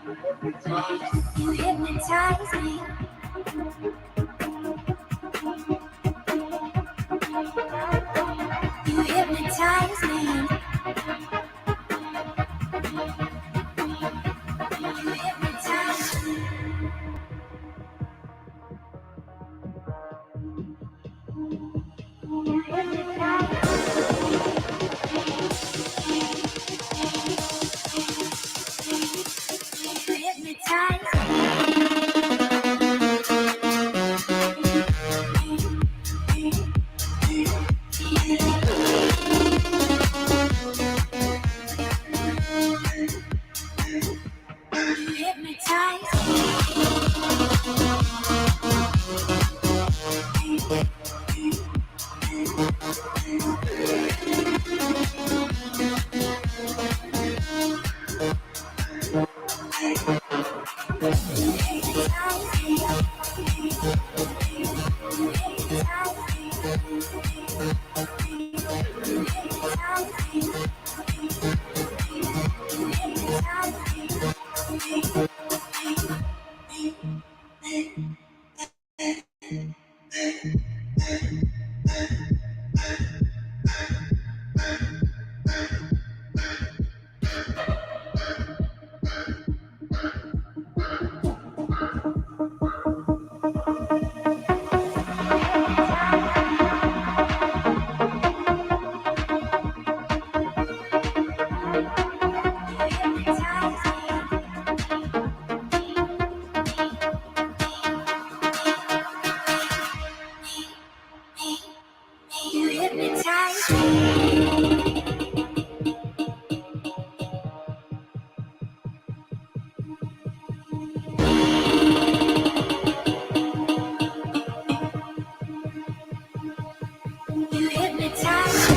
You hypnotize me. You hypnotize me. You hypnotize me. You hypnotize me. You hypnotize me. You hypnotize me. You hypnotize me. You hypnotize me. You hypnotize me.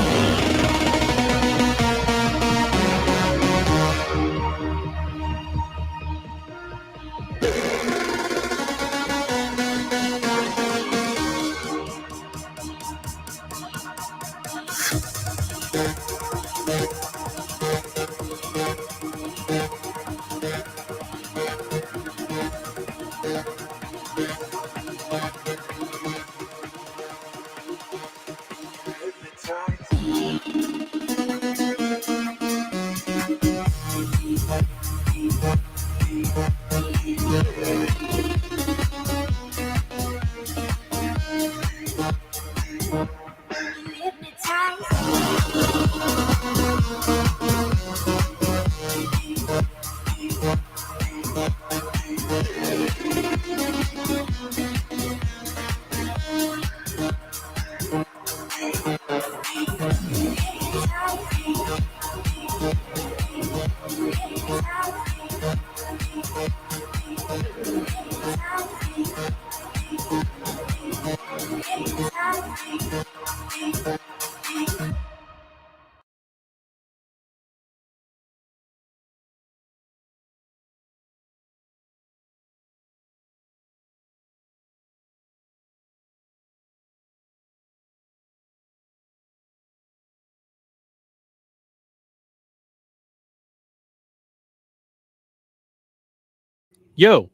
Yo,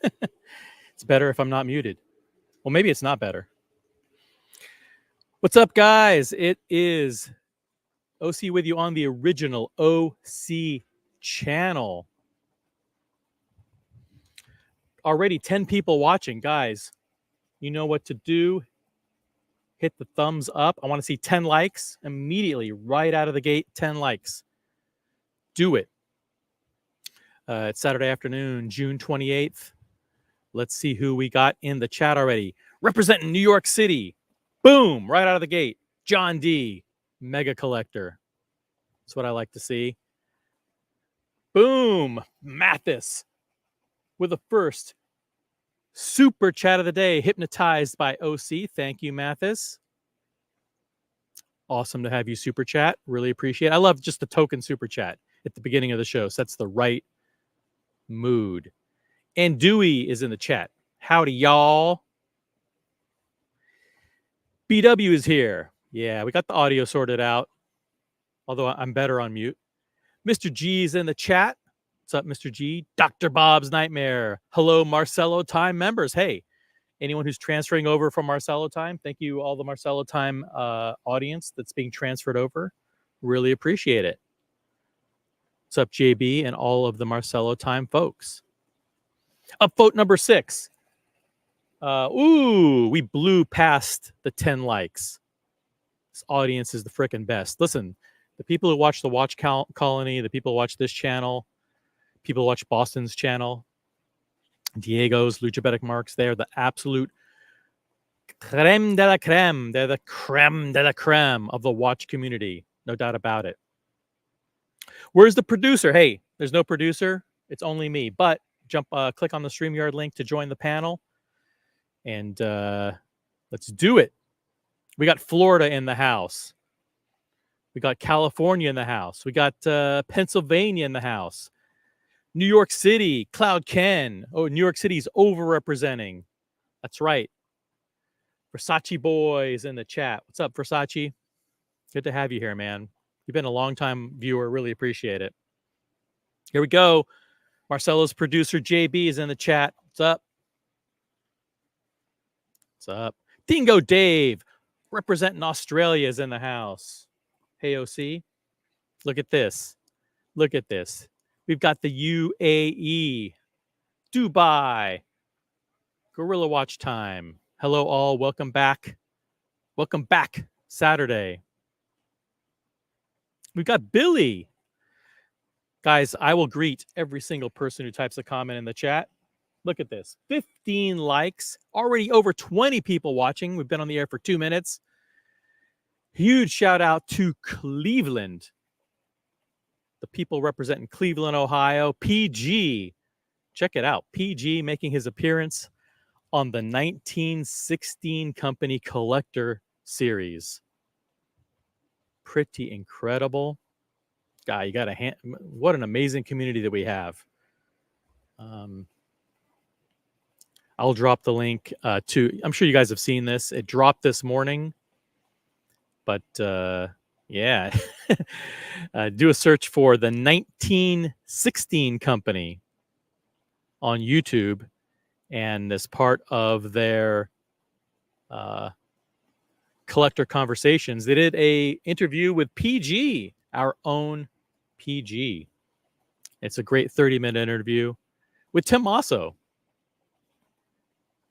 it's better if I'm not muted. Well, maybe it's not better. What's up, guys? It is OC with you on the original OC channel. Already 10 people watching. Guys, you know what to do. Hit the thumbs up. I want to see 10 likes immediately, right out of the gate. 10 likes. Do it. It's Saturday afternoon, June 28th. Let's see who we got in the chat already. Representing New York City. Boom, right out of the gate. John D, mega collector. That's what I like to see. Boom, Mathis with the first super chat of the day, hypnotized by OC. Thank you, Mathis. Awesome to have you super chat. Really appreciate it. I love just the token super chat at the beginning of the show. Sets the right mood. And Dewey is in the chat. Howdy, y'all. BW is here. Yeah, we got the audio sorted out. Although I'm better on mute. Mr. G is in the chat. What's up, Mr. G? Dr. Bob's Nightmare. Hello, Marcelo Time members. Hey, anyone who's transferring over from Marcelo Time, thank you, all the Marcelo Time audience that's being transferred over. Really appreciate it. What's up, JB, and all of the Marcelo Time folks? Upvote number 6. We blew past the 10 likes. This audience is the frickin' best. Listen, the people who watch the Watch Colony, the people who watch this channel, people who watch Boston's channel, Diego's, Luchabetic Marks, they're the absolute creme de la creme. They're the creme de la creme of the watch community. No doubt about it. Where's the producer? Hey, there's no producer. It's only me. But click on the StreamYard link to join the panel. And let's do it. We got Florida in the house. We got California in the house. We got Pennsylvania in the house. New York City, Cloud Ken. Oh, New York City's overrepresenting. That's right. Versace Boys in the chat. What's up, Versace? Good to have you here, man. You've been a long-time viewer. Really appreciate it. Here we go. Marcelo's producer, JB, is in the chat. What's up? What's up? Dingo Dave, representing Australia, is in the house. Hey, OC. Look at this. Look at this. We've got the UAE, Dubai, Gorilla Watch Time. Hello, all. Welcome back. Welcome back. Saturday. We've got Billy. Guys, I will greet every single person who types a comment in the chat. Look at this. 15 likes. Already over 20 people watching. We've been on the air for 2 minutes. Huge shout out to Cleveland. The people representing Cleveland, Ohio. PG. Check it out. PG making his appearance on the 1916 Company Collector Series. Pretty incredible. Guy, you got a hand. What an amazing community that we have. I'll drop the link to, I'm sure you guys have seen this. It dropped this morning. But yeah, do a search for the 1916 Company on YouTube. And as part of their collector conversations, they did a interview with PG, our own PG. It's a great 30-minute interview with Tim Masso.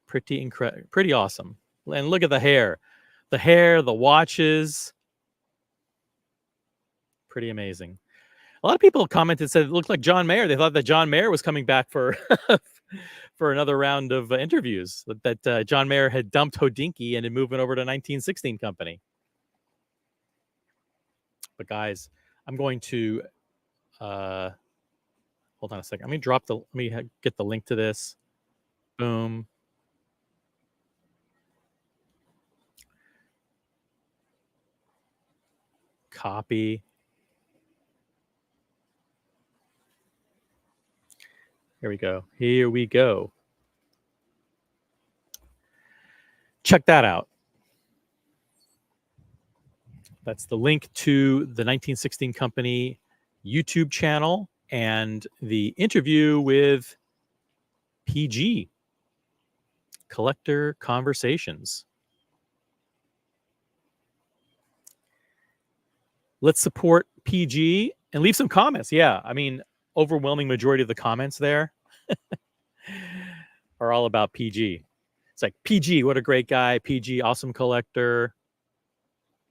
Pretty awesome. And look at the hair, the watches. Pretty amazing. A lot of people commented, said it looked like John Mayer. They thought that John Mayer was coming back for for another round of interviews. That John Mayer had dumped Hodinkee and had moved over to 1916 Company. But guys, I'm going to hold on a second. Let me get the link to this. Boom. Copy. Here we go. Here we go. Check that out. That's the link to the 1916 Company YouTube channel and the interview with PG. Collector Conversations. Let's support PG and leave some comments. Yeah, I mean, overwhelming majority of the comments there are all about PG. It's like, PG, what a great guy. PG, awesome collector.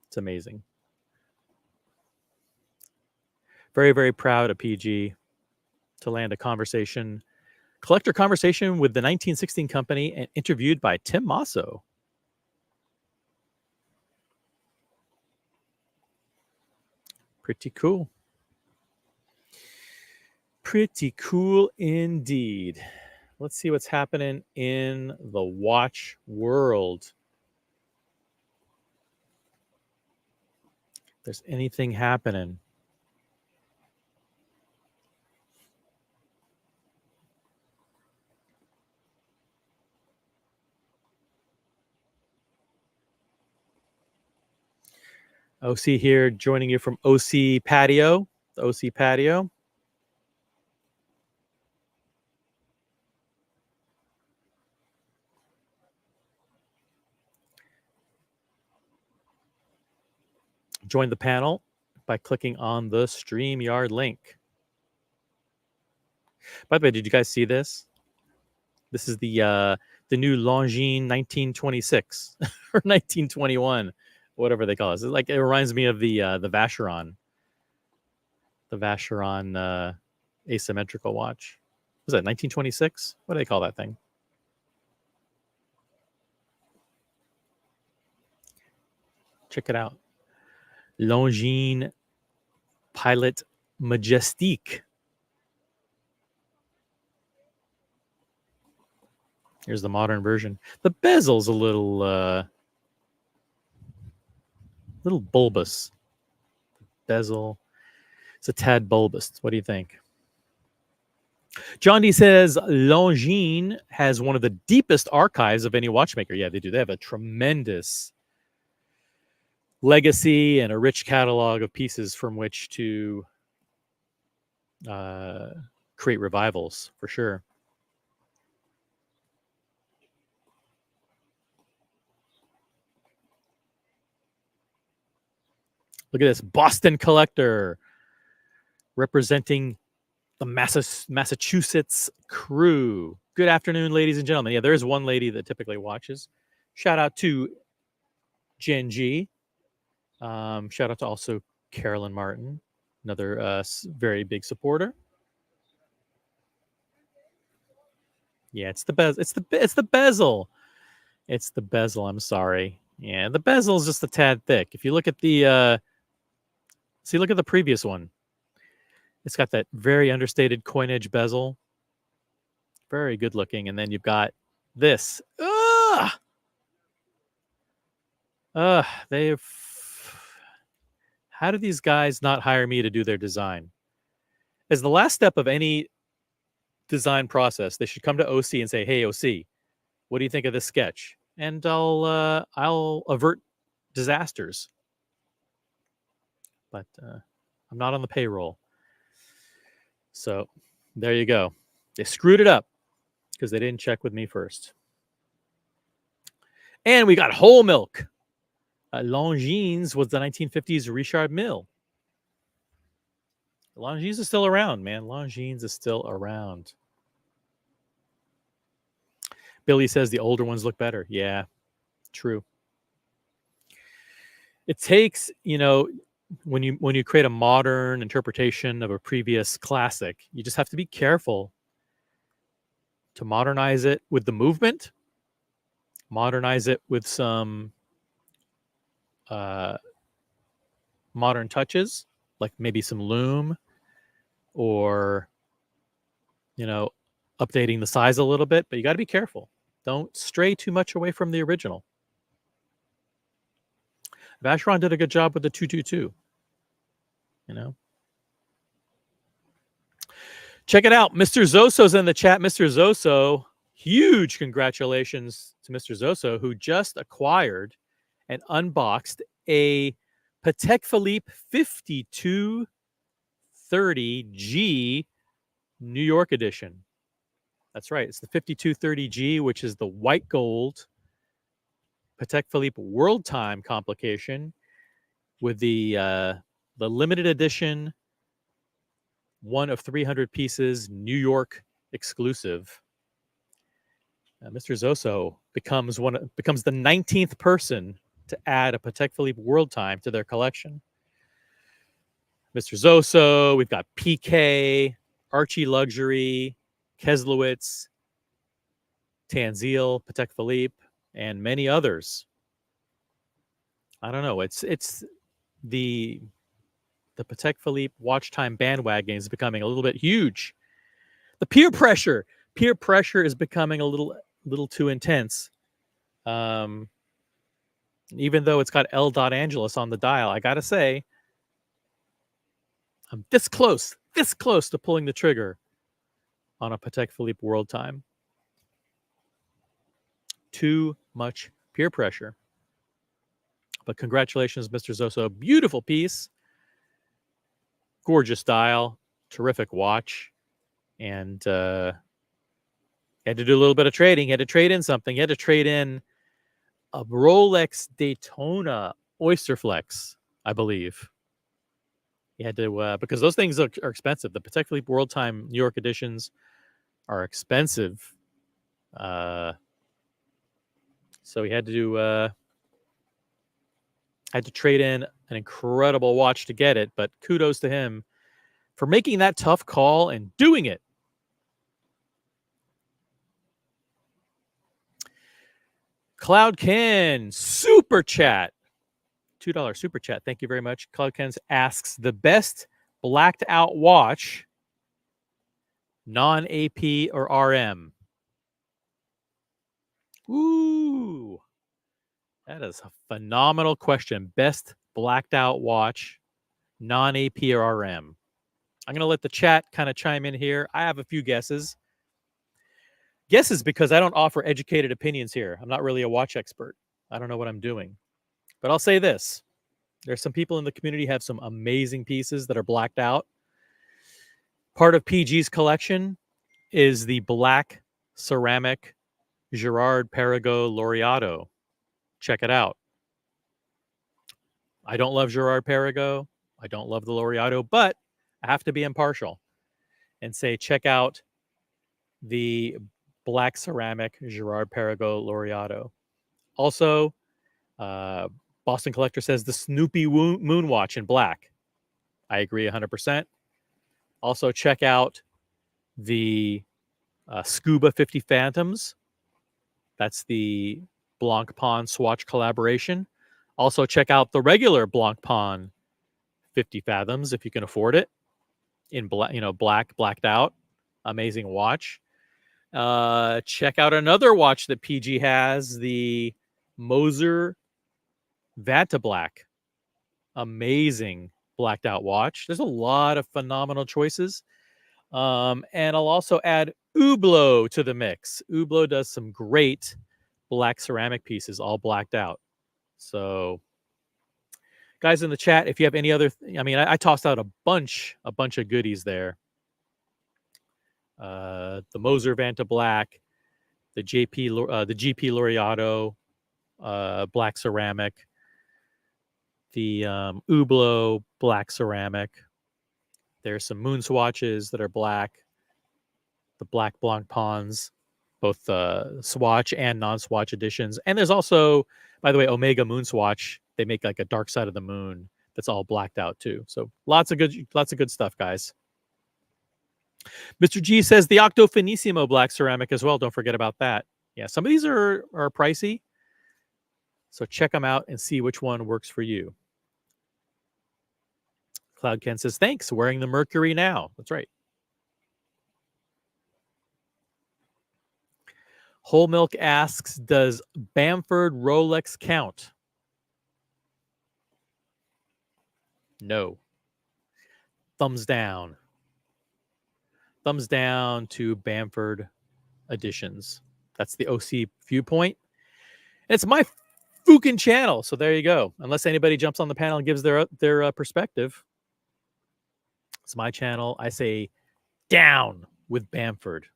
It's amazing. Very, very proud of PG to land a collector conversation with the 1916 Company and interviewed by Tim Masso. Pretty cool. Pretty cool indeed. Let's see what's happening in the watch world. If there's anything happening. OC here, joining you from OC Patio, the OC Patio. Join the panel by clicking on the StreamYard link. By the way, did you guys see this? This is the new Longines 1926 or 1921, whatever they call it. It's like it reminds me of the Vacheron asymmetrical watch. Was that 1926? What do they call that thing? Check it out. Longines Pilot Majestique. Here's the modern version. The bezel's a little bulbous. Bezel. It's a tad bulbous. What do you think? John D says Longines has one of the deepest archives of any watchmaker. Yeah, they do. They have a tremendous legacy and a rich catalog of pieces from which to create revivals, for sure. Look at this Boston collector representing the Massachusetts crew. Good afternoon, ladies and gentlemen. Yeah, there is one lady that typically watches. Shout out to Jen G. Shout out to also Carolyn Martin, another very big supporter. Yeah, it's the bezel. It's the bezel. It's the bezel. I'm sorry. Yeah, the bezel is just a tad thick. If you look at the look at the previous one. It's got that very understated coin edge bezel. Very good looking. And then you've got this. They've. How do these guys not hire me to do their design? As the last step of any design process, they should come to OC and say, "Hey, OC, what do you think of this sketch?" And I'll avert disasters. But I'm not on the payroll. So there you go. They screwed it up because they didn't check with me first. And we got whole milk. Longines was the 1950s Richard Mille. Longines is still around, man. Longines is still around. Billy says the older ones look better. Yeah, true. It takes, when you create a modern interpretation of a previous classic, you just have to be careful to modernize it with the movement, modernize it with some modern touches, like maybe some loom, or updating the size a little bit. But you got to be careful. Don't stray too much away from the original. Vacheron did a good job with the 222. Check it out. Mr. Zoso's in the chat. Mr. Zoso, huge congratulations to Mr. Zoso, who just acquired and unboxed a Patek Philippe 5230G New York edition. That's right. It's the 5230G, which is the white gold Patek Philippe World Time complication with the limited edition, 1 of 300 pieces, New York exclusive. Mr. Zoso becomes the 19th person to add a Patek Philippe World Time to their collection. Mr. Zoso, we've got PK, Archie Luxury, Keslowitz, Tanzil, Patek Philippe, and many others. I don't know. It's the Patek Philippe watch time bandwagon is becoming a little bit huge. The peer pressure is becoming a little too intense. Even though it's got L. Angeles on the dial, I gotta say, I'm this close to pulling the trigger on a Patek Philippe World Time. Too much peer pressure. But congratulations, Mr. Zoso. Beautiful piece. Gorgeous dial. Terrific watch. And had to do a little bit of trading. He had to trade in something. He had to trade in a Rolex Daytona Oysterflex. I believe. You had to because those things are expensive. The particularly World Time New York editions are expensive. So he had to trade in an incredible watch to get it. But kudos to him for making that tough call and doing it. Cloudkin super chat, $2 super chat. Thank you very much. Cloudkin asks the best blacked out watch, non AP or RM. Ooh, that is a phenomenal question. Best blacked out watch, non AP or RM. I'm going to let the chat kind of chime in here. I have a few guesses. Guesses because I don't offer educated opinions here. I'm not really a watch expert. I don't know what I'm doing. But I'll say this. There's some people in the community have some amazing pieces that are blacked out. Part of PG's collection is the black ceramic Girard-Perregaux Laureato. Check it out. I don't love Girard-Perregaux. I don't love the Laureato, but I have to be impartial and say check out the black ceramic Girard-Perregaux Laureato. Also, Boston Collector says the Snoopy Moon Watch in black. I agree 100%. Also, check out the Scuba 50 Phantoms. That's the Blancpain Swatch collaboration. Also, check out the regular Blancpain 50 Fathoms if you can afford it. In black, blacked out. Amazing watch. Check out another watch that PG has, the Moser Vanta Black. Amazing blacked out watch. There's a lot of phenomenal choices. And I'll also add Hublot to the mix. Hublot does some great black ceramic pieces, all blacked out. So, guys in the chat, if you have any other, I tossed out a bunch of goodies there. The Moser Vanta Black, the GP Laureato, black ceramic, the Hublot black ceramic. There's some moon swatches that are black, the black Blancpains, both swatch and non-swatch editions. And there's also, by the way, Omega Moon Swatch. They make like a dark side of the moon that's all blacked out too. So lots of good stuff, guys. Mr. G says the Octo Finissimo black ceramic as well. Don't forget about that. Yeah, some of these are pricey. So check them out and see which one works for you. Cloud Ken says, thanks, wearing the Mercury now. That's right. Whole Milk asks, does Bamford Rolex count? No. Thumbs down. Thumbs down to Bamford editions. That's the OC viewpoint. And it's my fucking channel, so there you go. Unless anybody jumps on the panel and gives their perspective. It's my channel. I say down with Bamford.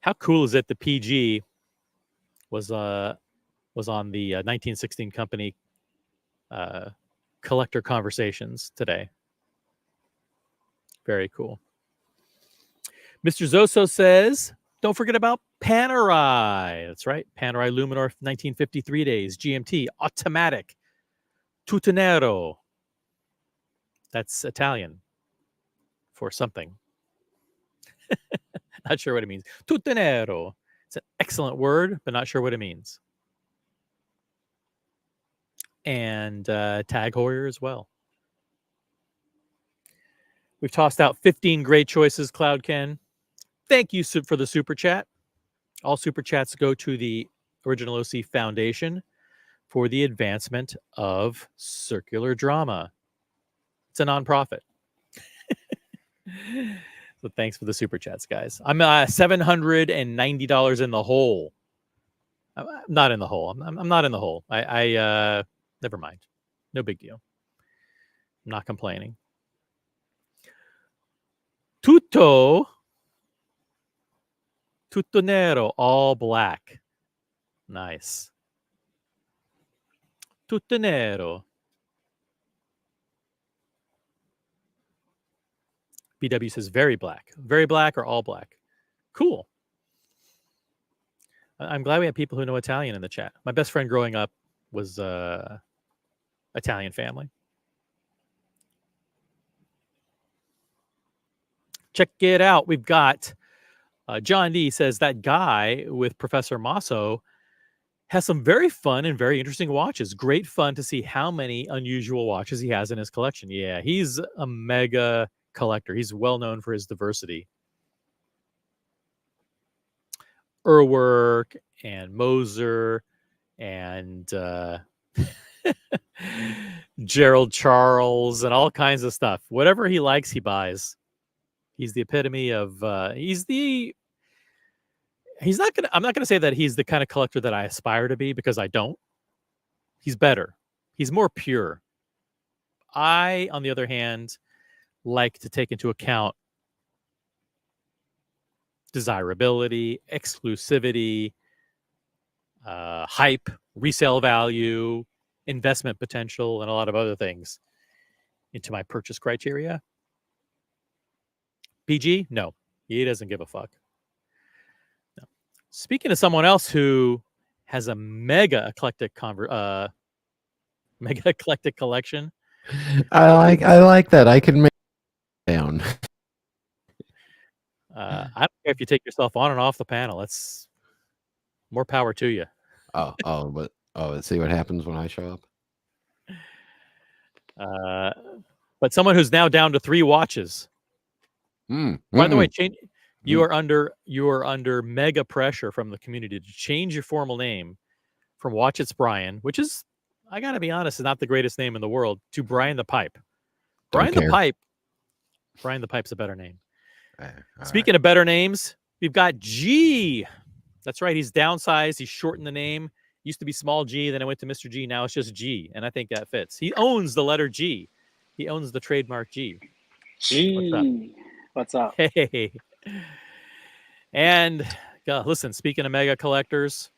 How cool is it the PG was on the 1916 Company collector conversations today? Very cool. Mr. Zoso says, don't forget about Panerai. That's right. Panerai Luminor 1953 days. GMT. Automatic. Tutanero. That's Italian for something. Not sure what it means. Tutanero. It's an excellent word, but not sure what it means. And Tag Heuer as well. We've tossed out 15 great choices, Cloud Ken. Thank you for the super chat. All super chats go to the Original OC Foundation for the advancement of circular drama. It's a nonprofit. So thanks for the super chats, guys. I'm $790 in the hole. I'm not in the hole. I'm not in the hole. I never mind. No big deal. I'm not complaining. Tutto Nero, all black. Nice. Tutto nero. BW says very black. Very black or all black. Cool. I'm glad we have people who know Italian in the chat. My best friend growing up was Italian family. Check it out. We've got John D says that guy with Professor Masso has some very fun and very interesting watches. Great fun to see how many unusual watches he has in his collection. Yeah, he's a mega collector. He's well known for his diversity. Urwerk and Moser and Gerald Charles and all kinds of stuff. Whatever he likes, he buys. He's the epitome of I'm not gonna say that he's the kind of collector that I aspire to be, because I don't. He's better. He's more pure. I, on the other hand, like to take into account desirability, exclusivity, hype, resale value, investment potential, and a lot of other things into my purchase criteria. PG? No, he doesn't give a fuck. No. Speaking of someone else who has a mega eclectic collection. I like that. I can make it down. I don't care if you take yourself on and off the panel. That's more power to you. See what happens when I show up. But someone who's now down to 3 watches. By the way, you are under mega pressure from the community to change your formal name from Watch It's Brian, which is, I gotta be honest, is not the greatest name in the world, to Brian the Pipe. Brian the Pipe's a better name. Speaking of better names, we've got G. That's right. He's downsized. He's shortened the name. Used to be small G. Then it went to Mr. G. Now it's just G. And I think that fits. He owns the letter G. He owns the trademark G. G. What's up? Hey. And listen, speaking of mega collectors,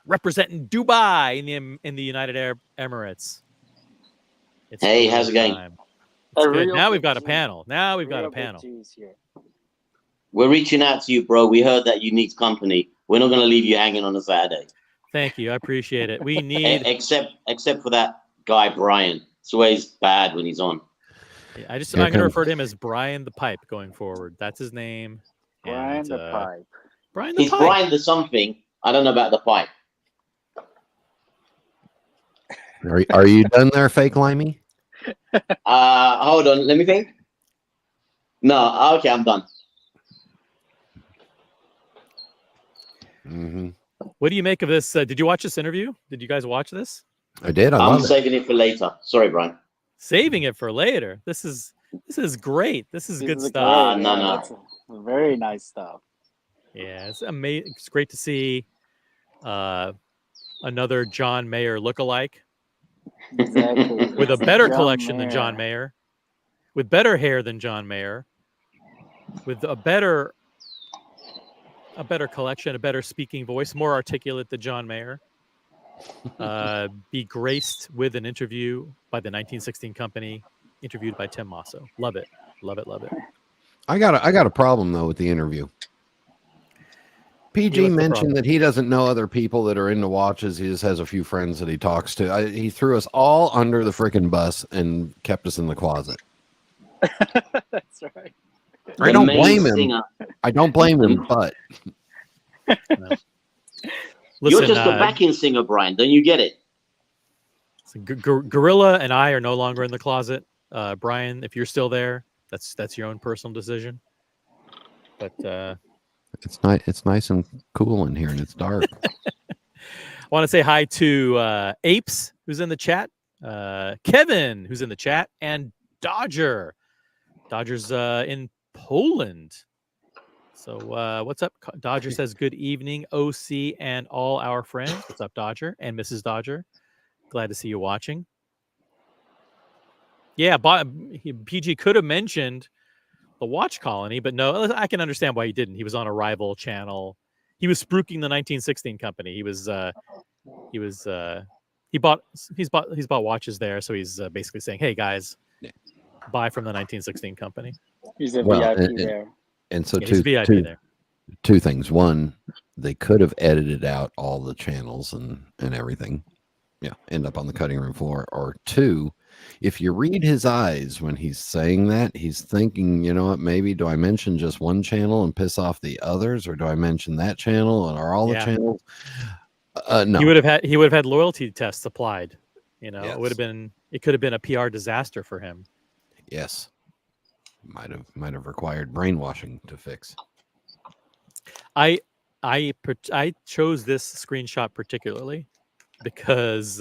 representing Dubai in the United Arab Emirates. Hey, how's it going? Good. Now we've got a panel. We're reaching out to you, bro. We heard that you need company. We're not going to leave you hanging on a Saturday. Thank you. I appreciate it. We need... except for that guy, Brian. It's always bad when he's on. Yeah, I'm going to refer to him as Brian the Pipe going forward. That's his name. Brian the Pipe. Brian the He's Pipe. Brian the something. I don't know about the pipe. Are you done there, fake limey? Hold on. Let me think. No. Okay, I'm done. What do you make of this? Did you watch this interview? Did you guys watch this? I did. I'm saving it for later. Sorry, Brian. Saving it for later. This is great. This is good stuff. No. Very nice stuff. Yeah, it's amazing. It's great to see another John Mayer lookalike. Exactly. With a better collection than John Mayer, with better hair than John Mayer, with a better collection, a better speaking voice, more articulate than John Mayer. Be graced with an interview by the 1916 Company, interviewed by Tim Masso. Love it. I got a problem though with the interview. PG mentioned that he doesn't know other people that are into watches. He just has a few friends that he talks to. He threw us all under the freaking bus and kept us in the closet. That's right. I don't blame him. I don't blame him, but Listen, you're just a backing singer, Brian. Don't you get it? Gorilla and I are no longer in the closet. Brian, if you're still there, that's your own personal decision. But it's nice and cool in here, and it's dark. I want to say hi to Apes, who's in the chat, Kevin, who's in the chat, and Dodger. Dodger's in Poland. So what's up? Dodger says, good evening, OC and all our friends. What's up, Dodger and Mrs. Dodger? Glad to see you watching. Yeah, PG could have mentioned the Watch Colony, but no, I can understand why he didn't. He was on a rival channel. he was spruiking the 1916 company. He's bought watches there, so he's basically saying, "Hey guys, Yeah. buy from the 1916 company." He's a Well, VIP there. And so Yeah, he's VIP there. two things. One, they could have edited out all the channels and everything. Yeah, end up on the cutting room floor. Or two, if you read his eyes when he's saying that, he's thinking, you know what, maybe do I mention just one channel and piss off the others, or do I mention that channel and are all the Yeah. channels? No. He would have had loyalty tests applied. You know, Yes. it could have been a PR disaster for him. Yes. Might have required brainwashing to fix. I chose this screenshot particularly because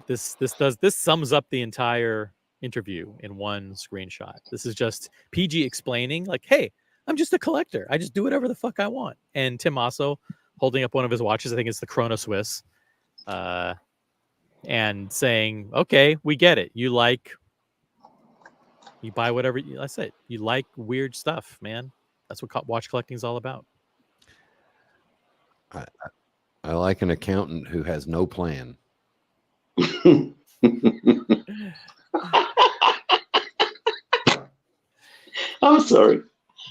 this sums up the entire interview in one screenshot. This is just PG explaining, like, "Hey, I'm just a collector. I just do whatever the fuck I want." And Tim Masso holding up one of his watches, I think it's the Chrono Swiss, and saying, "Okay, we get it. You buy whatever I said. You like weird stuff, man. That's what watch collecting is all about." I like an accountant who has no plan. I'm sorry.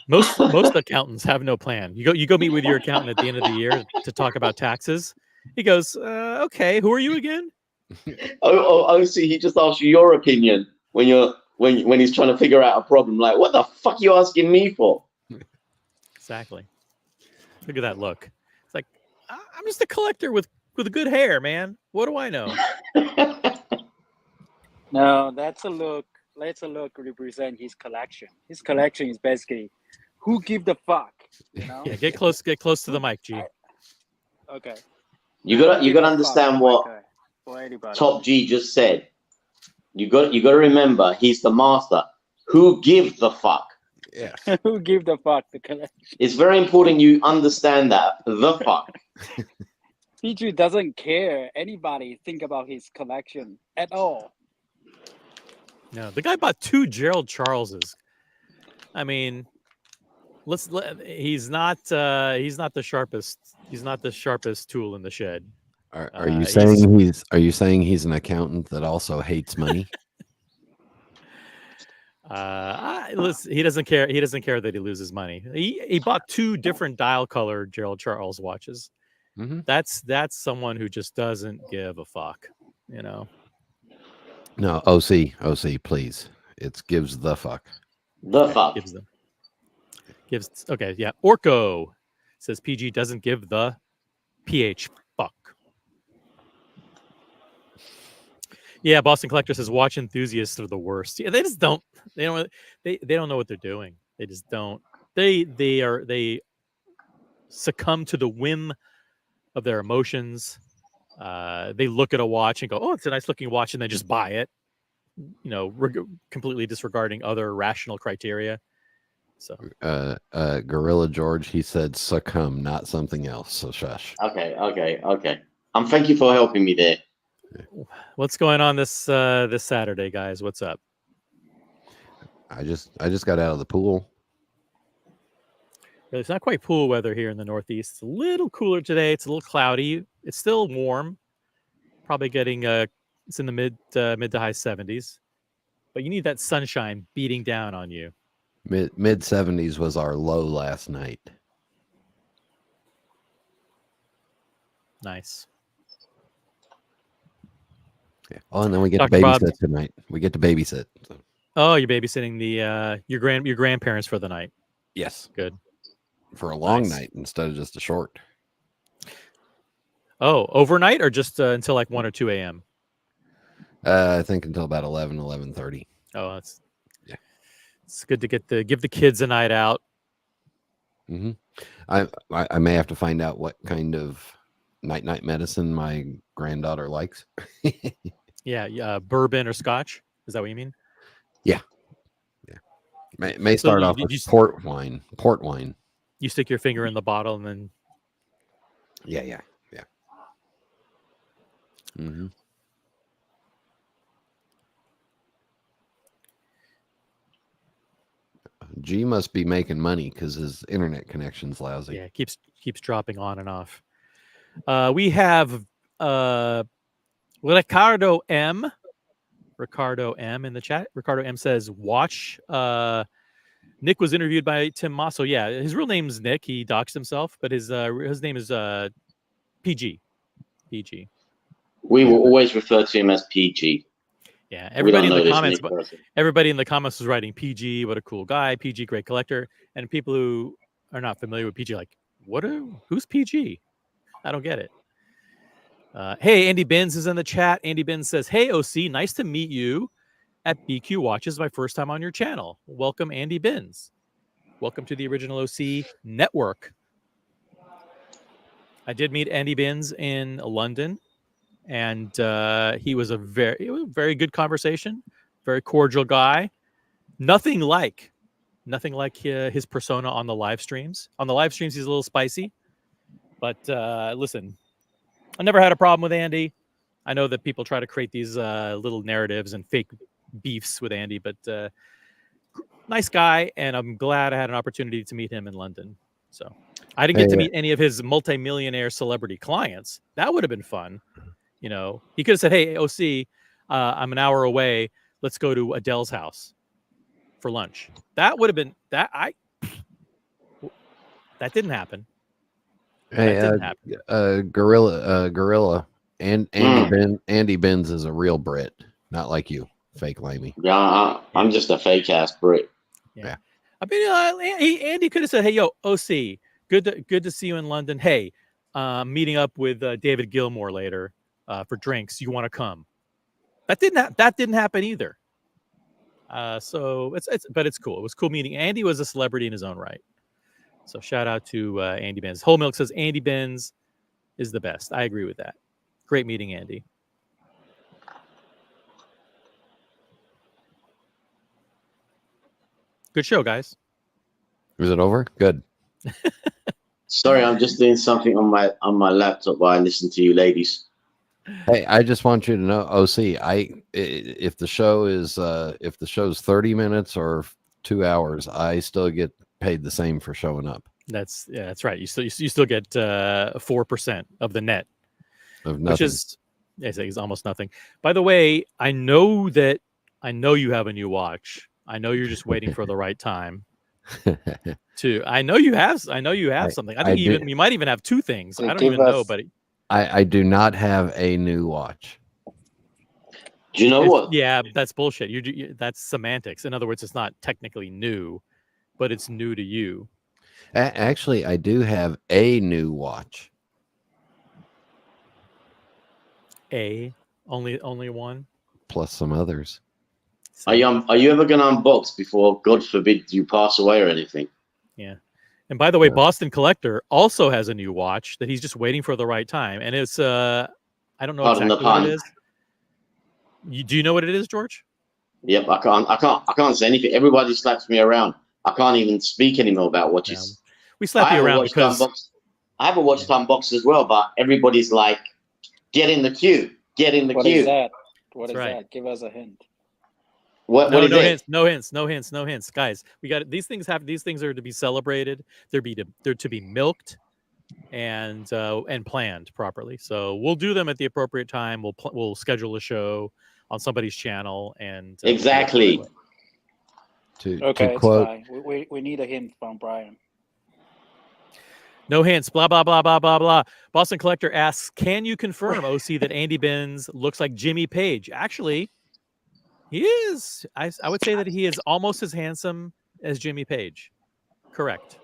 Most accountants have no plan. You go meet with your accountant at the end of the year to talk about taxes. He goes, "Okay, who are you again?" Oh, see, he just asked you your opinion when he's trying to figure out a problem. Like, what the fuck are you asking me for? Exactly. Look at that look. It's like, I'm just a collector with good hair, man. What do I know? No, that's a look. Let's a look represent his collection. His collection is basically, who give the fuck? You know? Yeah, get close to the mic, G. Okay. You gotta understand what for anybody. Top G just said. You got to remember, he's the master. Who gives the fuck? Yeah. Who give the fuck the collection? It's very important you understand that. The fuck. PG doesn't care anybody think about his collection at all. No, the guy bought 2 Gerald Charleses. I mean, he's not the sharpest. He's not the sharpest tool in the shed. Are you saying he's an accountant that also hates money? Listen, he doesn't care. He doesn't care that he loses money. He bought 2 different dial color Gerald Charles watches. Mm-hmm. That's someone who just doesn't give a fuck. You know. No, OC, please. It gives the fuck. The fuck. Gives okay, yeah. Orco says PG doesn't give the PH fuck. Yeah, Boston Collector says watch enthusiasts are the worst. Yeah, they just don't. They don't know what they're doing. They just don't. They succumb to the whim of their emotions. They look at a watch and go, "Oh, it's a nice looking watch," and then just buy it. You know, completely disregarding other rational criteria. So, Gorilla George, he said succumb, not something else. So shush. Okay. Thank you for helping me there. what's going on this Saturday, guys? What's up? I just got out of the pool. It's not quite pool weather here in the Northeast. It's a little cooler today. It's a little cloudy. It's still warm. Probably getting it's in the mid to high 70s. But you need that sunshine beating down on you. Mid 70s was our low last night. Nice. Yeah. Oh, and then we get Dr. to babysit Bob. tonight. We get to babysit. So. Oh, you're babysitting the your grandparents for the night. Yes. Good. For a long Nice. night instead of just a short. Oh, overnight or just until like 1 or 2 a.m.? I think until about 11:30. Oh, that's yeah. It's good to give the kids a night out. Mm-hmm. I may have to find out what kind of night medicine my granddaughter likes. Yeah, bourbon or scotch. Is that what you mean? Yeah. May start off with port wine. You stick your finger in the bottle and then. Yeah. Mm-hmm. G must be making money because his internet connection's lousy. Yeah, it keeps dropping on and off. We have Ricardo M in the chat. Ricardo M says, watch. Nick was interviewed by Tim Masso. Yeah, his real name's Nick. He doxed himself, but his name is PG. PG. We will always refer to him as PG. Yeah, We don't everybody in know the this comments, Nick person. everybody in the comments was writing PG. What a cool guy. PG, great collector. And people who are not familiar with PG, like, who's PG? I don't get it. Hey, Andy Binns is in the chat. Andy Binns says, hey, OC, nice to meet you at BQ Watches. My first time on your channel. Welcome, Andy Binns. Welcome to the Original OC Network. I did meet Andy Binns in London, and it was a very good conversation. Very cordial guy. Nothing like his persona on the live streams. On the live streams, he's a little spicy, but listen, I never had a problem with Andy. I know that people try to create these little narratives and fake beefs with Andy, but nice guy, and I'm glad I had an opportunity to meet him in London. So I didn't get to meet any of his multimillionaire celebrity clients. That would have been fun. You know, he could have said, hey, OC, I'm an hour away. Let's go to Adele's house for lunch. That would have been that didn't happen. Hey, Gorilla, and Andy Binns is a real Brit, not like you, fake lamey. Yeah, I'm just a fake ass Brit. Yeah. I mean, Andy could have said, hey, yo, OC, good to see you in London. Hey, meeting up with David Gilmour later for drinks. You want to come? That didn't happen either. So it's cool. It was cool meeting. Andy was a celebrity in his own right. So shout out to Andy Binns. Whole Milk says Andy Binns is the best. I agree with that. Great meeting, Andy. Good show, guys. Is it over? Good. Sorry, I'm just doing something on my laptop while I listen to you ladies. Hey, I just want you to know, OC, if the show is 30 minutes or 2 hours, I still get paid the same for showing up. That's right. You still get 4% of the net, of nothing. Which is almost nothing. By the way, I know you have a new watch. I know you're just waiting for the right time. I know you have something. I think you might even have two things. So I don't even know, but I do not have a new watch. Do you know what? Yeah, that's bullshit. That's semantics. In other words, it's not technically new, but it's new to you. Actually, I do have a new watch. Only one? Plus some others. Are you ever going to unbox before, God forbid, you pass away or anything? Yeah. And by the way, Boston Collector also has a new watch that he's just waiting for the right time. And it's I don't know exactly what it is. Do you know what it is, George? Yep, I can't say anything. Everybody slaps me around. I can't even speak anymore about watches. Yeah. We slap you around because I have a watch to unbox as well, but everybody's like, get in the queue. Get in the What queue. is that? What is right. that? Give us a hint. What no is it? hints, no hints, guys. We got these things are to be celebrated. They're to be milked and planned properly. So we'll do them at the appropriate time. We'll schedule a show on somebody's channel and exactly. To quote, fine. We need a hint from Brian. No hints, blah, blah, blah, blah, blah, blah. Boston Collector asks, can you confirm, OC, that Andy Binns looks like Jimmy Page? Actually, he is. I would say that he is almost as handsome as Jimmy Page. Correct.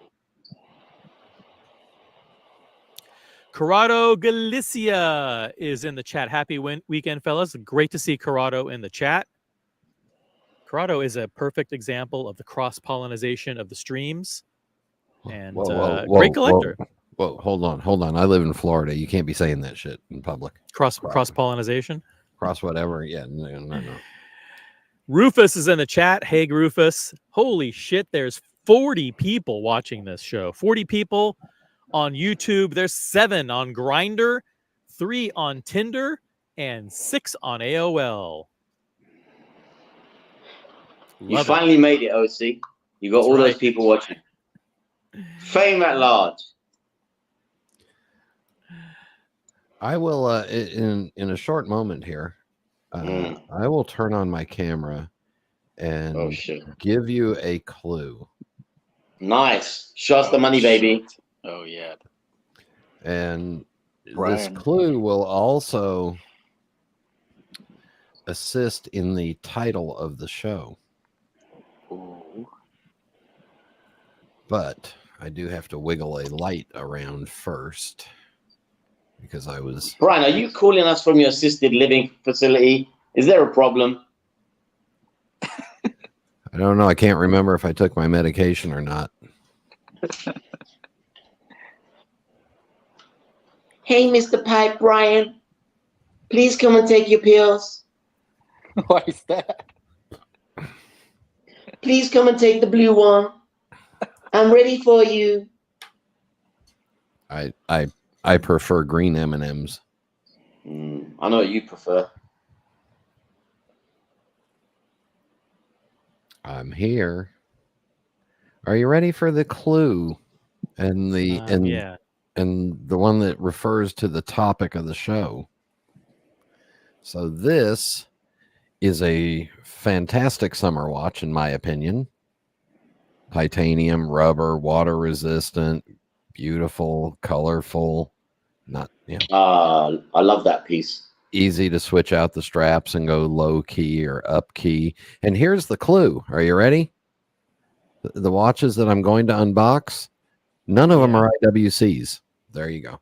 Corrado Galicia is in the chat. Happy weekend, fellas. Great to see Corrado in the chat. Corrado is a perfect example of the cross-pollination of the streams. And great collector. Whoa, hold on. I live in Florida. You can't be saying that shit in public. Cross-pollination? Cross whatever. Yeah, no. Rufus is in the chat. Hey, Rufus. Holy shit, there's 40 people watching this show. 40 people on YouTube. There's 7 on Grindr, 3 on Tinder, and 6 on AOL. You finally made it, OC. You got That's all right. those people watching. Fame at large. I will in a short moment here. I will turn on my camera and Oh shit! give you a clue. Nice. Show us the money, baby. Shit. Oh yeah. And this Brian. clue will also assist in the title of the show. Ooh. But I do have to wiggle a light around first because I was. Brian, are you calling us from your assisted living facility? Is there a problem? I don't know. I can't remember if I took my medication or not. Hey, Mr. Pipe, Brian. Please come and take your pills. What is that? Please come and take the blue one. I'm ready for you. I prefer green M&Ms. I know what you prefer. I'm here. Are you ready for the clue and the Yeah. and the one that refers to the topic of the show? So this is a fantastic summer watch, in my opinion. Titanium, rubber, water resistant, beautiful, colorful. Not I love that piece. easy to switch out the straps and go low key or up key. And here's the clue. Are you ready? The watches that I'm going to unbox, none of them are IWCs. There you go.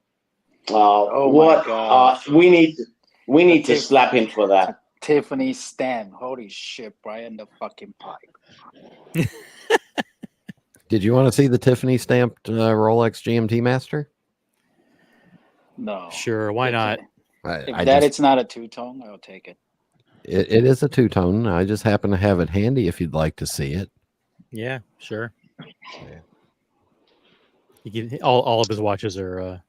Oh my what? gosh. We need to slap him for that. Tiffany Stan. Holy shit, Brian the fucking pipe. Did you want to see the Tiffany stamped Rolex GMT Master? No. Sure, why not? It's not a two-tone, I'll take it. It is a two-tone. I just happen to have it handy if you'd like to see it. Yeah, sure. Yeah. You can, all of his watches are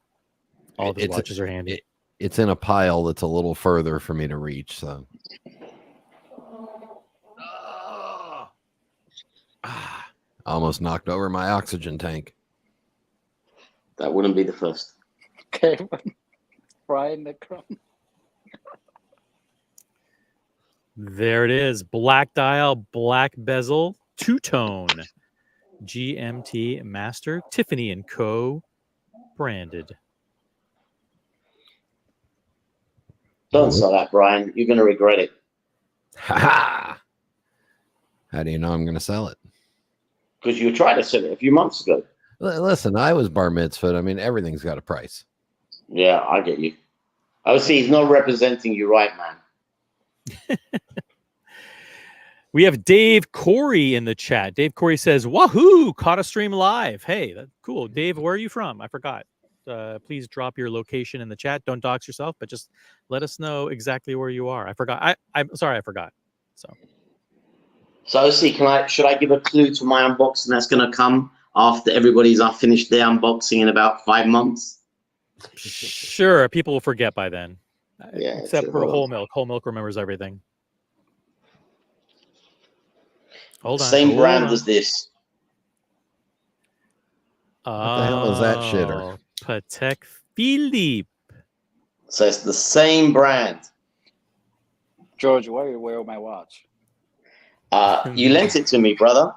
handy. It's in a pile that's a little further for me to reach. So, almost knocked over my oxygen tank. That wouldn't be the first. Okay, Brian the crumb. There it is. Black dial, black bezel, two-tone. GMT Master, Tiffany & Co. branded. Don't sell that, Brian. You're going to regret it. Ha ha! How do you know I'm going to sell it? Because you tried to sell it a few months ago. Listen, I was bar mitzvahed. I mean, everything's got a price. Yeah, I get you. Oh, see, he's not representing you right, man. We have Dave Corey in the chat. Dave Corey says, "Wahoo! Caught a stream live." Hey, that's cool. Dave, where are you from? I forgot. Please drop your location in the chat. Don't dox yourself, but just let us know exactly where you are. I forgot. I'm sorry, I forgot. So, see, should I give a clue to my unboxing that's going to come after everybody's finished their unboxing in about 5 months? Sure, people will forget by then. Yeah, except sure. for Whole Milk. Whole Milk remembers everything. Hold on. Same brand as this. What the hell is that shitter? Patek Philippe. So it's the same brand. George, why are you wearing my watch? You lent it to me, brother.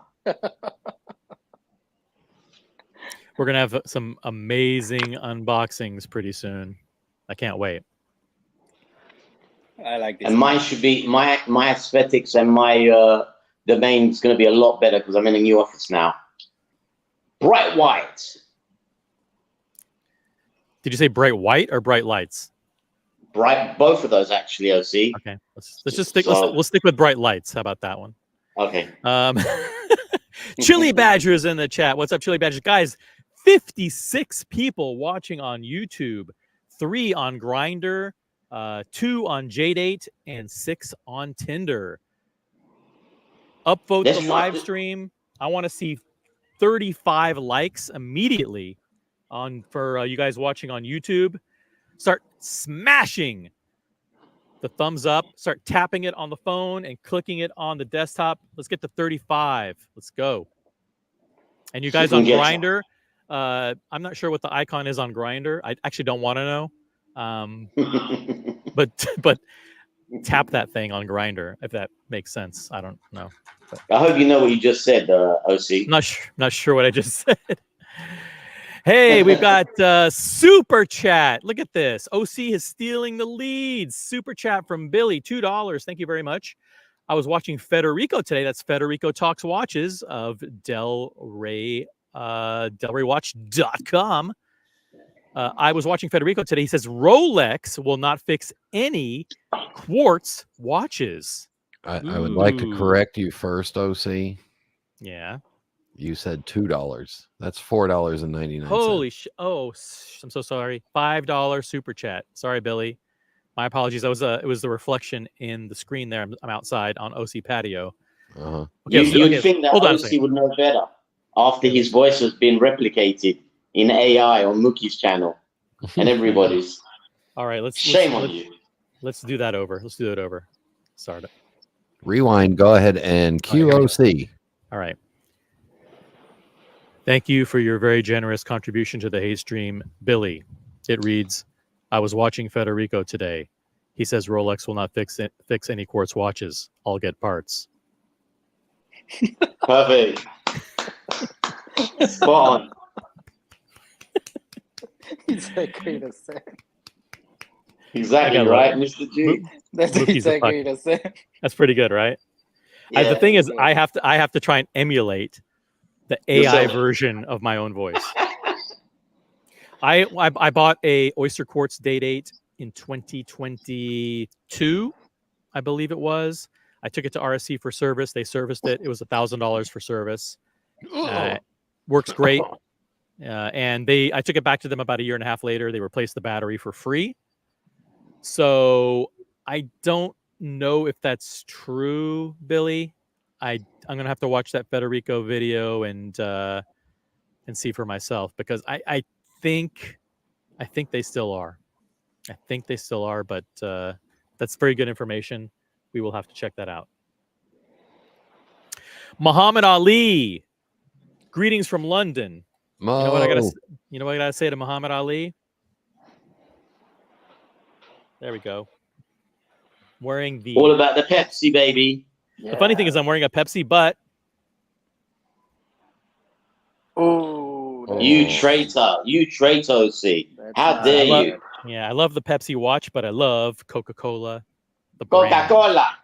We're going to have some amazing unboxings pretty soon. I can't wait. I like this. And mine should be, my aesthetics and my domain is going to be a lot better because I'm in a new office now. Bright white. Did you say bright white or bright lights? Bright, both of those actually, OC. Okay, let's just stick. We'll stick with bright lights. How about that one? Okay. Chili Badger's in the chat. What's up, Chili Badgers? Guys, 56 people watching on YouTube, 3 on Grindr, 2 on JDate, and 6 on Tinder. Upvote That's the live stream. I want to see 35 likes immediately for you guys watching on YouTube. Start smashing the thumbs up. Start tapping it on the phone and clicking it on the desktop. Let's get to 35. Let's go. And you guys can on get- Grinder, I'm not sure what the icon is on Grinder. I actually don't want to know. But tap that thing on Grinder if that makes sense. I don't know. I hope you know what you just said, OC. Not sure what I just said. Hey, we've got super chat. Look at this. OC is stealing the lead. Super chat from Billy, $2. Thank you very much. I was watching Federico today. That's Federico Talks Watches of DelRayWatch.com. I was watching Federico today. He says Rolex will not fix any quartz watches. I would like to Ooh. correct you first, OC. Yeah. You said $2. That's $4.99. Holy sh! Oh, I'm so sorry. $5 super chat. Sorry, Billy. My apologies. It was the reflection in the screen there. I'm outside on OC patio. Uh-huh. Okay, You'd think that hold on a OC second. would know better after his voice has been replicated in AI on Mookie's channel and everybody's. All right, Shame on you. Let's do that over. Let's do that over. Start it. Rewind. Go ahead and cue OC. All right. Thank you for your very generous contribution to the Hay Stream, Billy. It reads, I was watching Federico today. He says Rolex will not fix any quartz watches. I'll get parts. Perfect. Spot on. Exactly the same. Exactly I got right, Mr. G. That's Mookie's a exactly the same. That's pretty good, right? Yeah. The thing is, I have to try and emulate the AI Yourself. version of my own voice. I bought a Oyster Quartz Date 8 in 2022, I believe it was. I took it to RSC for service. They serviced it. It was $1,000 for service. Works great. And I took it back to them about a year and a half later. They replaced the battery for free. So I don't know if that's true, Billy. I'm gonna have to watch that Federico video and see for myself, because I think they still are. I think they still are, but that's very good information. We will have to check that out. Muhammad Ali, greetings from London. Mo. You know what I gotta say to Muhammad Ali? There we go. Wearing the All about the Pepsi, baby. The funny thing is I'm wearing a Pepsi, but Oh, You traitor. You traitor, OC. How dare you? I love the Pepsi watch, but I love Coca-Cola. The Coca-Cola.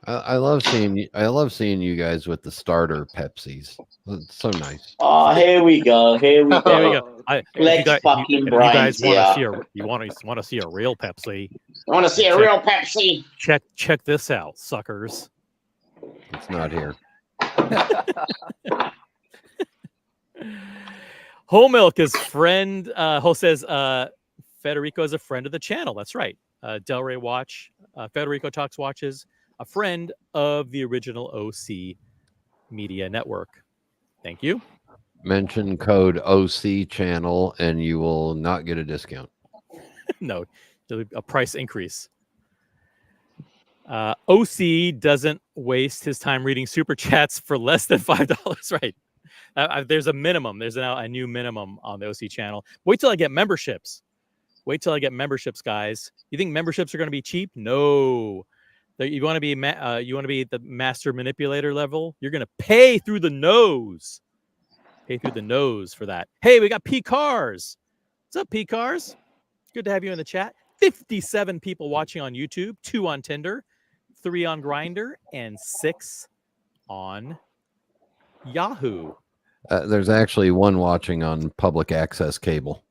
I love seeing you guys with the starter Pepsis. It's so nice. Oh, here we go. Here we go. There we go. Flex fucking if you guys brains want to here. want to see a real Pepsi, I want to see a real Pepsi. check this out, suckers. It's not here. Whole Milk is friend. Whole says Federico is a friend of the channel. That's right. Del Rey Watch, Federico Talks Watches, a friend of the original OC Media Network. Thank you. Mention code OC channel and you will not get a discount. No, a price increase. OC doesn't waste his time reading super chats for less than $5. Right. There's a minimum. There's now a new minimum on the OC channel. Wait till I get memberships. Guys. You think memberships are going to be cheap? No. You want to be the master manipulator level? You're going to pay through the nose. Pay through the nose for that. Hey, we got P Cars. What's up, P Cars? Good to have you in the chat. 57 people watching on YouTube, 2 on Tinder, 3 on Grindr, and 6 on Yahoo. There's actually 1 watching on public access cable.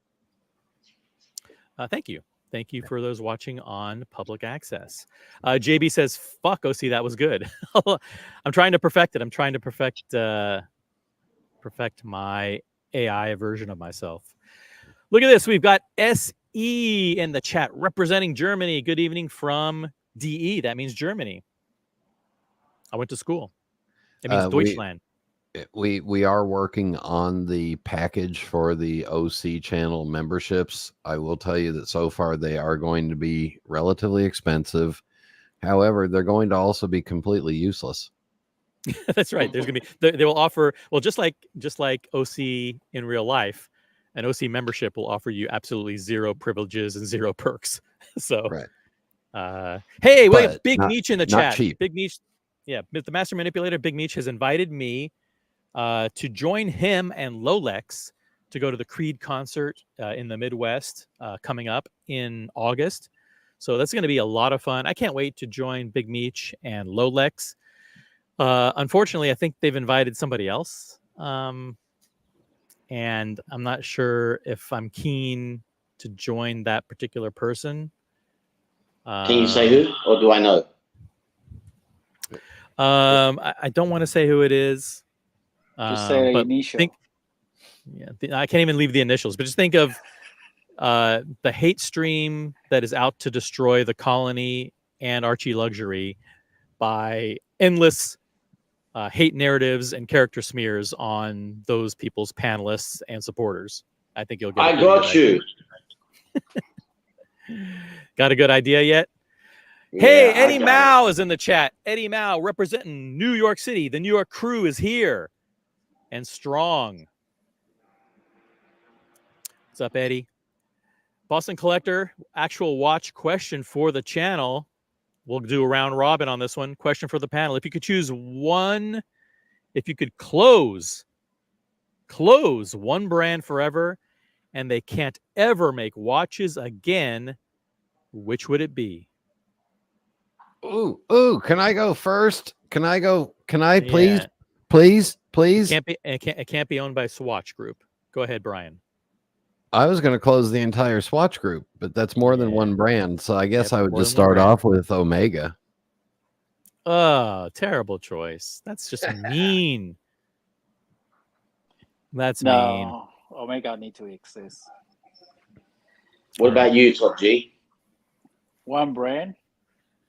Thank you. Thank you for those watching on public access. JB says, fuck OC, that was good. I'm trying to perfect it. I'm trying to perfect my AI version of myself. Look at this. We've got SE in the chat representing Germany. Good evening from DE. That means Germany. I went to school. It means Deutschland. We are working on the package for the OC channel memberships. I will tell you that so far they are going to be relatively expensive. However, they're going to also be completely useless. That's right. There's gonna be they will offer just like OC in real life, an OC membership will offer you absolutely zero privileges and zero perks. So Right. hey, we have But Big not Meech in the not chat. cheap. Big Meech, yeah, the Master Manipulator, Big Meech has invited me to join him and Lolex to go to the Creed concert in the Midwest coming up in August. So that's going to be a lot of fun. I can't wait to join Big Meech and Lolex. Unfortunately, I think they've invited somebody else. And I'm not sure if I'm keen to join that particular person. Can you say who, or do I know? I don't want to say who it is. Just say the But initial. I can't even leave the initials, but just think of the hate stream that is out to destroy the colony and Archie Luxury by endless hate narratives and character smears on those people's panelists and supporters. I think you'll get. I got you. Got a good idea yet? Yeah, Hey, I Eddie got Mao is in the chat. Eddie Mao representing New York City. The New York crew is here and strong. What's up, Eddie? Boston Collector, actual watch question for the channel. We'll do a round robin on this one. Question for the panel. If you could choose one, if you could close one brand forever and they can't ever make watches again, which would it be? Ooh, can I go first? Can I please? Yeah. Please? It can't be owned by Swatch Group. Go ahead, Brian. I was going to close the entire Swatch Group, but that's more than one brand. So I guess I would just start off with Omega. Oh, terrible choice. That's just mean. That's mean. No, Omega need to exist. What about you, Top G? One brand.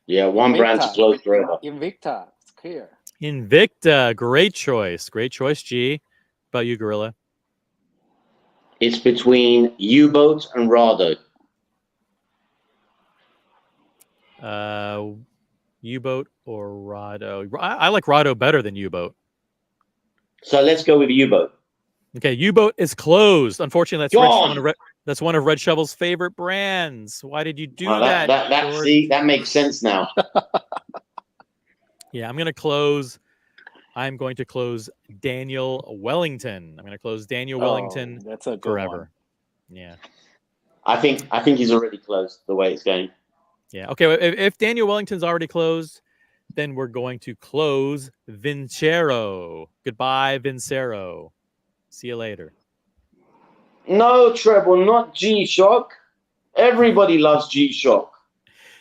Yeah, one brand to close forever. Invicta, it's clear. Invicta, great choice. Great choice, G. About you, Gorilla? It's between U-Boat and Rado. U-Boat or Rado? I like Rado better than U-Boat. So let's go with U-Boat. Okay, U-Boat is closed. Unfortunately, that's one of Red Shovel's favorite brands. Why did you do that? That makes sense now. Yeah, I'm going to close Daniel Wellington. I'm going to close Daniel Wellington that's a good forever. One. Yeah. I think he's already closed the way it's going. Yeah. Okay. If Daniel Wellington's already closed, then we're going to close Vincero. Goodbye, Vincero. See you later. No, Treble, not G-Shock. Everybody loves G-Shock.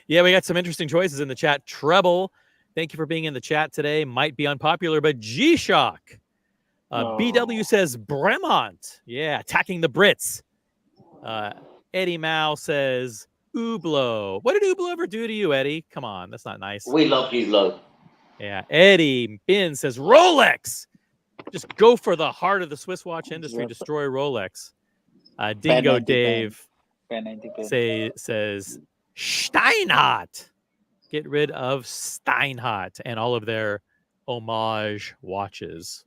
Yeah, we got some interesting choices in the chat. Treble, thank you for being in the chat today. Might be unpopular, but G-Shock. BW says Bremont. Yeah, attacking the Brits. Eddie Mao says Hublot. What did Hublot ever do to you, Eddie? Come on, that's not nice. We love Hublot. Yeah, Eddie Bin says Rolex. Just go for the heart of the Swiss watch industry. Destroy Rolex. Dingo Dave says Steinhardt. Get rid of Steinhardt and all of their homage watches.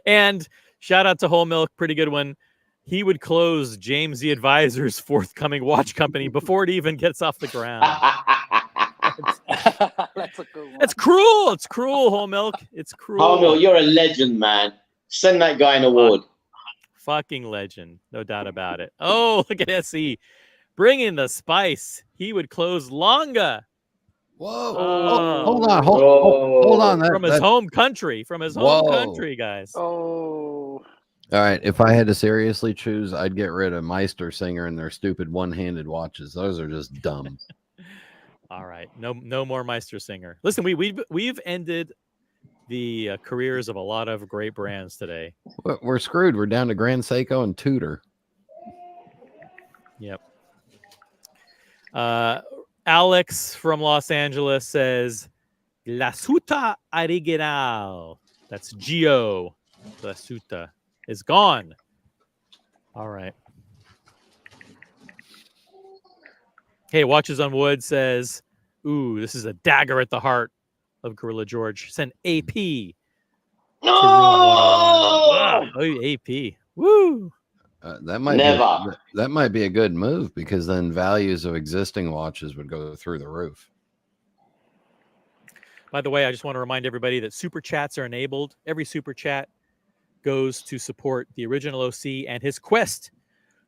And shout out to Whole Milk, pretty good one. He would close James the Advisor's forthcoming watch company before it even gets off the ground. That's a good one. It's cruel. It's cruel, Whole Milk. It's cruel. Whole Milk, you're a legend, man. Send that guy an award. Fucking legend. No doubt about it. Oh, look at SE. Bring in the spice. He would close Longa. Whoa. Hold on. From his home country. From his home country, guys. Oh. All right. If I had to seriously choose, I'd get rid of Meister Singer and their stupid one-handed watches. Those are just dumb. All right. No more Meister Singer. Listen, we've ended the careers of a lot of great brands today. We're screwed. We're down to Grand Seiko and Tudor. Yep. Alex from Los Angeles says La Suta Original. That's Gio. La Suta is gone. All right. Hey, Watches on Wood says, ooh, this is a dagger at the heart of Gorilla George. Send AP. No! Wow. Oh, AP. Woo. That might Never. be that might be a good move, because then values of existing watches would go through the roof. By the way, I just want to remind everybody that super chats are enabled. Every super chat goes to support the original OC and his quest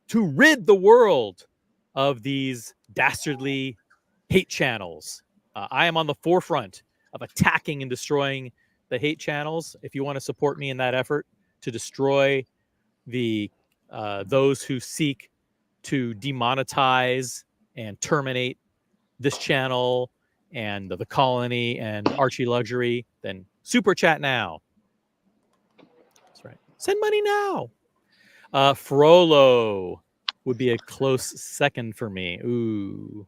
to rid the world of these dastardly hate channels. I am on the forefront of attacking and destroying the hate channels. If you want to support me in that effort to destroy the those who seek to demonetize and terminate this channel and the colony and Archie Luxury, then super chat now. That's right. Send money now. Frollo would be a close second for me. Ooh.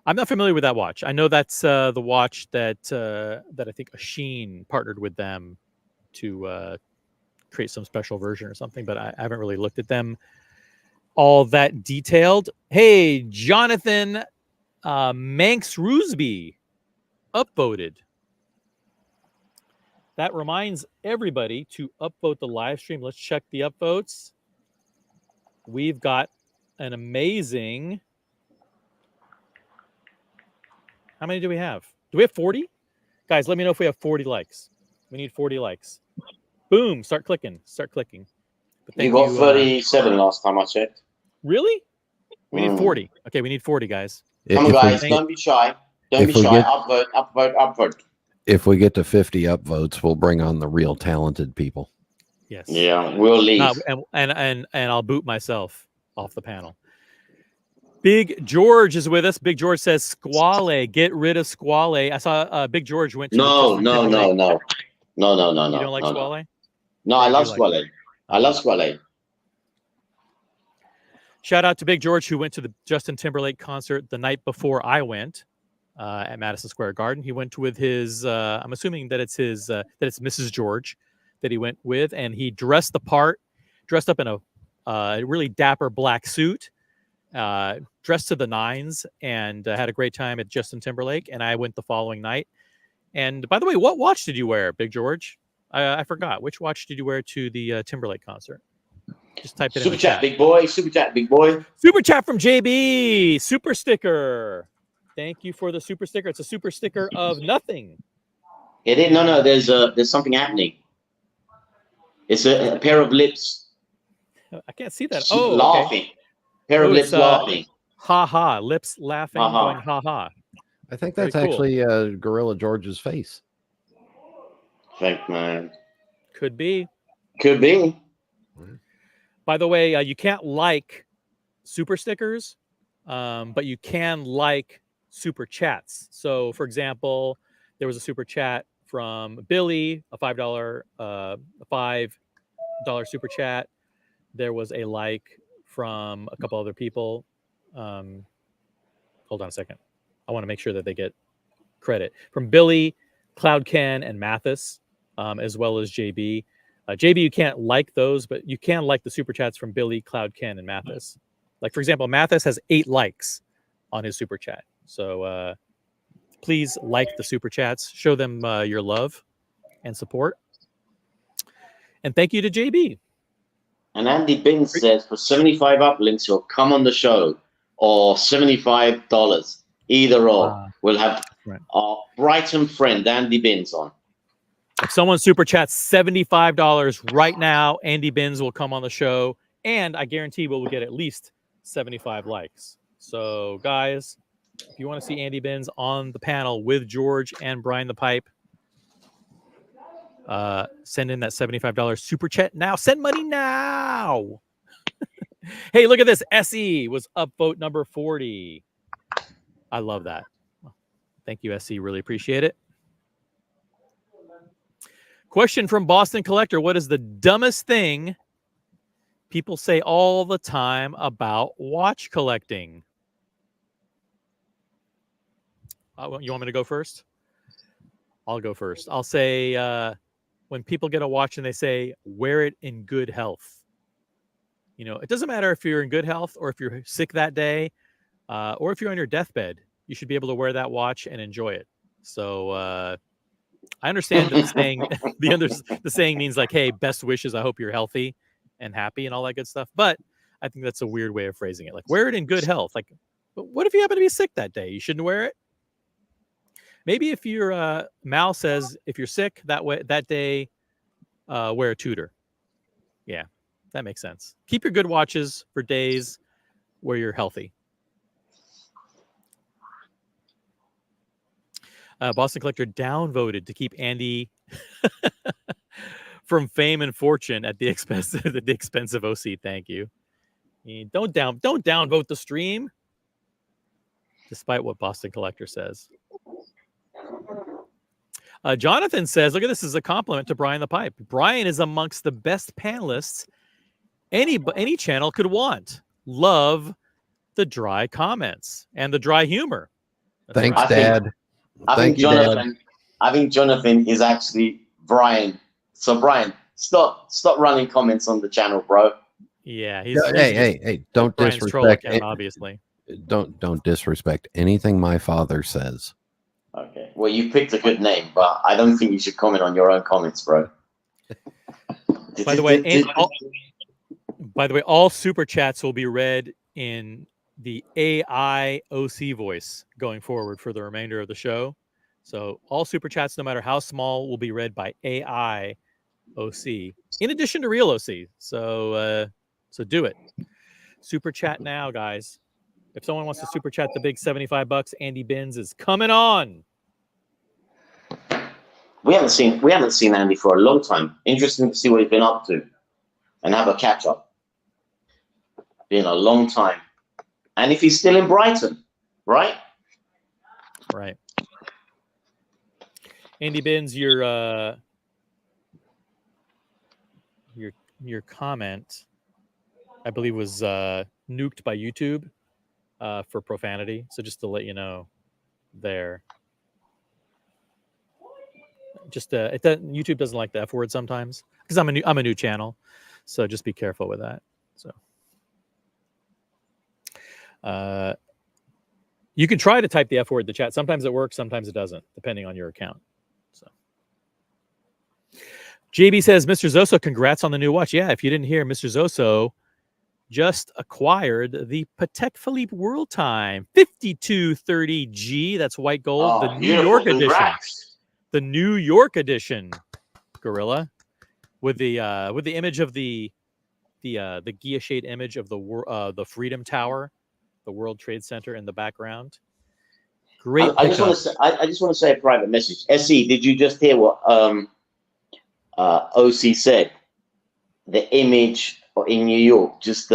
I'm not familiar with that watch. I know that's the watch that I think Asheen partnered with them to create some special version or something, but I haven't really looked at them all that detailed. Hey, Jonathan Manx Rusby upvoted. That reminds everybody to upvote the live stream. Let's check the upvotes. We've got an amazing... How many do we have? Do we have 40? Guys, let me know if we have 40 likes. We need 40 likes. Boom. Start clicking. Start clicking. But You got 37 last time I checked. Really? We need 40. Okay, we need 40, guys. Come on, guys. Don't be shy. Don't be shy. Upvote. If we get to 50 upvotes, we'll bring on the real talented people. Yes. Yeah, we'll leave. And I'll boot myself off the panel. Big George is with us. Big George says, Squale, get rid of Squale. I saw Big George went to No. You don't like Squale? Squale? No, I love Squale. I love Squale. Shout out to Big George, who went to the Justin Timberlake concert the night before I went at Madison Square Garden. He went with his, I'm assuming that it's his, that it's Mrs. George that he went with, and he dressed the part, dressed up in a really dapper black suit, dressed to the nines, and had a great time at Justin Timberlake. And I went the following night. And by the way, what watch did you wear, Big George? I forgot. Which watch did you wear to the Timberlake concert? Just type it in Super the chat, big boy. Super chat, big boy. Super chat from JB. Super sticker. Thank you for the super sticker. It's a super sticker of nothing. It is. No. There's something happening. It's a pair of lips. I can't see that. Oh, laughing. Okay. Pair of lips laughing. Ha ha. Lips laughing. Ha-ha. Going ha ha. I think that's Very cool. actually Gorilla George's face. Thank man. Could be. Could be. By the way, you can't like super stickers, but you can like super chats. So, for example, there was a super chat from Billy, a $5 super chat. There was a like from a couple other people. Hold on a second. I want to make sure that they get credit from Billy, Cloud Ken, and Mathis, as well as JB. JB, you can't like those, but you can like the super chats from Billy, Cloud Ken, and Mathis. Like, for example, Mathis has 8 likes on his super chat. So please like the super chats. Show them your love and support. And thank you to JB. And Andy Bin says for 75 uplinks, he'll come on the show, or $75. Either or. We'll have our Brighton friend, Andy Bin's on. If someone super chats $75 right now, Andy Binns will come on the show, and I guarantee we'll get at least 75 likes. So, guys, if you want to see Andy Binns on the panel with George and Brian the Pipe, send in that $75 super chat now. Send money now. Hey, look at this. SE was upvote number 40. I love that. Thank you, SE. Really appreciate it. Question from Boston Collector. What is the dumbest thing people say all the time about watch collecting? You want me to go first? I'll go first. I'll say when people get a watch and they say, wear it in good health. You know, it doesn't matter if you're in good health or if you're sick that day or if you're on your deathbed. you should be able to wear that watch and enjoy it. So I understand that the saying the saying means like, hey, best wishes. I hope you're healthy and happy and all that good stuff. But I think that's a weird way of phrasing it. Like, wear it in good health. Like, but what if you happen to be sick that day? You shouldn't wear it. Maybe if your Mal says if you're sick that day, wear a Tudor. Yeah, that makes sense. Keep your good watches for days where you're healthy. Boston Collector downvoted to keep Andy from fame and fortune at the expense of OC. Thank you. Don't downvote the stream, despite what Boston Collector says. Jonathan says, look at this as a compliment to Brian the Pipe. Brian is amongst the best panelists any channel could want. Love the dry comments and the dry humor. That's Thanks, right. Dad. Thank you, Dad. I think Jonathan is actually Brian. So Brian, stop running comments on the channel, bro. Yeah, hey! Don't Brian's troll disrespect. account, obviously. Don't disrespect anything my father says. Okay. Well, you picked a good name, but I don't think you should comment on your own comments, bro. By the way, all super chats will be read in the AI OC voice going forward for the remainder of the show. So all super chats, no matter how small, will be read by AI OC in addition to real OC. So do it. Super chat now, guys. If someone wants to super chat the big $75, Andy Binns is coming on. We haven't seen Andy for a long time. Interesting to see what he's been up to and have a catch up. Been a long time. And if he's still in Brighton, right? Right. Andy Binns, your comment, I believe, was nuked by YouTube for profanity. So just to let you know, there. Just YouTube doesn't like the F word sometimes because I'm a new channel, so just be careful with that. So. You can try to type the F word in the chat. Sometimes it works, sometimes it doesn't, depending on your account. So, JB says, Mr. Zoso, congrats on the new watch. Yeah, if you didn't hear, Mr. Zoso just acquired the Patek Philippe World Time 5230G. That's white gold, the New York edition. The New York edition, Gorilla, with the image of the guilloche image of the Freedom Tower, the World Trade Center in the background. Great. I just want to say a private message. SE, did you just hear what OC said? The image in New York. Just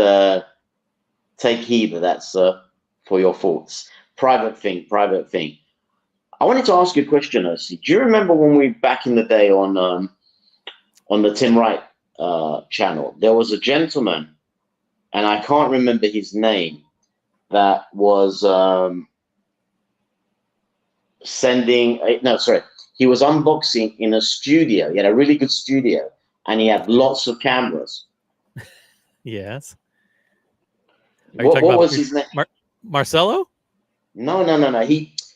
take heed of that, sir, for your thoughts. Private thing. I wanted to ask you a question, OC. Do you remember when we back in the day on the Tim Wright channel, there was a gentleman, and I can't remember his name, that was he was unboxing in a studio. He had a really good studio, and he had lots of cameras. Yes. What was his name? Marcelo? No.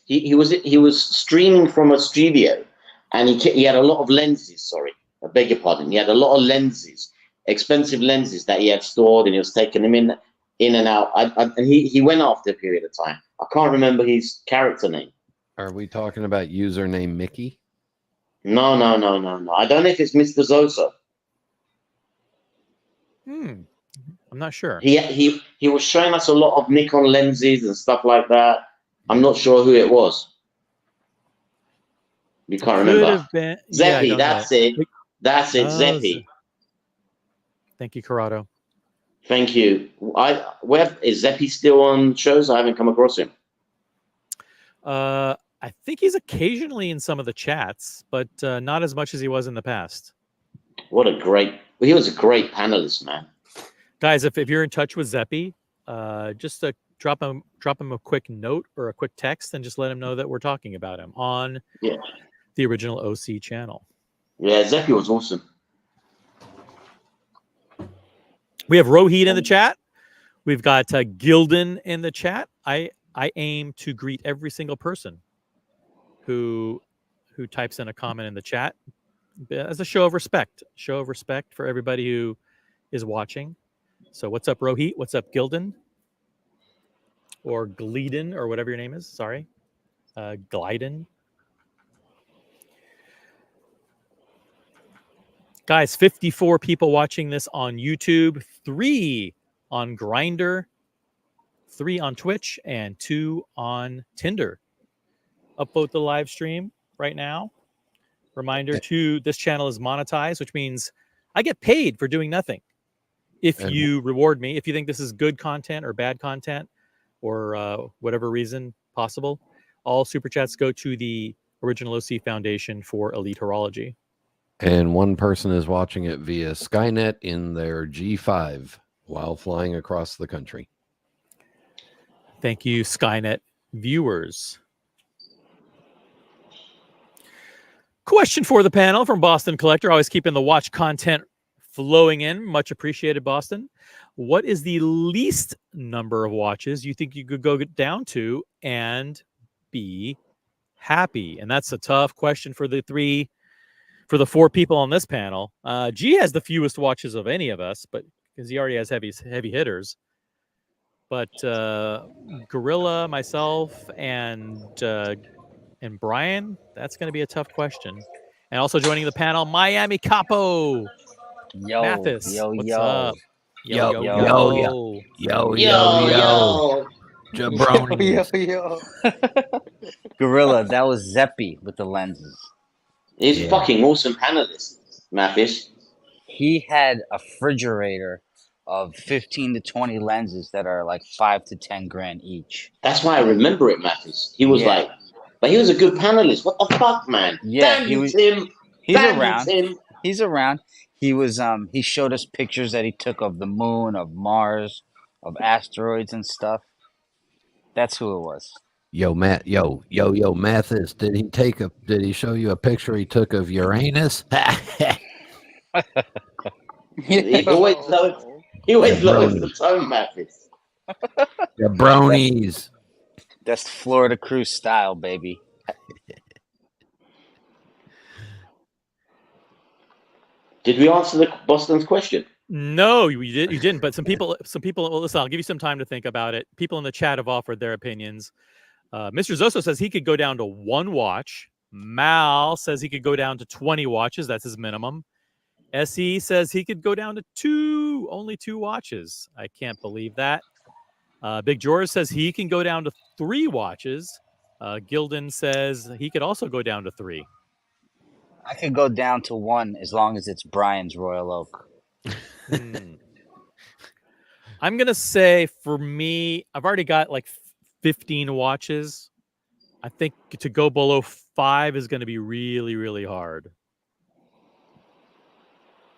He was streaming from a studio, and he had a lot of lenses. Sorry, I beg your pardon. He had a lot of lenses, expensive lenses that he had stored, and he was taking them in and out. And he went after a period of time. I can't remember his character name. Are we talking about username Mickey? No. I don't know if it's Mr. Zoso. I'm not sure. He was showing us a lot of Nikon lenses and stuff like that. I'm not sure who it was. You can't remember. Zeppi, yeah, that's it. That's it, Zeppi. Thank you, Corrado. Thank you. Where is Zeppi still on shows? I haven't come across him. I think he's occasionally in some of the chats, but not as much as he was in the past. He was a great panelist, man. Guys, if you're in touch with Zeppi, just drop him a quick note or a quick text and just let him know that we're talking about him on the original OC channel. Yeah, Zeppi was awesome. We have Rohit in the chat. We've got Gildan in the chat. I aim to greet every single person who types in a comment in the chat as a show of respect for everybody who is watching. So what's up, Rohit? What's up, Gildan? Or Gleeden, or whatever your name is. Sorry. Glyden. Guys, 54 people watching this on YouTube, 3 on Grindr, 3 on Twitch, and 2 on Tinder. Upvote the live stream right now. Reminder too, this channel is monetized, which means I get paid for doing nothing. If you reward me, if you think this is good content or bad content or whatever reason possible, all super chats go to the Original OC Foundation for Elite Horology. And one person is watching it via Skynet in their G5 while flying across the country. Thank you, Skynet viewers. Question for the panel from Boston Collector, always keeping the watch content flowing in. Much appreciated, Boston. What is the least number of watches you think you could go down to and be happy? And that's a tough question for the 4 people on this panel. G has the fewest watches of any of us, but because he already has heavy hitters. But Gorilla, myself, and Brian, that's going to be a tough question. And also joining the panel, Miami Capo. Yo, Mathis, yo, what's yo. up? Yo, yo, yo. Yo, Yo. Jabroni. Gorilla, that was Zeppi with the lenses. He's Yeah. fucking awesome panelist, Mathis. He had a refrigerator of 15 to 20 lenses that are like 5 to 10 grand each. That's why I remember it, Mathis. He was Yeah. like, but he was a good panelist. What the fuck, man? Yeah, Damn he you, was- Tim. He's Damn around. you, Tim. He's around. He was he showed us pictures that he took of the moon, of Mars, of asteroids and stuff. That's who it was. Yo, Matt. Yo, Mathis. Did he show you a picture he took of Uranus? He always lowers the tone, Mathis. Jabronis. That's Florida cruise style, baby. Did we answer the Boston's question? No, you didn't. But some people. Well, listen, I'll give you some time to think about it. People in the chat have offered their opinions. Mr. Zoso says he could go down to 1 watch. Mal says he could go down to 20 watches. That's his minimum. SE says he could go down to only 2 watches. I can't believe that. Big George says he can go down to 3 watches. Gildan says he could also go down to 3. I could go down to 1 as long as it's Brian's Royal Oak. I'm going to say for me, I've already got like 15 watches. I think to go below 5 is going to be really, really hard.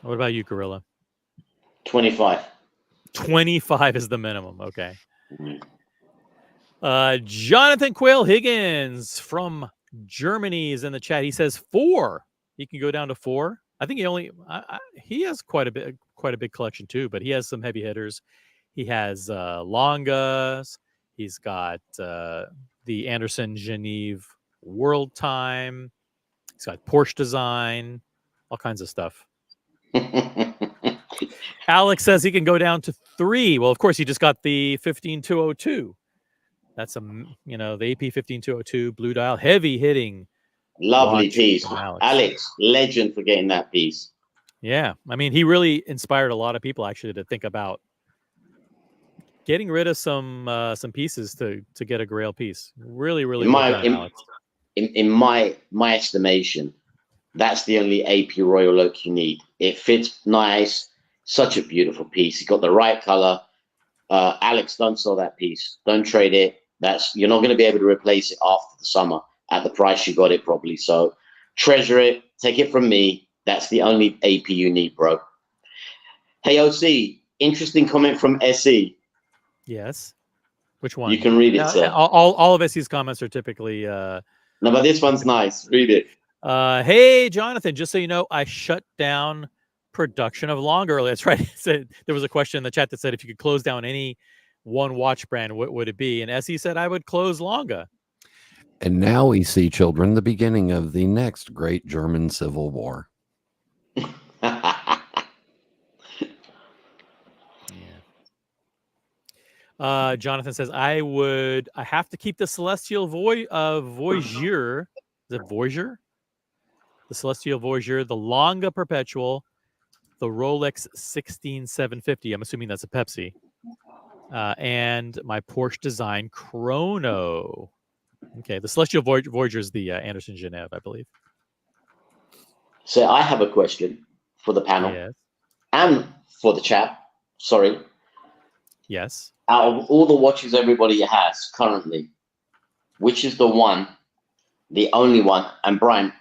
What about you, Gorilla? 25. 25 is the minimum. Okay. Jonathan Quayle Higgins from Germany is in the chat. He says 4. He can go down to 4. I think he has quite a big collection too, but he has some heavy hitters. He has Longas. He's got the Anderson Geneve World Time. He's got Porsche Design, all kinds of stuff. Alex says he can go down to 3. Well, of course, he just got the 15202. That's the AP 15202 blue dial, heavy hitting. Lovely watch piece. from Alex, legend for getting that piece. Yeah, I mean, he really inspired a lot of people actually to think about getting rid of some pieces to get a Grail piece. Really, really well done, Alex. In my estimation, that's the only AP Royal Oak you need. It fits nice, such a beautiful piece. You got the right color. Alex, don't sell that piece. Don't trade it. You're not going to be able to replace it after the summer at the price you got it probably. So treasure it. Take it from me. That's the only AP you need, bro. Hey, OC, interesting comment from SE. Yes. Which one? You can read it, sir. All of SE's comments are typically. No, but this one's nice. Read it. Hey, Jonathan, just so you know, I shut down production of Long earlier. That's right. There was a question in the chat that said if you could close down any one watch brand would it be? And SE said I would close Longa. And now we see, children, the beginning of the next great German Civil War. Jonathan says I have to keep the Celestial Voyager. Is it Voyager? The Celestial Voyager, the Longa Perpetual, the Rolex 16750. I'm assuming that's a Pepsi. And my Porsche design Chrono. Okay, the Celestial Voyager is the Anderson Genève, I believe. So I have a question for the panel Yes. and for the chat. Sorry. Yes. Out of all the watches everybody has currently, which is the one, the only one? And Brian,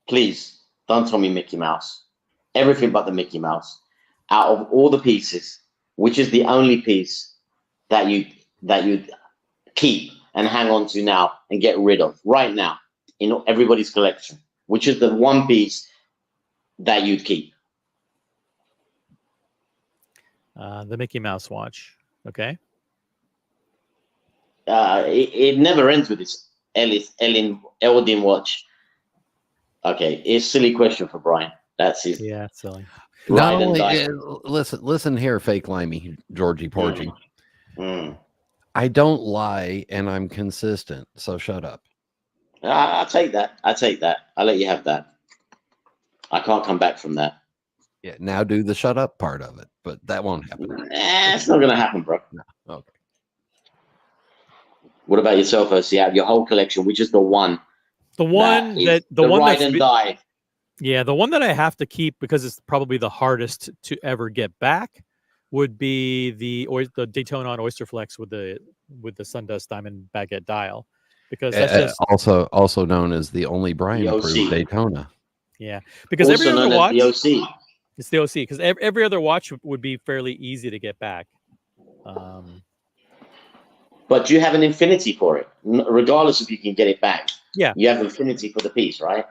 please don't tell me Mickey Mouse. Everything but the Mickey Mouse. Out of all the pieces, which is the only piece that you'd keep and hang on to now and get rid of right now in everybody's collection? Which is the one piece that you'd keep? The Mickey Mouse watch. Okay. It never ends with this Eldin watch. Okay, it's a silly question for Brian. That's his. Yeah, silly. Not Ride and only, die. listen here, fake limey, Georgie Porgy. Mm. I don't lie and I'm consistent, so shut up. I'll take that. I'll take that. I'll let you have that. I can't come back from that. Yeah, now do the shut up part of it, but that won't happen. It's not going to happen, bro. No. Okay. What about yourself, OC? Out your whole collection, which is the one? The one is the one ride that's and die. Yeah, the one that I have to keep because it's probably the hardest to ever get back would be the Daytona on Oyster Flex with the Sundust Diamond Baguette dial, because that's just also known as the only Brian The OC. approved Daytona. yeah. Because Also every other known watch, as the OC. it's the OC. Because every other watch would be fairly easy to get back. But you have an infinity for it, regardless if you can get it back. Yeah. You have infinity for the piece, right?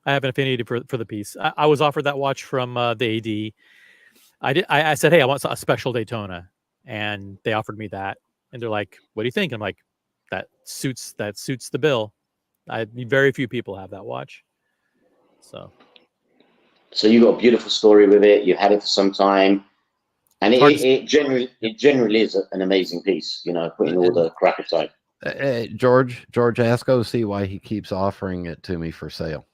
I have an affinity for the piece. I was offered that watch from the AD. I said, hey, I want a special Daytona, and they offered me that. And they're like, what do you think? I'm like, that suits the bill. Very few people have that watch. So you got a beautiful story with it. You had it for some time, and it generally is an amazing piece. You know, putting all the crap aside. George, ask OC why he keeps offering it to me for sale.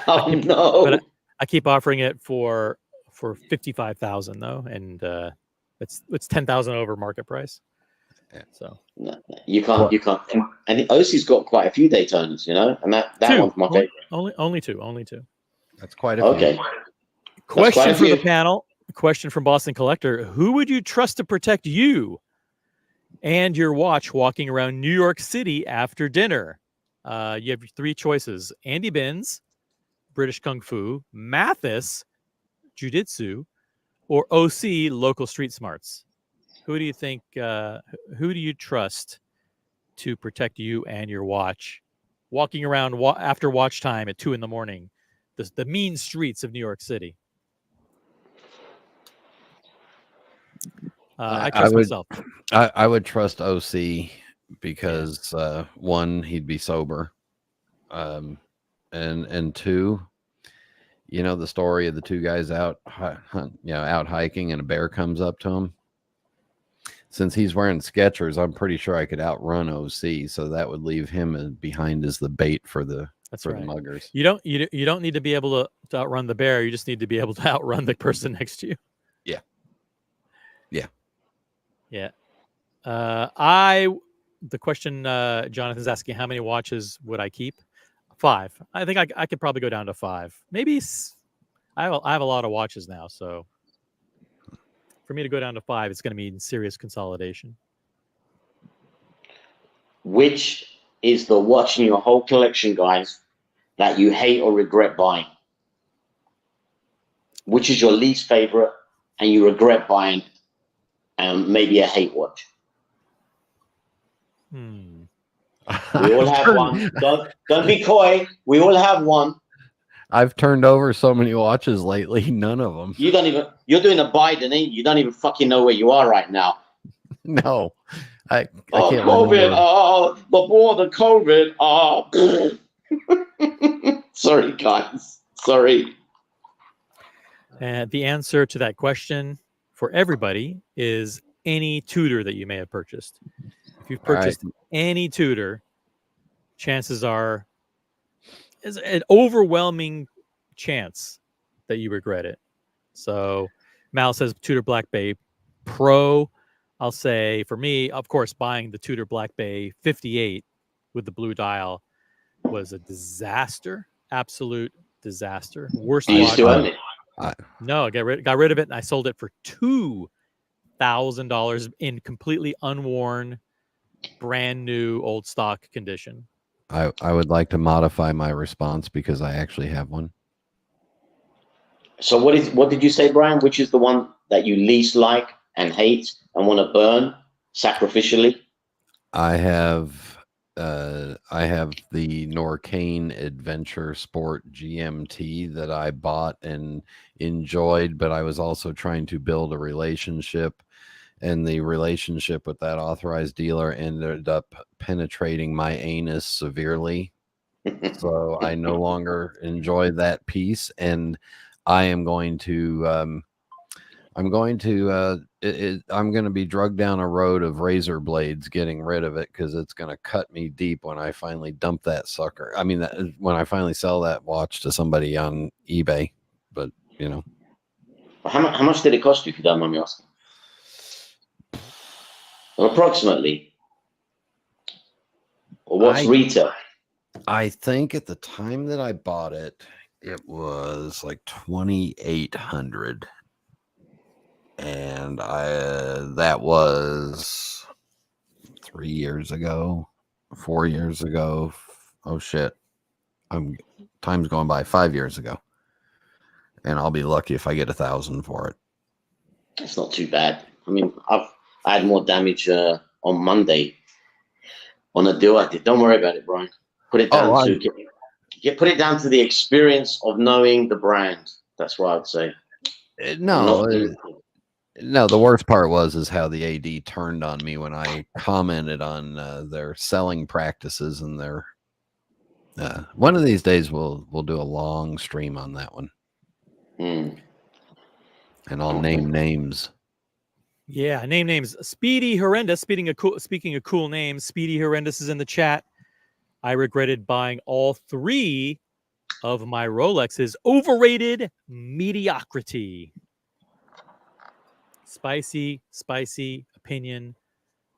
Oh no! But I keep offering it for 55,000 though, and it's 10,000 over market price. Yeah. So No, you can't. And the OC's got quite a few Daytonas, you know, and that one's my favorite. Only two. That's quite a Okay. few. Question for few. the panel. Question from Boston Collector: who would you trust to protect you and your watch walking around New York City after dinner? You have three choices: Andy Binns, British Kung Fu, Mathis, Jiu-Jitsu, or OC, local street smarts. Who do you think? Who do you trust to protect you and your watch, walking around after watch time at 2 a.m, the mean streets of New York City? I trust myself. I would trust OC because one, he'd be sober, and two, you know the story of the two guys out hiking and a bear comes up to him. Since he's wearing Skechers, I'm pretty sure I could outrun OC, so that would leave him behind as the bait for the the muggers. You don't need to be able to outrun the bear. You just need to be able to outrun the person next to you. Yeah. The question Jonathan's asking: how many watches would I keep? 5. I think I could probably go down to 5. Maybe I have a lot of watches now, so for me to go down to 5, it's going to mean serious consolidation. Which is the watch in your whole collection, guys, that you hate or regret buying? Which is your least favorite and you regret buying, maybe a hate watch? We all have one. Don't be coy. We all have one. I've turned over so many watches lately. None of them. You're doing a Biden, ain't you? You don't even fucking know where you are right now. No, I Oh, can't COVID. remember. Oh, before the COVID. Oh, sorry, guys. Sorry. And the answer to that question for everybody is any tutor that you may have purchased. If you've All right. purchased any tutor, chances are is an overwhelming chance that you regret it. So Mal says Tudor Black Bay Pro. I'll say for me, of course, buying the Tudor Black Bay 58 with the blue dial was a disaster, absolute disaster. Worst Do you watch. still own it? No, I got rid of it and I sold it for $2,000 in completely unworn, brand new old stock condition. I would like to modify my response because I actually have one. So what did you say, Brian? Which is the one that you least like and hate and want to burn sacrificially? I have the Norcane Adventure Sport GMT that I bought and enjoyed, but I was also trying to build a relationship, and the relationship with that authorized dealer ended up penetrating my anus severely. So I no longer enjoy that piece, and I am going to I'm going to be drugged down a road of razor blades getting rid of it, because it's going to cut me deep when I finally dump that sucker. I mean, when I finally sell that watch to somebody on eBay. But you know, How much did it cost you, if you don't mind me asking? Approximately. Or what's retail? I think at the time that I bought it, it was like 2,800. And that was 3 years ago, 4 years ago. Oh shit. Time's going by. 5 years ago. And I'll be lucky if I get 1,000 for it. It's not too bad. I mean, I had more damage on Monday on a deal I did. Don't worry about it, Brian. Put it down put it down to the experience of knowing the brand. That's what I'd say. No, the worst part is how the AD turned on me when I commented on their selling practices and their. One of these days we'll do a long stream on that one, and I'll name names. Yeah, name names. Speedy Horrendous. Speaking of cool names, Speedy Horrendous is in the chat. I regretted buying all 3 of my Rolexes. Overrated mediocrity. Spicy opinion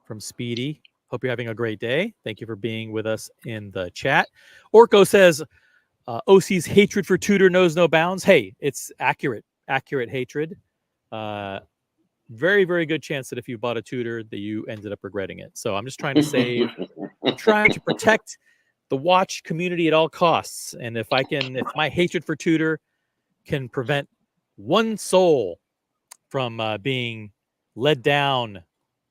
from Speedy. Hope you're having a great day. Thank you for being with us in the chat. Orko says, OC's hatred for Tudor knows no bounds. Hey, it's accurate hatred. Very, very good chance that if you bought a Tudor that you ended up regretting it. So I'm just trying to save, I'm trying to protect the watch community at all costs. And if my hatred for Tudor can prevent one soul from being led down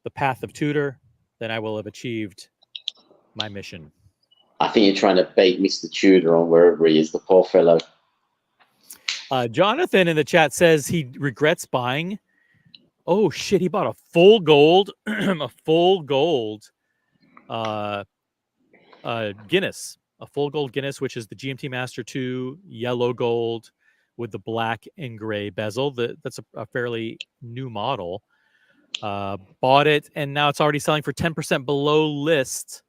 the path of Tudor, then I will have achieved my mission. I think you're trying to bait Mr. Tudor on wherever he is, the poor fellow. Jonathan in the chat says he regrets buying. Oh shit! He bought a full gold, Guinness, a full gold Guinness, which is the GMT Master 2 yellow gold with the black and gray bezel. That's a fairly new model. Bought it, and now it's already selling for 10% below list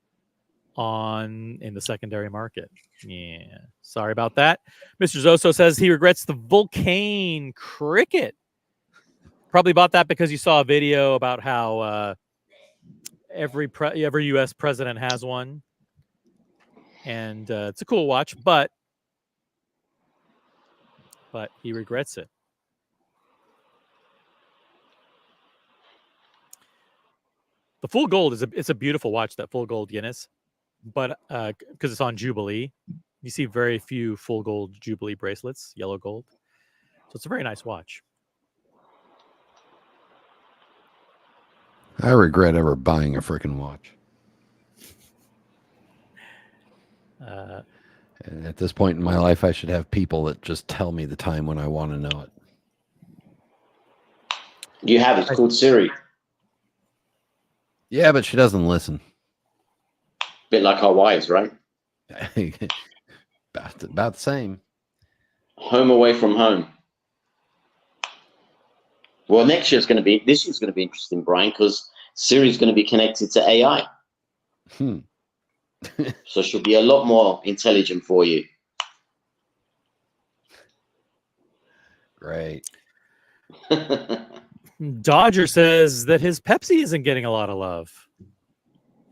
in the secondary market. Yeah, sorry about that. Mr. Zoso says he regrets the Vulcane Cricket. Probably bought that because you saw a video about how every U.S. president has one, and it's a cool watch, but he regrets it. The full gold it's a beautiful watch, that full gold Guinness, but because it's on Jubilee, you see very few full gold Jubilee bracelets, yellow gold. So it's a very nice watch. I regret ever buying a freaking watch. And at this point in my life, I should have people that just tell me the time when I want to know it. You have, it's called Siri. Yeah, but she doesn't listen. Bit like our wives, right? About the same. Home away from home. Well, this year's going to be interesting, Brian, because Siri's going to be connected to AI. So she'll be a lot more intelligent for you. Great. Dodger says that his Pepsi isn't getting a lot of love.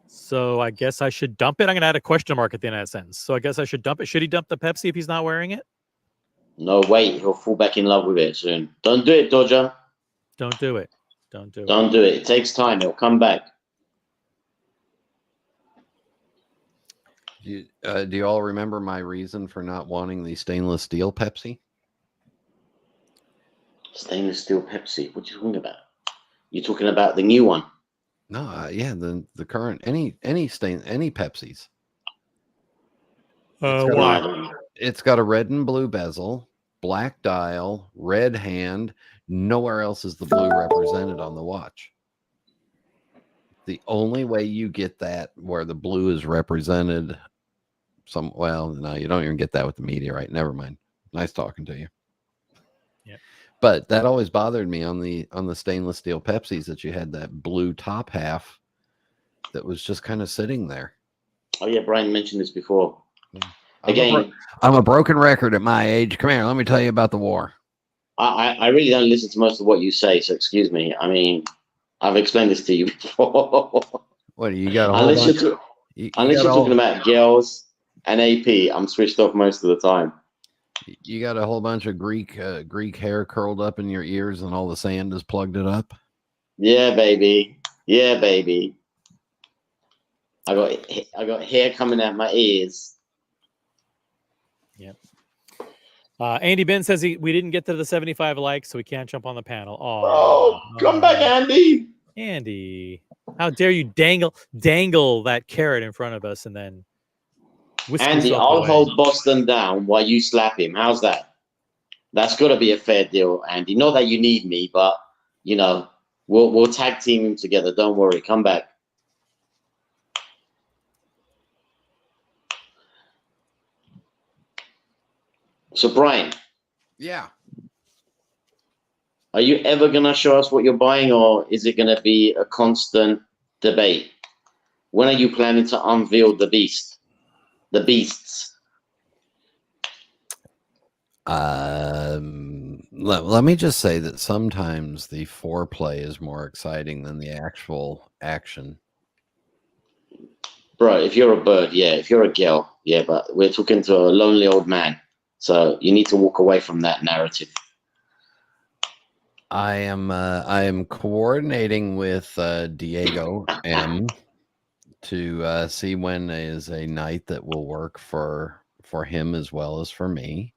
So I guess I should dump it. I'm going to add a question mark at the end of that sentence. So I guess I should dump it. Should he dump the Pepsi if he's not wearing it? No, wait. He'll fall back in love with it soon. Don't do it, Dodger. Don't do it. Don't do it. Don't do it. It takes time. It'll come back. Do you all remember my reason for not wanting the stainless steel Pepsi? Stainless steel Pepsi. What are you talking about? You're talking about the new one? No, yeah, the current any Pepsis. Why? It's got a red and blue bezel, black dial, red hand. Nowhere else is the blue represented on the watch. The only way you get that where the blue is represented, well, no, you don't even get that with the meteorite. Never mind. Nice talking to you. Yeah. But that always bothered me on the stainless steel Pepsis that you had that blue top half that was just kind of sitting there. Oh yeah, Brian mentioned this before. Yeah. Again, I'm a broken record at my age. Come here, let me tell you about the war. I really don't listen to most of what you say, so excuse me. I mean, I've explained this to you before. What do you got? Unless you're talking about girls and AP, I'm switched off most of the time. You got a whole bunch of Greek hair curled up in your ears, and all the sand has plugged it up. Yeah, baby. Yeah, baby. I got hair coming out my ears. Yep. Andy Ben says we didn't get to the 75 likes, so we can't jump on the panel. Oh, come back, Andy. Andy, how dare you dangle that carrot in front of us and then whisk Andy, yourself I'll away. hold Boston down while you slap him. How's that? That's got to be a fair deal, Andy. Not that you need me, but you know, we'll tag team him together. Don't worry. Come back. So, Brian. Yeah. Are you ever going to show us what you're buying, or is it going to be a constant debate? When are you planning to unveil the beasts? Let me just say that sometimes the foreplay is more exciting than the actual action. Bro, if you're a bird, yeah. If you're a girl, yeah. But we're talking to a lonely old man. So you need to walk away from that narrative. I am coordinating with Diego M to see when is a night that will work for him as well as for me.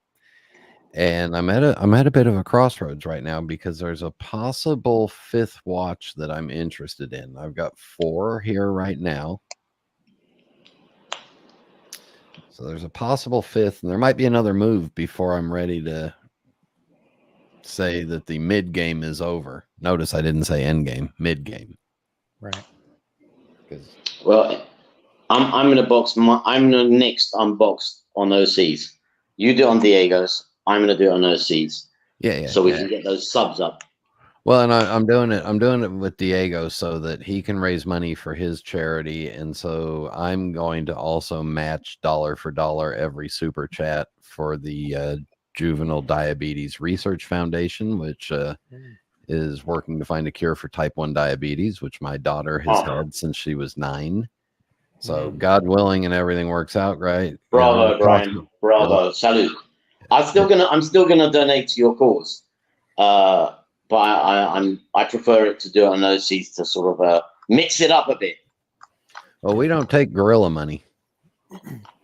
And I'm at a bit of a crossroads right now because there's a possible fifth watch that I'm interested in. I've got 4 here right now. So there's a possible fifth, and there might be another move before I'm ready to say that the mid game is over. Notice I didn't say end game, mid game. Right. Well, I'm gonna next unbox on OCs. You do it on Diego's. I'm gonna do it on OCs. Yeah. So we can get those subs up. Well, and I'm doing it with Diego so that he can raise money for his charity, and so I'm going to also match dollar for dollar every super chat for the Juvenile Diabetes Research Foundation, which is working to find a cure for type 1 diabetes, which my daughter has had since she was 9. So God willing, and everything works out right. Bravo, Brian. Bravo. Salute. I'm still gonna donate to your cause. But I prefer it to do it on OCs to sort of mix it up a bit. Well, we don't take gorilla money.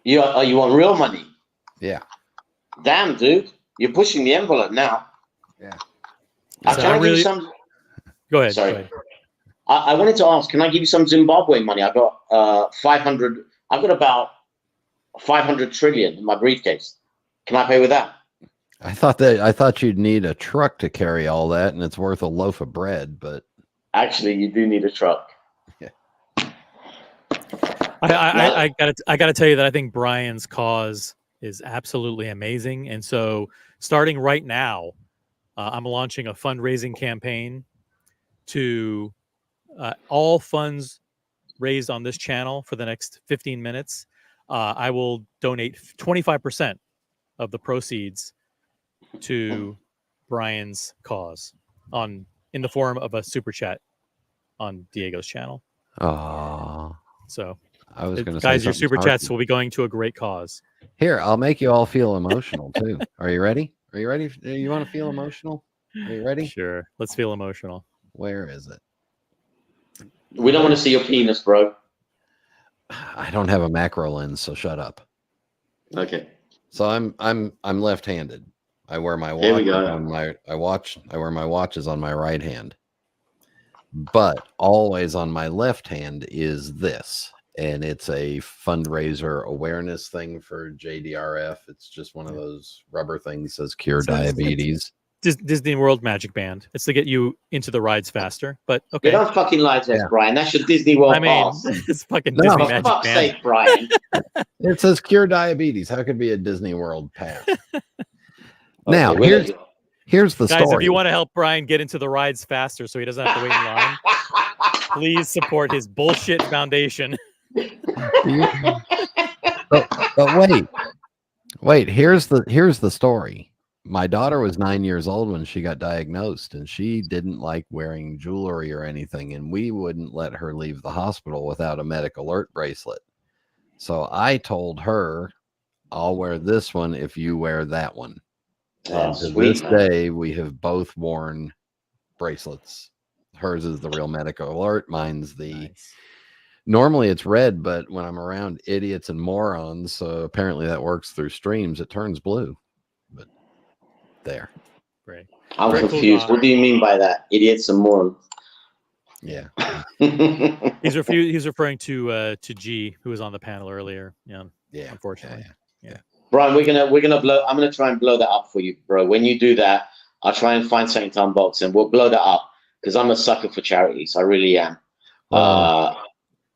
You want real money? Yeah. Damn, dude, you're pushing the envelope now. Yeah. Can I give you some? Go ahead. Sorry. Go ahead. I wanted to ask, can I give you some Zimbabwe money? I got 500. I've got about 500 trillion in my briefcase. Can I pay with that? I thought you'd need a truck to carry all that, and it's worth a loaf of bread. But actually, you do need a truck. Yeah. I gotta tell you that I think Brian's cause is absolutely amazing, and so starting right now, I'm launching a fundraising campaign to all funds raised on this channel for the next 15 minutes. I will donate 25% of the proceeds to Brian's cause in the form of a super chat on Diego's channel. Oh, So, I was going to say guys, your something super chats snarky. will be going to a great cause. Here, I'll make you all feel emotional too. Are you ready? Are you ready? You want to feel emotional? Are you ready? Sure. Let's feel emotional. Where is it? We don't want to see your penis, bro. I don't have a macro lens, so shut up. Okay. So I'm left-handed. I wear my Here we watch go. on my I wear my watches on my right hand. But always on my left hand is this, and it's a fundraiser awareness thing for JDRF. It's just one of those rubber things that says cure diabetes. Disney World Magic Band. It's to get you into the rides faster. But You okay. don't fucking lie to us, Yeah. Brian. That's your Disney World I mean, pass. it's fucking No. Disney For Magic fuck's Band. sake, Brian. It says cure diabetes. How could it be a Disney World pass? Now, Okay, we'll let you go. here's the Guys, story. if you want to help Brian get into the rides faster so he doesn't have to wait in line, please support his bullshit foundation. But wait. Here's the story. My daughter was 9 years old when she got diagnosed, and she didn't like wearing jewelry or anything, and we wouldn't let her leave the hospital without a medic alert bracelet. So I told her, I'll wear this one if you wear that one. Oh, And to sweet, this man. day, we have both worn bracelets. Hers is the real medical alert. Mine's the Nice. normally it's red, but when I'm around idiots and morons, apparently that works through streams, it turns blue. But there. Great. I'm Very cool confused. guy. What do you mean by that? Idiots and morons. Yeah. He's referring to G, who was on the panel earlier. Yeah. Yeah. Unfortunately. Brian, we're gonna blow. I'm gonna try and blow that up for you, bro. When you do that, I'll try and find something to unbox, and we'll blow that up because I'm a sucker for charities. I really am. Well,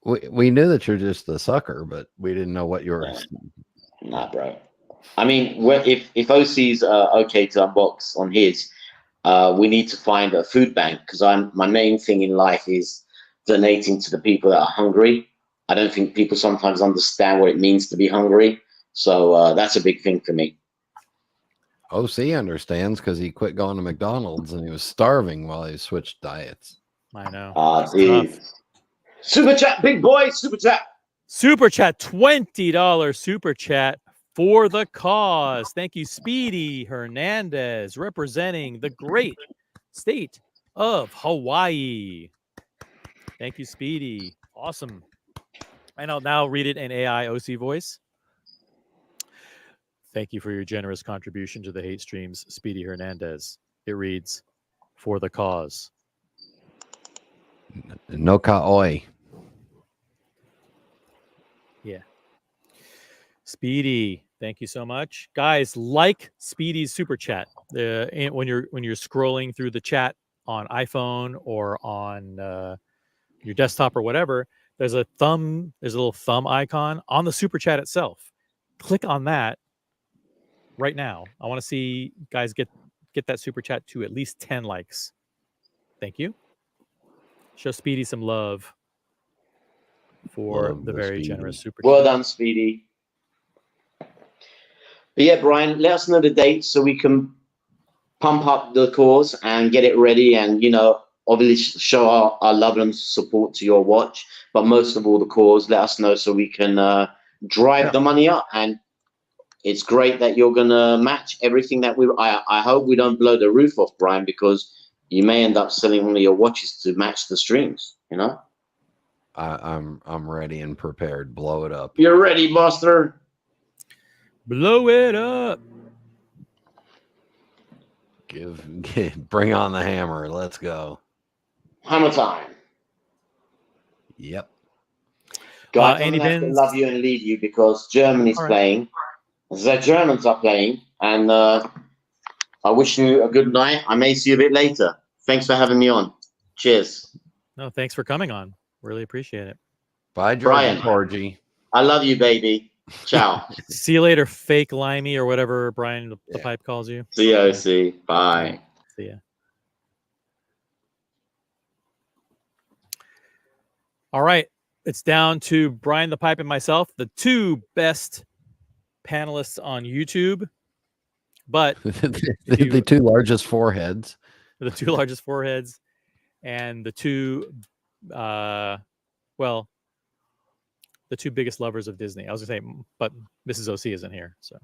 we knew that you're just a sucker, but we didn't know what you were. Nah, bro. I mean, if OC's okay to unbox on his, we need to find a food bank because my main thing in life is donating to the people that are hungry. I don't think people sometimes understand what it means to be hungry. So that's a big thing for me. OC understands because he quit going to McDonald's and he was starving while he switched diets. I know. Dude. Super chat, big boy, super chat. Super chat, $20 super chat for the cause. Thank you, Speedy Hernandez, representing the great state of Hawaii. Thank you, Speedy. Awesome. And I'll now read it in AI OC voice. Thank you for your generous contribution to the hate streams, Speedy Hernandez. It reads, for the cause. No ka-oi. Yeah. Speedy, thank you so much. Guys, like Speedy's super chat. When you're scrolling through the chat on iPhone or on your desktop or whatever, there's a little thumb icon on the super chat itself. Click on that right now. I want to see guys get that super chat to at least 10 likes. Thank you. Show Speedy some love for the very generous super chat. Well done, Speedy. But yeah, Brian, let us know the date so we can pump up the cause and get it ready and, obviously show our love and support to your watch. But most of all, the cause, let us know so we can drive the money up. And it's great that you're going to match everything that I hope we don't blow the roof off, Brian, because you may end up selling one of your watches to match the streams, I'm ready and prepared. Blow it up. You're ready, Buster. Blow it up. Bring on the hammer. Let's go. Hammer time. Yep. Guys, I'm Andy going to have to Binns. love you and leave you because Germany's playing. The Germans are playing. And I wish you a good night. I may see you a bit later. Thanks for having me on. Cheers. No, thanks for coming on. Really appreciate it. Bye, Georgie Brian. Porgy. I love you, baby. Ciao. See you later, fake limey or whatever Brian the Yeah. pipe calls you. COC. Bye. See ya. All right. It's down to Brian the Pipe and myself, the two best panelists on YouTube. But the two largest foreheads. the two largest foreheads and the two well, the two biggest lovers of Disney. I was gonna say, but Mrs. OC isn't here. So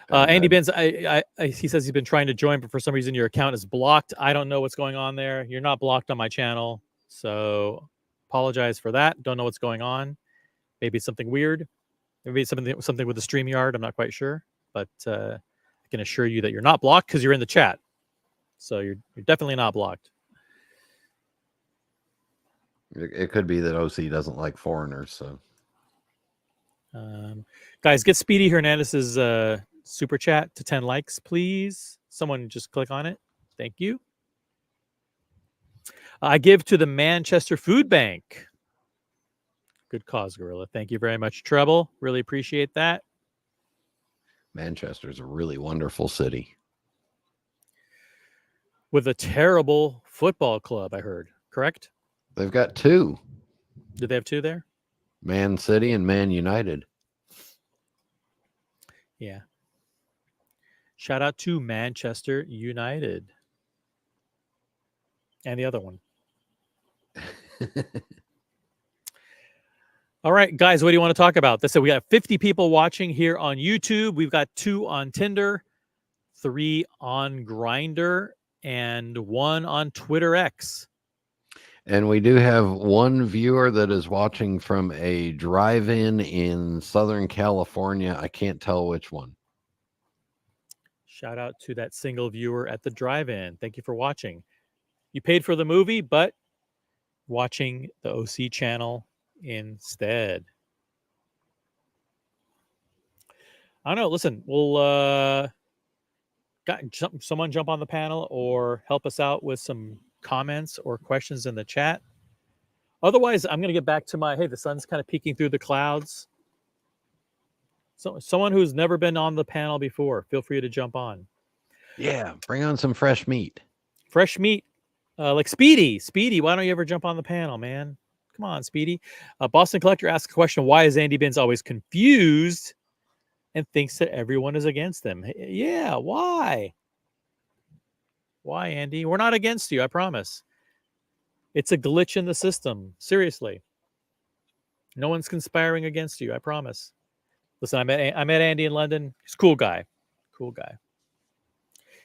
Andy Benz, he says he's been trying to join, but for some reason your account is blocked. I don't know what's going on there. You're not blocked on my channel, so apologize for that. Don't know what's going on. Maybe it's something weird. Maybe it's something with the StreamYard. I'm not quite sure, but I can assure you that you're not blocked because you're in the chat. So you're definitely not blocked. It could be that OC doesn't like foreigners. So, guys, get Speedy Hernandez's super chat to 10 likes, please. Someone just click on it. Thank you. I give to the Manchester Food Bank. Good cause, Gorilla. Thank you very much, Treble. Really appreciate that. Manchester's a really wonderful city. With a terrible football club, I heard. Correct? They've got two. Did they have two there? Man City and Man United. Yeah. Shout out to Manchester United. And the other one. All right, guys, what do you want to talk about? So we got 50 people watching here on YouTube. We've got 2 on Tinder, 3 on Grindr, and 1 on Twitter X. And we do have one viewer that is watching from a drive-in in Southern California. I can't tell which one. Shout out to that single viewer at the drive-in. Thank you for watching. You paid for the movie, but watching the OC channel instead. I don't know. Listen, we'll someone jump on the panel or help us out with some comments or questions in the chat. Otherwise, I'm going to get back to my, hey, the sun's kind of peeking through the clouds. So someone who's never been on the panel before, feel free to jump on. Yeah, bring on some fresh meat. Fresh meat, like Speedy. Speedy, why don't you ever jump on the panel, man? Come on, Speedy. Boston Collector asks a question, why is Andy Benz always confused and thinks that everyone is against him? Yeah, why? Why, Andy? We're not against you, I promise. It's a glitch in the system. Seriously. No one's conspiring against you, I promise. Listen, I met Andy in London. He's a cool guy. Cool guy.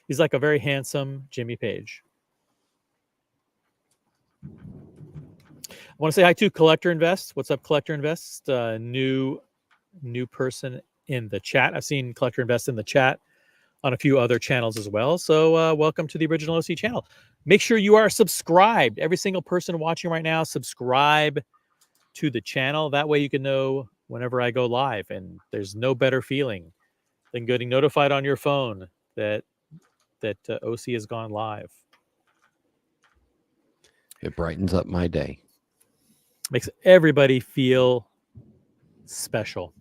He's like a very handsome Jimmy Page. I want to say hi to Collector Invest. What's up, Collector Invest? New person in the chat. I've seen Collector Invest in the chat on a few other channels as well. So welcome to the original OC channel. Make sure you are subscribed. Every single person watching right now, subscribe to the channel. That way you can know whenever I go live. And there's no better feeling than getting notified on your phone that OC has gone live. It brightens up my day. Makes everybody feel special.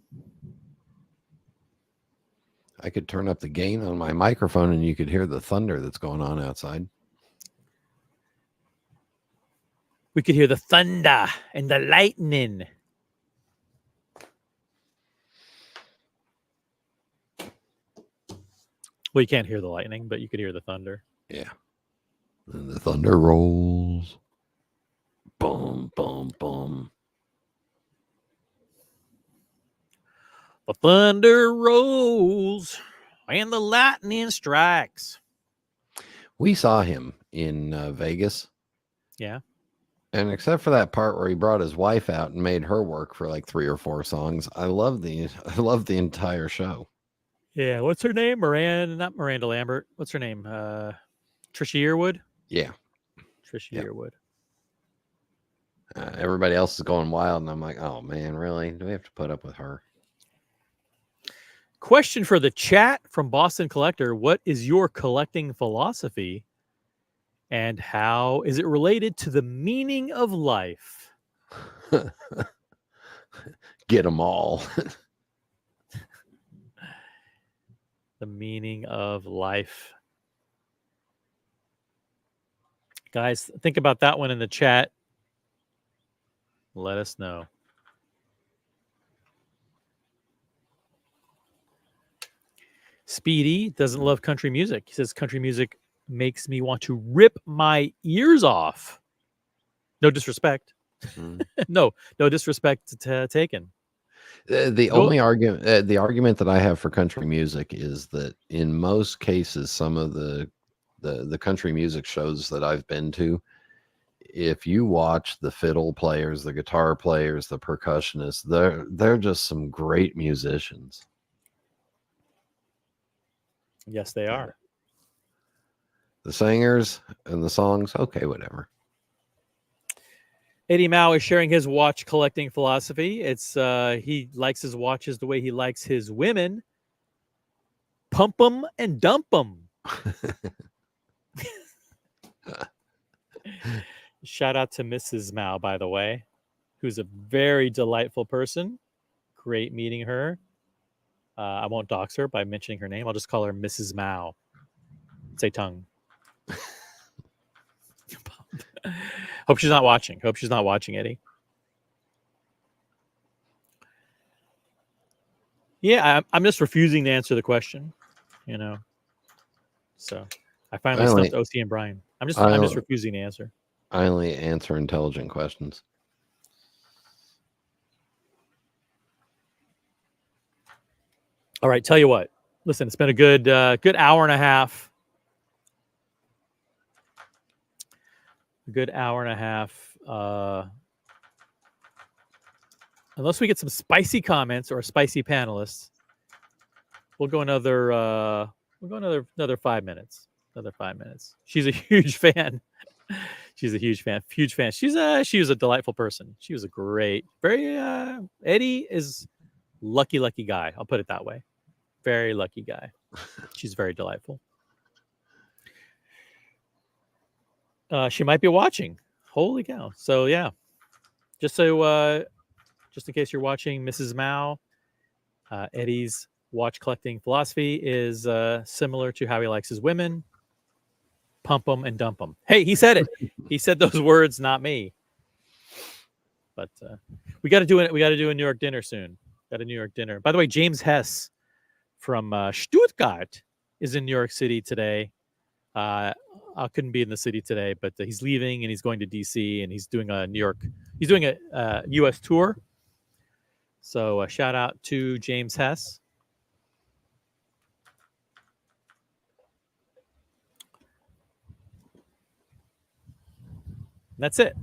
I could turn up the gain on my microphone and you could hear the thunder that's going on outside. We could hear the thunder and the lightning. Well, you can't hear the lightning, but you could hear the thunder. Yeah. And the thunder rolls. Boom, boom, boom. The thunder rolls and the lightning strikes. We saw him in Vegas. Yeah. And except for that part where he brought his wife out and made her work for like 3 or 4 songs, I love the entire show. Yeah. What's her name? Not Miranda Lambert. What's her name? Trisha Yearwood? Yeah. Trisha Yep. Yearwood. Everybody else is going wild, and I'm like, oh man, really? Do we have to put up with her? Question for the chat from Boston Collector. What is your collecting philosophy? And how is it related to the meaning of life? Get them all. The meaning of life. Guys, think about that one in the chat. Let us know. Speedy doesn't love country music. He says country music makes me want to rip my ears off. No disrespect. No disrespect taken. The only argument, the argument that I have for country music is that in most cases, some of the country music shows that I've been to, if you watch the fiddle players, the guitar players, the percussionists, they're just some great musicians. Yes, they are. The singers and the songs, okay, whatever. Eddie Mao is sharing his watch collecting philosophy. It's he likes his watches the way he likes his women. Pump them and dump them. Shout out to Mrs. Mao, by the way, who's a very delightful person. Great meeting her. I won't dox her by mentioning her name. I'll just call her Mrs. Mao. Say tongue. Hope she's not watching. Hope she's not watching, Eddie. Yeah, I'm just refusing to answer the question, you know. So I finally stumped OC and Brian. I'm just refusing to answer. I only answer intelligent questions. All right, tell you what. Listen, it's been a good hour and a half. A good hour and a half. Unless we get some spicy comments or spicy panelists, we'll go another 5 minutes. Another 5 minutes. She's a huge fan. She's a huge fan. Huge fan. She was a delightful person. She was a great, very Eddie is lucky guy. I'll put it that way. Very lucky guy. She's very delightful. She might be watching. Holy cow. So yeah. Just in case you're watching, Mrs. Mao, Eddie's watch collecting philosophy is similar to how he likes his women. Pump them and dump them. Hey, he said it. He said those words, not me. But we got to do it. We got to do a New York dinner soon. Got a New York dinner. By the way, James Hess from Stuttgart is in New York City today. I couldn't be in the city today, but he's leaving and he's going to DC and he's doing a New York. He's doing a U.S. tour. So shout out to James Hess. That's it.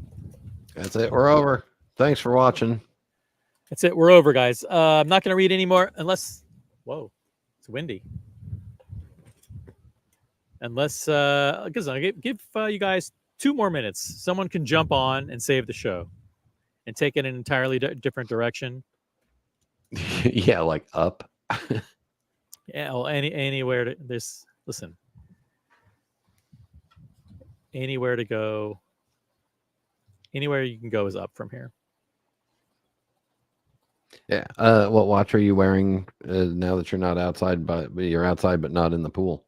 That's it. We're over. Thanks for watching. That's it. We're over, guys. I'm not going to read anymore unless... Whoa. It's windy. Unless... because I'll give you guys 2 more minutes. Someone can jump on and save the show. And take it in an entirely different direction. Yeah, like up. Yeah, well, anywhere to... There's... Listen. Anywhere to go... Anywhere you can go is up from here. Yeah. What watch are you wearing now that you're not outside, but you're outside but not in the pool?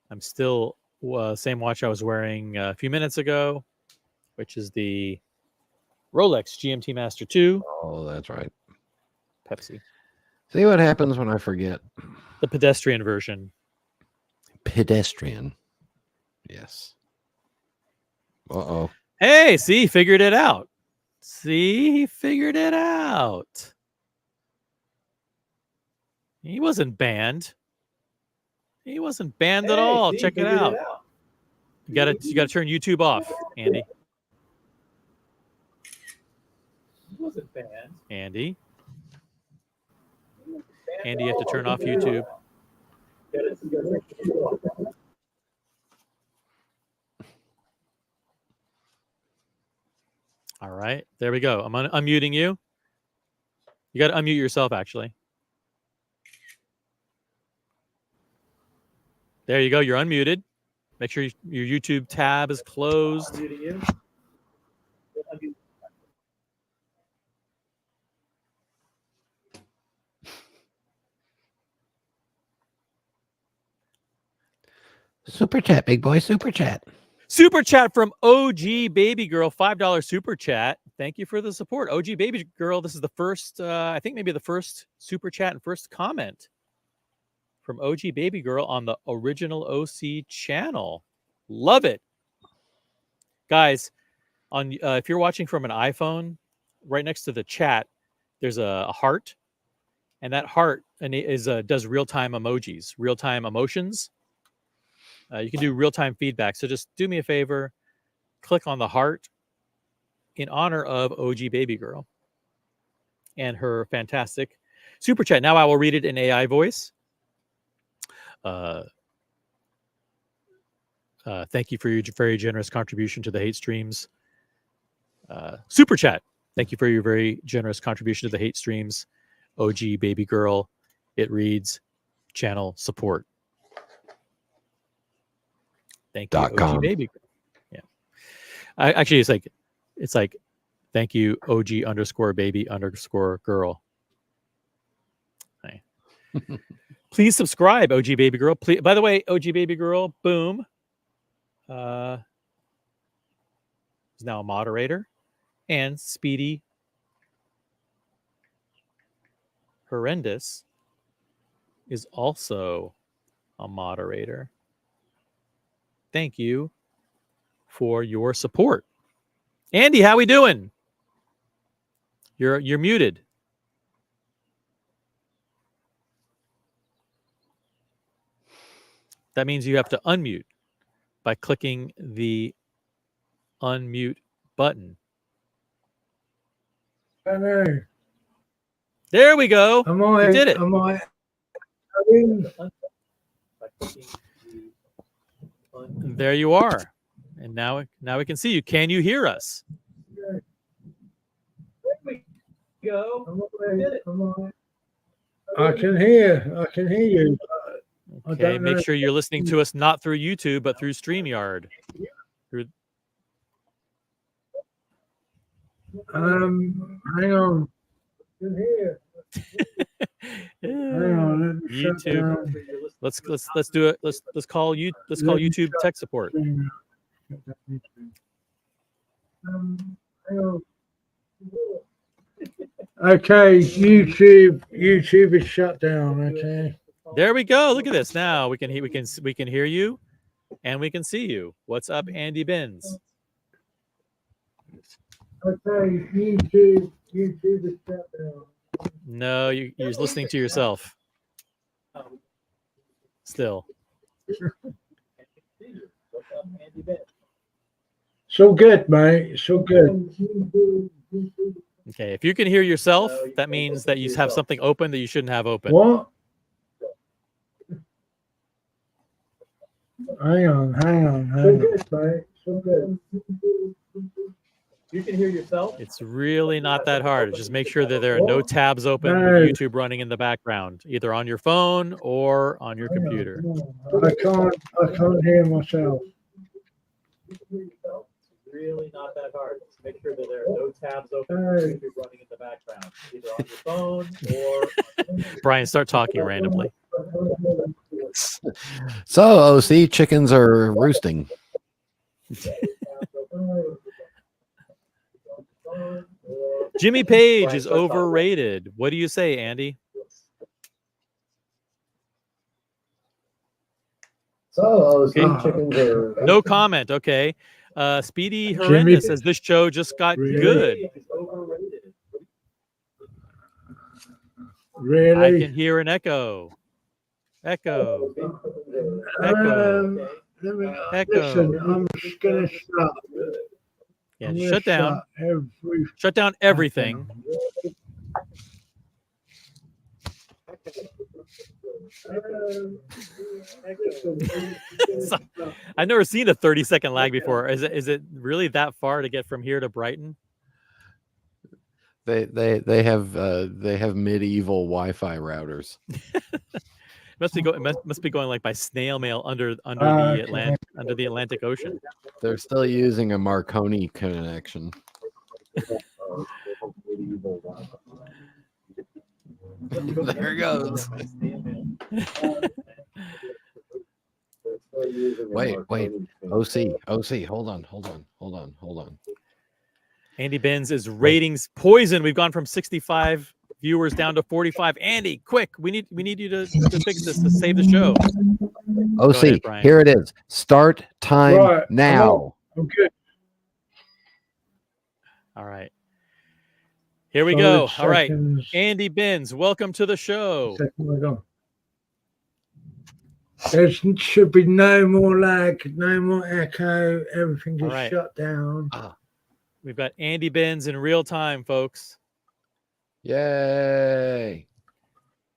I'm still same watch I was wearing a few minutes ago, which is the Rolex GMT Master 2. Oh, that's right. Pepsi. See what happens when I forget. The pedestrian version. Pedestrian. Yes. Uh-oh. Hey, see, he figured it out. See, he figured it out. He wasn't banned. He wasn't banned at all. Check it out. You gotta turn YouTube off, Andy. He wasn't banned. Andy, you have to turn off YouTube. All right, there we go. I'm unmuting you. You got to unmute yourself, actually. There you go. You're unmuted. Make sure your YouTube tab is closed. Super chat, big boy. Super chat. Super chat from OG Baby Girl, $5 super chat. Thank you for the support. OG Baby Girl, this is the first, I think maybe the first super chat and first comment from OG Baby Girl on the original OC channel. Love it. Guys, on if you're watching from an iPhone, right next to the chat, there's a heart. And that heart is does real-time emojis, real-time emotions. You can do real-time feedback. So just do me a favor, click on the heart in honor of OG Baby Girl and her fantastic super chat. Now I will read it in AI voice. Thank you for your very generous contribution to the hate streams. Super chat. Thank you for your very generous contribution to the hate streams. OG Baby Girl. It reads channel support. Thank you, OG Baby Girl. Yeah. Actually, it's like, thank you, OG underscore baby underscore girl. Hey. Please subscribe, OG Baby Girl. Please, by the way, OG Baby Girl, boom, is now a moderator, and Speedy Horrendous is also a moderator. Thank you for your support. Andy, how we doing? You're muted. That means you have to unmute by clicking the unmute button. I know. There we go. Am I? You did it. Am I? I mean, There you are. And now we can see you. Can you hear us? there we go. I can hear. I can hear you. I Okay, don't make know. sure you're listening to us not through YouTube, but through StreamYard. Hang on. I can hear. Hang on. Let me shut YouTube. down. Let's do it. Let's call YouTube tech support. Hang on. Okay, YouTube is shut down. Okay. There we go. Look at this. Now we can hear you, and we can see you. What's up, Andy Benz? Okay, YouTube is shut down. No, you're listening to yourself. Still. So good, mate. So good. Okay, if you can hear yourself, that means that you have something open that you shouldn't have open. What? Hang on. So good, mate. So good. You can hear yourself. It's really not that hard. Just make sure that there are no tabs open No. with YouTube running in the background, either on your phone or on your computer. I can't hear myself. Really not that hard. Just make sure that there are no tabs open with YouTube running in the background, either on your phone or. Brian, start talking randomly. So, OC, chickens are roosting. Jimmy Page is overrated. What do you say, Andy? So, Okay. chickens are. No comment. Okay. Speedy Horrendous says this show just got good. Really? I can hear an echo. Echo. Echo. Listen, I'm just gonna stop. Yeah, I'm gonna shut down. Shut down everything. So, I've never seen a 30-second lag before. Is it really that far to get from here to Brighton? They have medieval Wi-Fi routers. Must be going like by snail mail under the Atlantic Ocean. They're still using a Marconi connection. There it goes. Wait. OC. Hold on. Andy Benz is ratings poison. We've gone from 65 viewers down to 45. Andy, quick! We need you to fix this to save the show. OC, ahead, Brian. here it is. Start time Right, now. I'm good. All right. Here we Solid go. All right. seconds. Andy Benz, welcome to the show. Second way gone. There should be no more lag, no more echo. Everything All just right. shut down. We've got Andy Benz in real time, folks. Yay.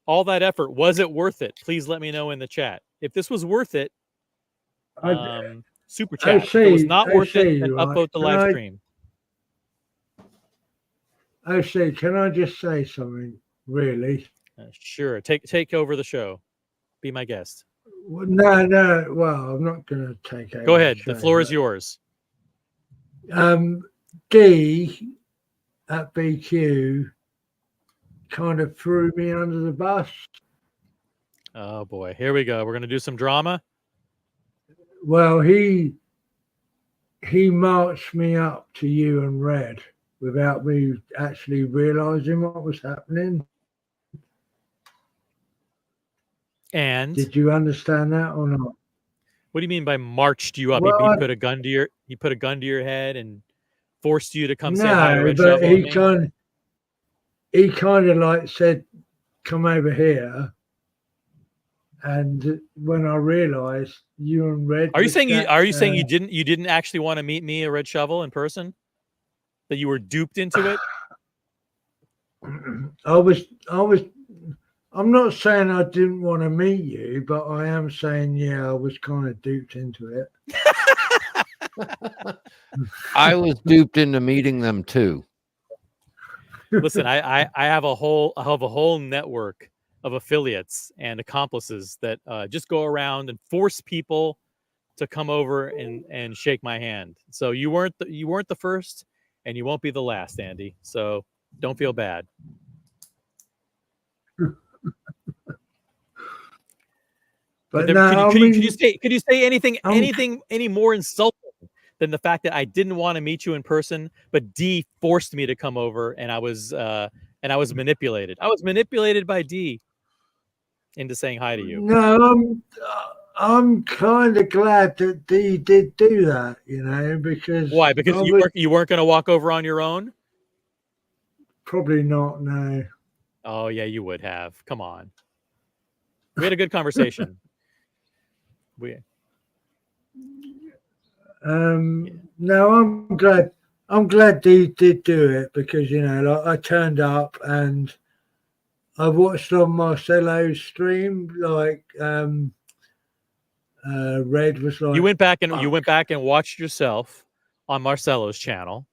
All that effort, was it worth it? Please let me know in the chat. If this was worth it, super chat. If it was not worth it, then upvote the live stream. OC, can I just say something, really? Sure. Take over the show. Be my guest. Well, no. Well, I'm not going to take over. Go ahead. The The floor is yours. D at BQ kind of threw me under the bus. Oh, boy. Here we go. We're going to do some drama. Well, he marched me up to you and Red without me actually realizing what was happening. And Did you understand that or not? what do you mean by marched you up? Well, he put a gun to your head and forced you to come say no, hi to Red but Shovel. he kind of like said, "Come over here." And when I realized you and Red, Are you saying you didn't actually want to meet me, a Red Shovel, in person? That you were duped into it? I'm not saying I didn't want to meet you, but I am saying, yeah, I was kind of duped into it. I was duped into meeting them too. Listen, I have a whole network of affiliates and accomplices that just go around and force people to come over and shake my hand. So you weren't the first, and you won't be the last, Andy. So don't feel bad. But could you say anything any more insulting than the fact that I didn't want to meet you in person, but D forced me to come over, and I was manipulated. I was manipulated by D into saying hi to you. No, I'm kind of glad that D did do that, because why? Because you weren't going to walk over on your own? Probably not. No. Oh yeah, you would have. Come on. We had a good conversation. No, I'm glad D did do it because I turned up and I watched on Marcelo's stream, like Red was like, you went back and watched yourself on Marcelo's channel,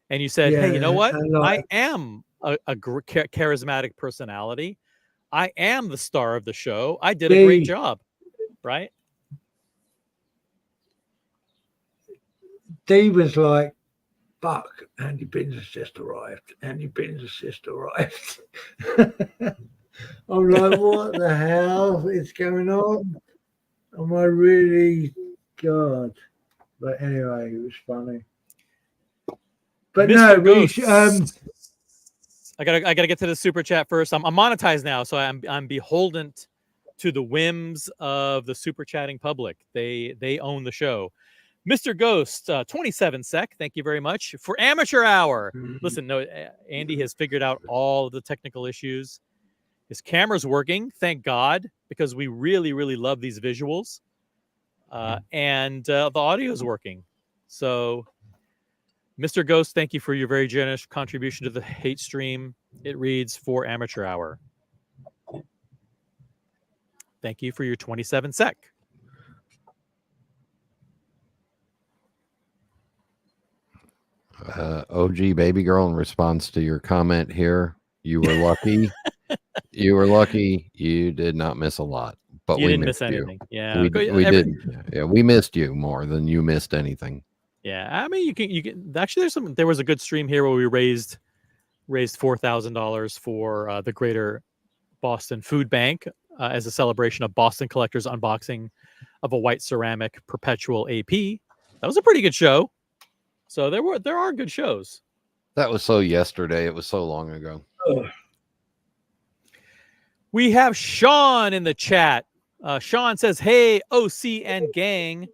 and you said, "Hey, you know what? I am a charismatic personality. I am the star of the show. I did a great job," right? D was like, "Fuck, Andy Binns has just arrived. Andy Binns has just arrived." I'm like, what the hell is going on? Am I really? God. But anyway, it was funny. But Mr. no, Ghost, I gotta get to the super chat first. I'm monetized now, so I'm beholden to the whims of the super chatting public. They own the show. Mr. Ghost, 27 sec. Thank you very much for amateur hour. Listen, no, Andy has figured out all of the technical issues. His camera's working, thank God, because we really, really love these visuals. And the audio is working. So, Mr. Ghost, thank you for your very generous contribution to the hate stream. It reads for amateur hour. Thank you for your 27 sec. OG baby girl, in response to your comment here, you were lucky. You were lucky. You did not miss a lot, but You we didn't missed miss you. anything. Yeah, we did. Yeah, we missed you more than you missed anything. Yeah, I mean, you can actually. There was a good stream here where we raised $4,000 for the Greater Boston Food Bank. as a celebration of Boston Collector's unboxing of a white ceramic perpetual AP. That was a pretty good show. So there are good shows. That was so yesterday. It was so long ago. We have Sean in the chat. Sean says, "Hey, OC and gang."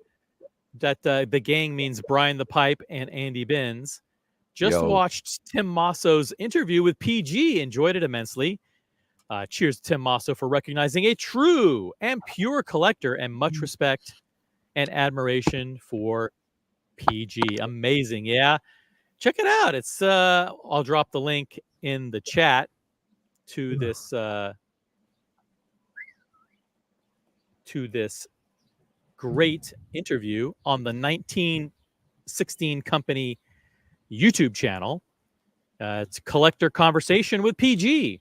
That the gang means Brian the Pipe and Andy Binns. Just watched Tim Masso's interview with PG. Enjoyed it immensely. Cheers to Tim Masso for recognizing a true and pure collector, and much respect and admiration for PG. Amazing. Yeah. Check it out. It's I'll drop the link in the chat to this great interview on the 1916 Company YouTube channel. It's a collector conversation with PG.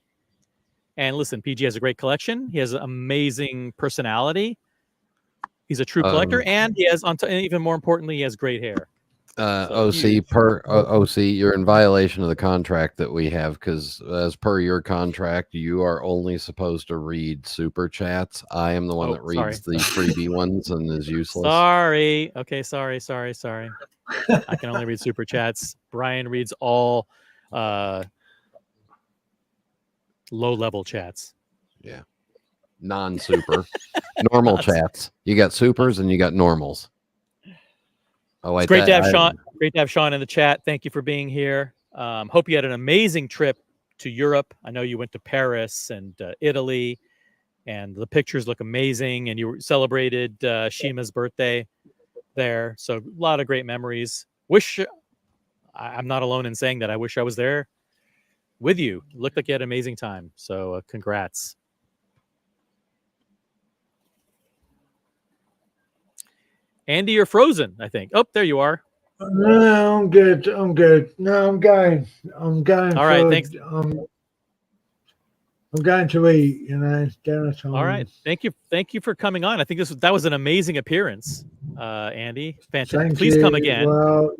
And listen, PG has a great collection. He has an amazing personality. He's a true collector, and he has, even more importantly, he has great hair. OC, you're in violation of the contract that we have, because as per your contract, you are only supposed to read super chats. I am the one that reads the freebie ones and is useless. Sorry. Okay, sorry. I can only read super chats. Brian reads all low-level chats. Yeah. Non-super. Normal chats. You got supers and you got normals. Oh, it's great to have Sean. Great to have Sean in the chat. Thank you for being here. Hope you had an amazing trip to Europe. I know you went to Paris and Italy, and the pictures look amazing. And you celebrated Shima's birthday there, so a lot of great memories. I'm not alone in saying that. I wish I was there with you. It looked like you had an amazing time. So congrats. Andy, you're frozen, I think. Oh, there you are. No, I'm good. No, I'm going. All right, thanks. I'm going to eat, dinner time. All right. Thank you for coming on. I think that was an amazing appearance, Andy. Fantastic. Please come again. Well,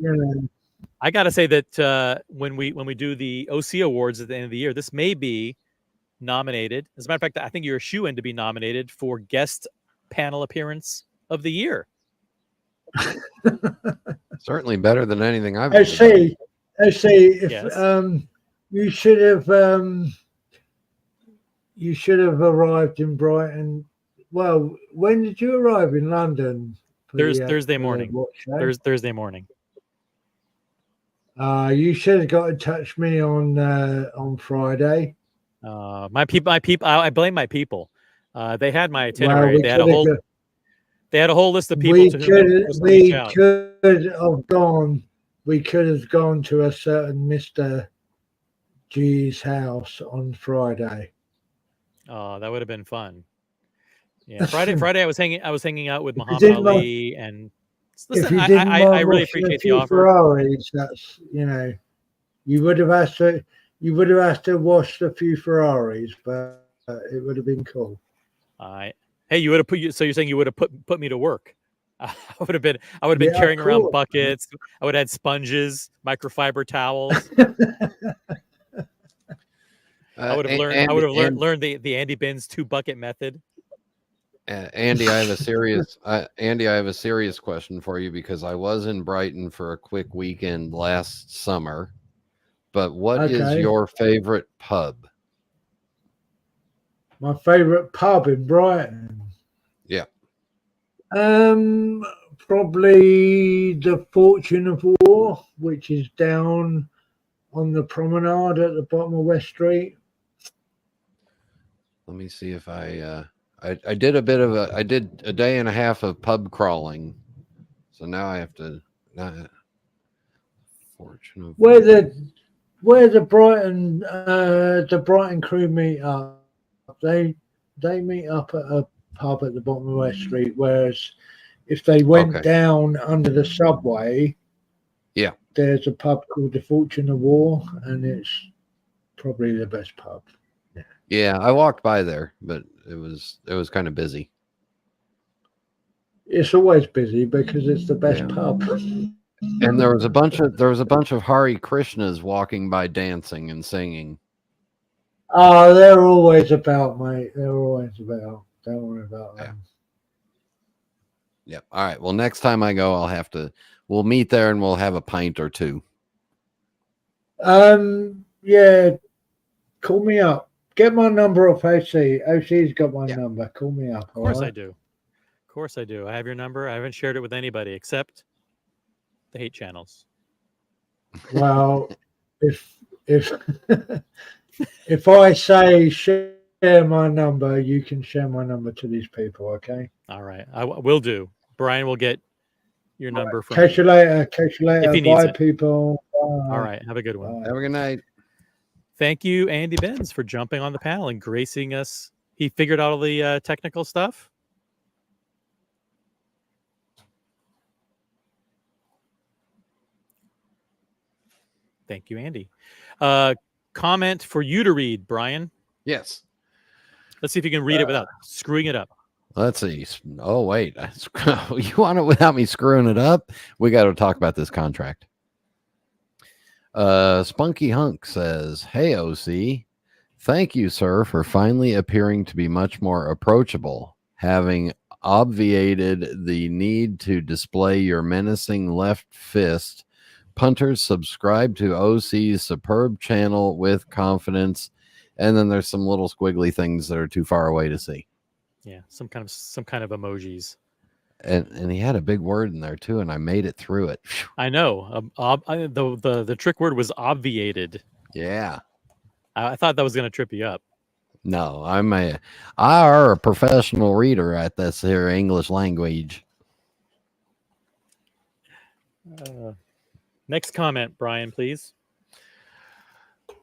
I got to say that when we do the OC Awards at the end of the year, this may be nominated. As a matter of fact, I think you're a shoo-in to be nominated for guest panel appearance of the year. Certainly better than anything I've ever done. If you should have arrived in Brighton. Well, when did you arrive in London? Thursday morning. Thursday morning. You should have got in touch with me on Friday. My people. I blame my people. They had my itinerary. Well, they had a whole list of people. We could have gone to a certain Mr. G's house on Friday. Oh, that would have been fun. Yeah, Friday I was hanging out with Muhammad Ali, and listen, I really appreciate the offer. Ferraris, that's you would have asked to wash a few Ferraris, but it would have been cool. Hey, you would have so you're saying you would have put me to work? I would have been carrying around buckets. I would have had sponges, microfiber towels. I would have learned the Andy Binns 2-bucket method. Andy, I have a serious question for you, because I was in Brighton for a quick weekend last summer. But what is your favorite pub? My favorite pub in Brighton. Yeah. Probably the Fortune of War, which is down on the promenade at the bottom of West Street. Let me see if I did a day and a half of pub crawling, so now I have to. Fortune of where the Brighton crew meet up. They meet up at a pub at the bottom of West Street, whereas if they went down under the subway, there's a pub called the Fortune of War, and it's probably the best pub. Yeah, I walked by there, but it was kind of busy. It's always busy because it's the best pub. And there was a bunch of Hare Krishnas walking by dancing and singing. Oh, they're always about, mate. They're always about. Don't worry about them. Yep. All right. Well, next time I go, we'll meet there and we'll have a pint or two. Yeah. Call me up. Get my number off OC. OC's got my number. Call me up. Of course I do. Of course I do. I have your number. I haven't shared it with anybody except the hate channels. Well, if if I say share my number, you can share my number to these people. Okay. All right. I will do. Brian will get your number from Catch you later. Catch you later. If he needs Bye, it. people. Bye. All right. Have a good one. Have a good night. Thank you, Andy Benz, for jumping on the panel and gracing us. He figured out all the technical stuff. Thank you, Andy. Comment for you to read, Brian. Yes. Let's see if you can read it without screwing it up. Let's see. Oh, wait. You want it without me screwing it up? We got to talk about this contract. Spunky Hunk says, "Hey, OC. Thank you, sir, for finally appearing to be much more approachable, having obviated the need to display your menacing left fist. Punters, subscribe to OC's superb channel with confidence." And then there's some little squiggly things that are too far away to see. Yeah, some kind of emojis. And he had a big word in there too, and I made it through it. I know. The trick word was obviated. Yeah. I thought that was going to trip you up. No, I are a professional reader at this here English language. Next comment, Brian, please.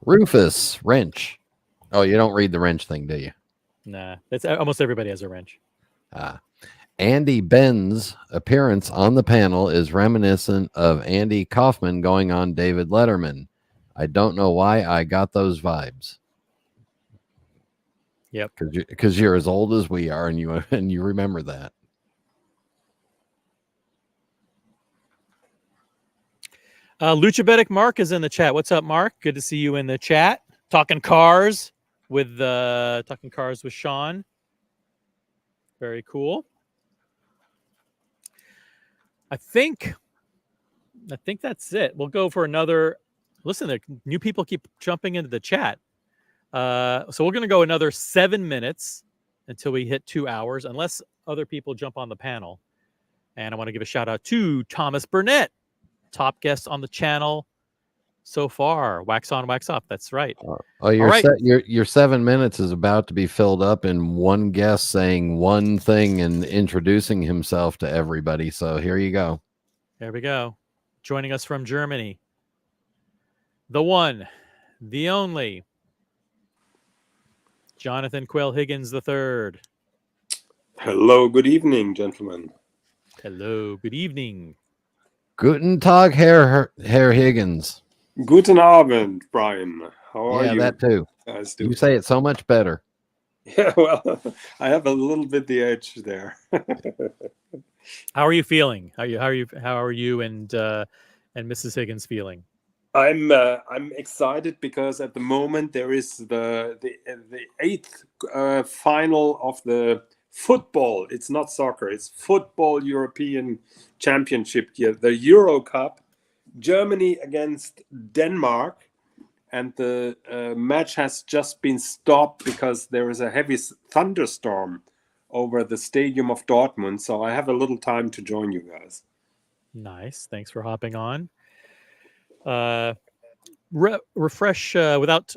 Rufus Wrench. Oh, you don't read the wrench thing, do you? Nah, that's almost everybody has a wrench. Andy Ben's appearance on the panel is reminiscent of Andy Kaufman going on David Letterman. I don't know why I got those vibes. Yep. Because you're as old as we are, and you remember that. Luchabetic Mark is in the chat. What's up, Mark? Good to see you in the chat. Talking cars with Sean. Very cool. I think that's it. We'll go for another. Listen, new people keep jumping into the chat. So we're going to go another 7 minutes until we hit 2 hours, unless other people jump on the panel. And I want to give a shout out to Thomas Burnett, top guest on the channel so far. Wax on, wax off. That's right. Your 7 minutes is about to be filled up in one guest saying one thing and introducing himself to everybody. So here you go. There we go. Joining us from Germany, the one, the only, Jonathan Quayle Higgins III. Hello, good evening, gentlemen. Hello, good evening. Guten Tag, Herr Higgins. Guten Abend, Brian. How are you? Yeah, that too. You say it so much better. Yeah, well, I have a little bit the edge there. How are you feeling? How are you and Mrs. Higgins feeling? I'm excited because at the moment there is the eighth final of the football. It's not soccer. It's football European Championship here, the Euro Cup. Germany against Denmark, and the match has just been stopped because there is a heavy thunderstorm over the stadium of Dortmund. So I have a little time to join you guys. Nice. Thanks for hopping on. Refresh without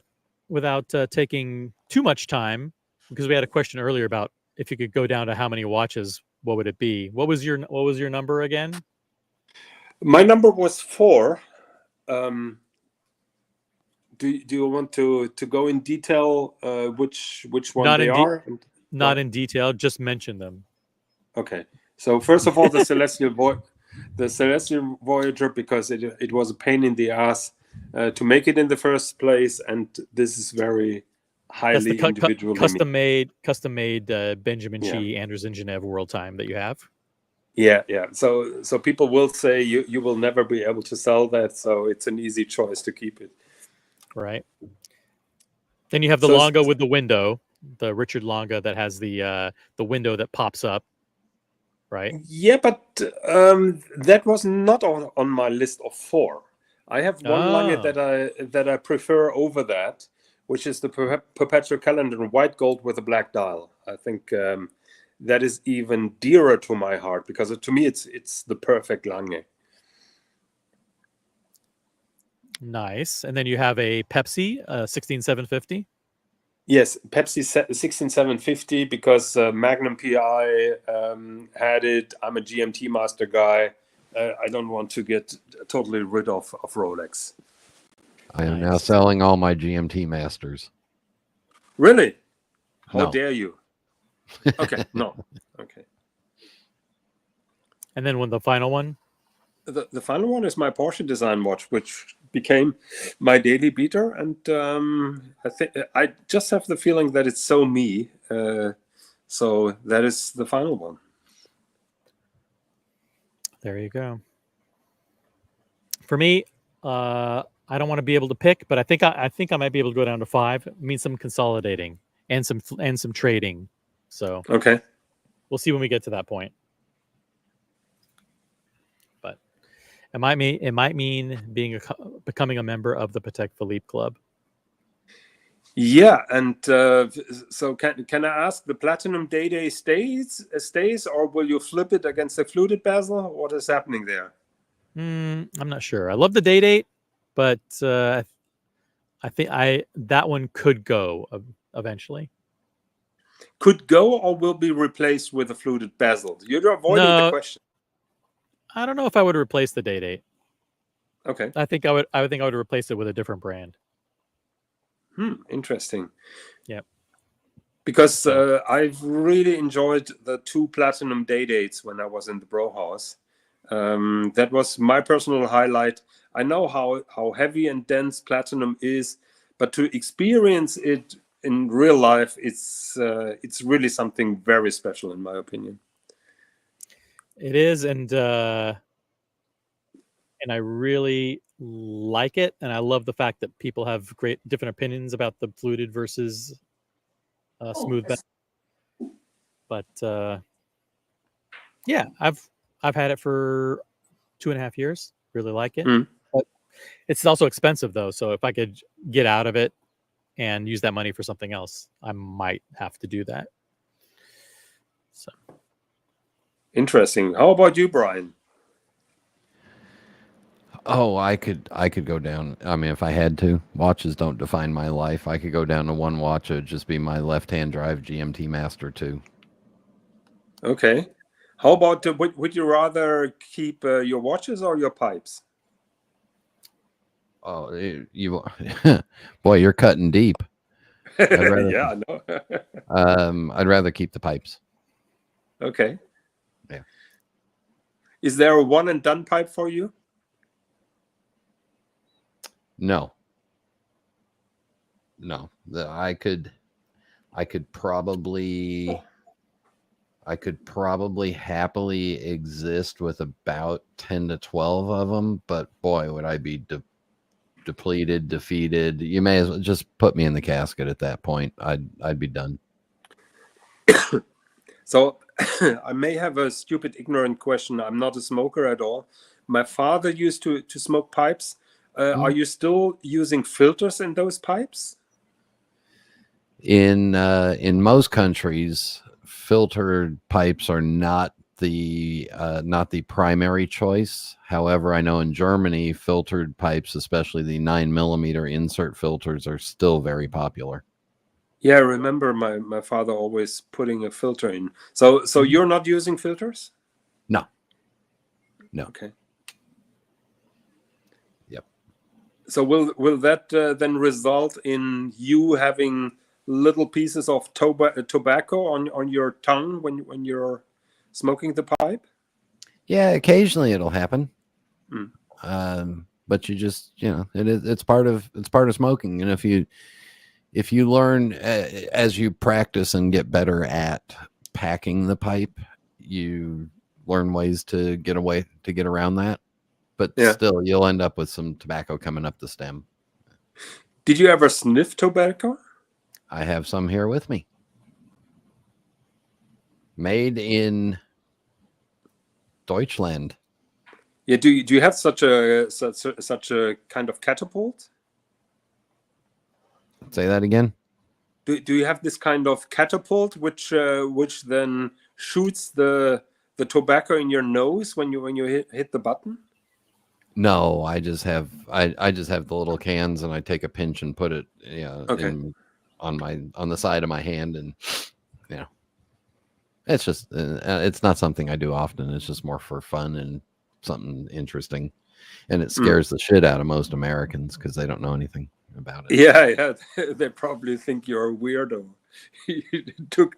taking too much time, because we had a question earlier about if you could go down to how many watches, what would it be? What was your number again? My number was 4. Do you want to go in detail which one not they are? Not in detail, just mention them. Okay. So first of all, the Celestial Voyager, because it was a pain in the ass to make it in the first place, and this is very highly individual. Custom made Benjamin Chi Anders in Geneva World Time that you have. Yeah. So people will say you will never be able to sell that, so it's an easy choice to keep it. Right. Then you have the So Longa with the window, the Richard Longa that has the window that pops up, right? yeah, but that was not on my list of 4. I have one Lange that I prefer over that, which is the Perpetual Calendar in white gold with a black dial. I think that is even dearer to my heart because to me it's the perfect Lange. Nice. And then you have a Pepsi 16750. Yes, Pepsi 16750 because Magnum PI had it. I'm a GMT master guy. I don't want to get totally rid of Rolex. I am now selling all my GMT masters. Really? How No. dare you? Okay, no. Okay. And then the final one? The final one is my Porsche design watch, which became my daily beater, and I think I just have the feeling that it's so me. So that is the final one. There you go. For me, I don't want to be able to pick, but I think I might be able to go down to 5. It means some consolidating and some trading. So okay, we'll see when we get to that point. But it might mean becoming a member of the Patek Philippe Club. Yeah, and so can I ask, the Platinum Day stays, or will you flip it against the fluted bezel? What is happening there? I'm not sure. I love the date, but I think that one could go eventually. Could go or will be replaced with a fluted bezel? You're avoiding the question. I don't know if I would replace the date. Okay. I think I would replace it with a different brand. Interesting. Yep. Because I've really enjoyed the 2 Platinum dates when I was in the Bro House. That was my personal highlight. I know how heavy and dense Platinum is, but to experience it in real life, it's really something very special, in my opinion. It is, and I really like it, and I love the fact that people have great different opinions about the fluted versus smooth. Yes. But yeah, I've had it for 2.5 years. Really like it. But it's also expensive though, so if I could get out of it and use that money for something else, I might have to do that. So interesting. How about you, Brian? Oh, I could go down. I mean, if I had to, watches don't define my life. I could go down to one watch. It would just be my left-hand drive GMT Master 2. Okay. How about, would you rather keep your watches or your pipes? Oh, you boy, you're cutting deep. Yeah, I know. I'd rather keep the pipes. Okay. Yeah. Is there a one and done pipe for you? No. I could probably happily exist with about 10 to 12 of them, but boy, would I be depleted, defeated. You may as well just put me in the casket at that point. I'd be done. So I may have a stupid, ignorant question. I'm not a smoker at all. My father used to smoke pipes. Are you still using filters in those pipes? In most countries, filtered pipes are not the primary choice. However, I know in Germany, filtered pipes, especially the 9mm insert filters, are still very popular. Yeah, I remember my father always putting a filter in. So you're not using filters? No. Okay. Yep. So will that then result in you having little pieces of tobacco on your tongue when you're smoking the pipe? Yeah, occasionally it'll happen. But you just, it's part of smoking. And if you learn as you practice and get better at packing the pipe, you learn ways to get around that. But still, you'll end up with some tobacco coming up the stem. Did you ever sniff tobacco? I have some here with me. Made in Deutschland. Yeah. Do you have such a kind of catapult? Say that again. Do you have this kind of catapult which then shoots the tobacco in your nose when you hit the button? No, I just have the little cans, and I take a pinch and put it on the side of my hand, and it's just it's not something I do often. It's just more for fun and something interesting, and it scares the shit out of most Americans because they don't know anything about it. Yeah, they probably think you're a weirdo. You took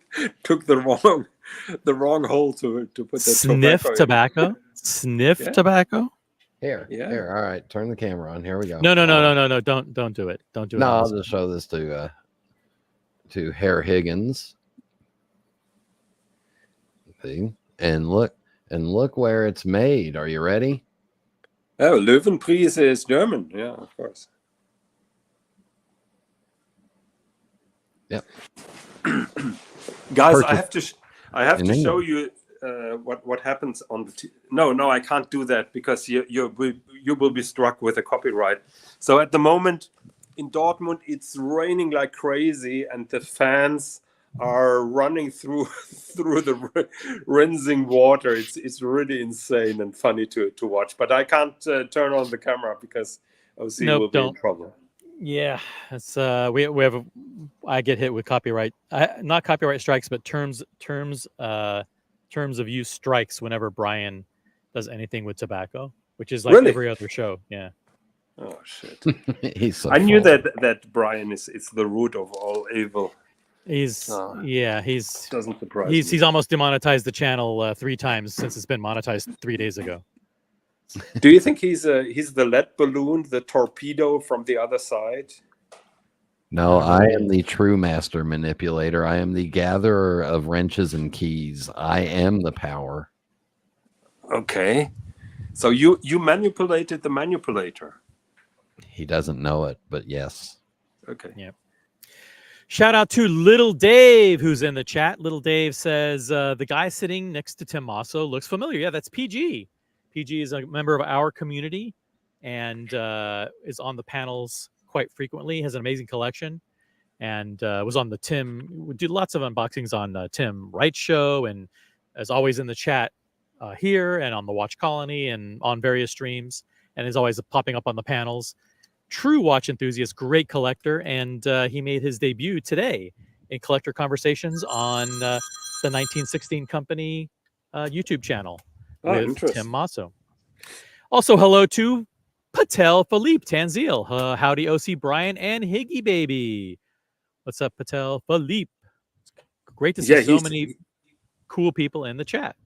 the wrong hole to put the Sniff tobacco in. Sniff tobacco. Here. All right, turn the camera on. Here we go. No. Don't do it. Don't do it. No, I'll just show this to Herr Higgins. See, and look where it's made. Are you ready? Oh, Löwenprise is German. Yeah, of course. Yep. Guys, Purchase I have in to England. show you what happens on the no, I can't do that because you will be struck with a copyright. So at the moment in Dortmund it's raining like crazy and the fans are running through the rinsing water. It's really insane and funny to watch, but I can't turn on the camera because OC will be in trouble. Yeah, it's we have I get hit with copyright, not copyright strikes, but terms of use strikes whenever Brian does anything with tobacco, which is like Really? every other show. Yeah. Oh shit! He's so I knew full. that Brian is the root of all evil. He's Doesn't surprise me. he's almost demonetized the channel 3 times since it's been monetized 3 days ago. Do you think he's the lead balloon, the torpedo from the other side? No, I am the true master manipulator. I am the gatherer of wrenches and keys. I am the power. Okay, so you manipulated the manipulator. He doesn't know it, but yes. Okay. Yep. Shout out to Little Dave, who's in the chat. Little Dave says, the guy sitting next to Tim Masso looks familiar. Yeah, that's PG. PG is a member of our community and is on the panels quite frequently, has an amazing collection, and was on the Tim. We do lots of unboxings on Tim Wright's show, and is always in the chat here and on the Watch Colony and on various streams, and is always popping up on the panels. True watch enthusiast, great collector, and he made his debut today in Collector Conversations on the 1916 Company YouTube channel with Tim Masso. Also, hello to Patel Philippe Tanzil. Howdy, OC Brian and Higgy Baby. What's up, Patel Philippe? Great to see so many cool people in the chat.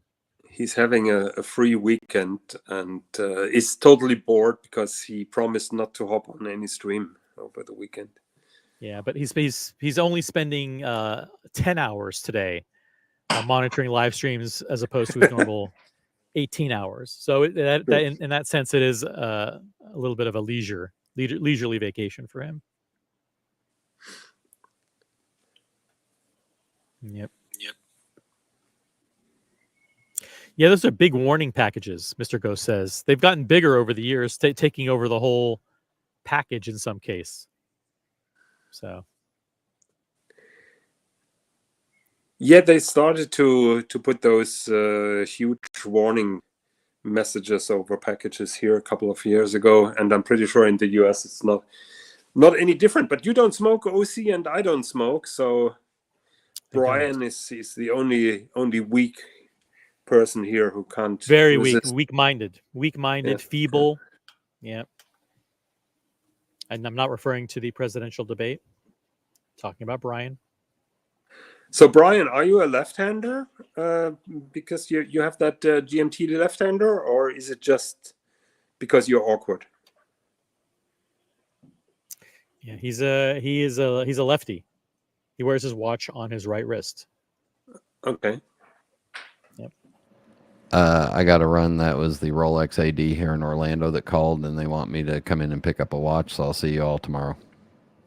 He's having a free weekend and is totally bored because he promised not to hop on any stream over the weekend. Yeah, but he's only spending 10 hours today monitoring live streams as opposed to his normal 18 hours. So in that sense, it is a little bit of a leisurely vacation for him. Yep. Yeah, those are big warning packages, Mr. Ghost says. They've gotten bigger over the years, taking over the whole package in some case. So. Yeah, they started to put those huge warning messages over packages here a couple of years ago, and I'm pretty sure in the US it's not any different. But you don't smoke, OC, and I don't smoke, so Brian is the only weak person here who can't. Very resist. weak-minded, feeble. Yeah. And I'm not referring to the presidential debate. Talking about Brian. So, Brian, are you a left-hander because you have that GMT left-hander, or is it just because you're awkward? Yeah, he's a lefty. He wears his watch on his right wrist. Okay. Yep. I got a run. That was the Rolex AD here in Orlando that called, and they want me to come in and pick up a watch. So I'll see you all tomorrow.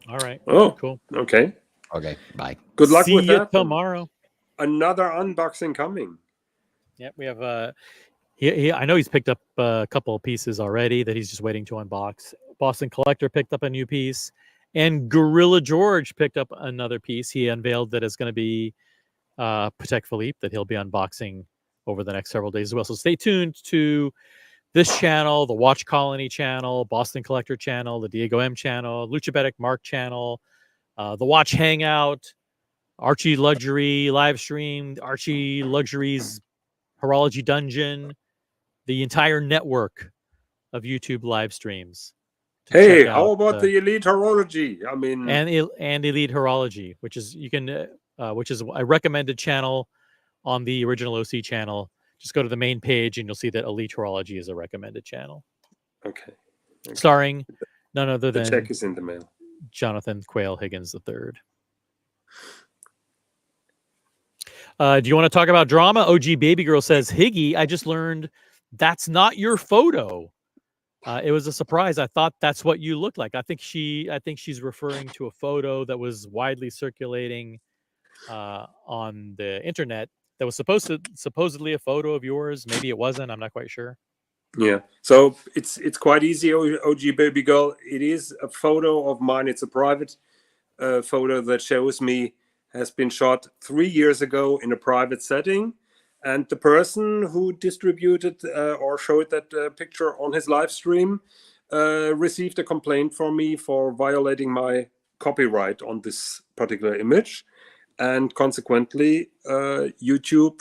All right. Oh, cool. Okay. Okay, bye. Good luck See with you that. tomorrow. Another unboxing coming. Yep, we have I know he's picked up a couple of pieces already that he's just waiting to unbox. Boston Collector picked up a new piece, and Gorilla George picked up another piece. He unveiled that it's going to be Patek Philippe that he'll be unboxing over the next several days as well. So stay tuned to this channel, the Watch Colony channel, Boston Collector channel, the Diego M channel, Luchabetic Mark channel, the Watch Hangout, Archie Luxury live stream, Archie Luxury's Horology Dungeon, the entire network of YouTube live streams. Hey, how about the Elite Horology? I mean, and Elite Horology, which is which is a recommended channel on the original OC channel. Just go to the main page and you'll see that Elite Horology is a recommended channel. Okay. Starring none other than the check is in the mail. Jonathan Quayle Higgins III. Do you want to talk about drama? OG Baby Girl says, Higgy, I just learned that's not your photo. It was a surprise. I thought that's what you looked like. I think she's referring to a photo that was widely circulating on the internet that was supposedly a photo of yours. Maybe it wasn't. I'm not quite sure. Yeah. So it's quite easy, OG Baby Girl. It is a photo of mine. It's a private photo that shows me has been shot 3 years ago in a private setting. And the person who distributed or showed that picture on his live stream received a complaint from me for violating my copyright on this particular image. And consequently, YouTube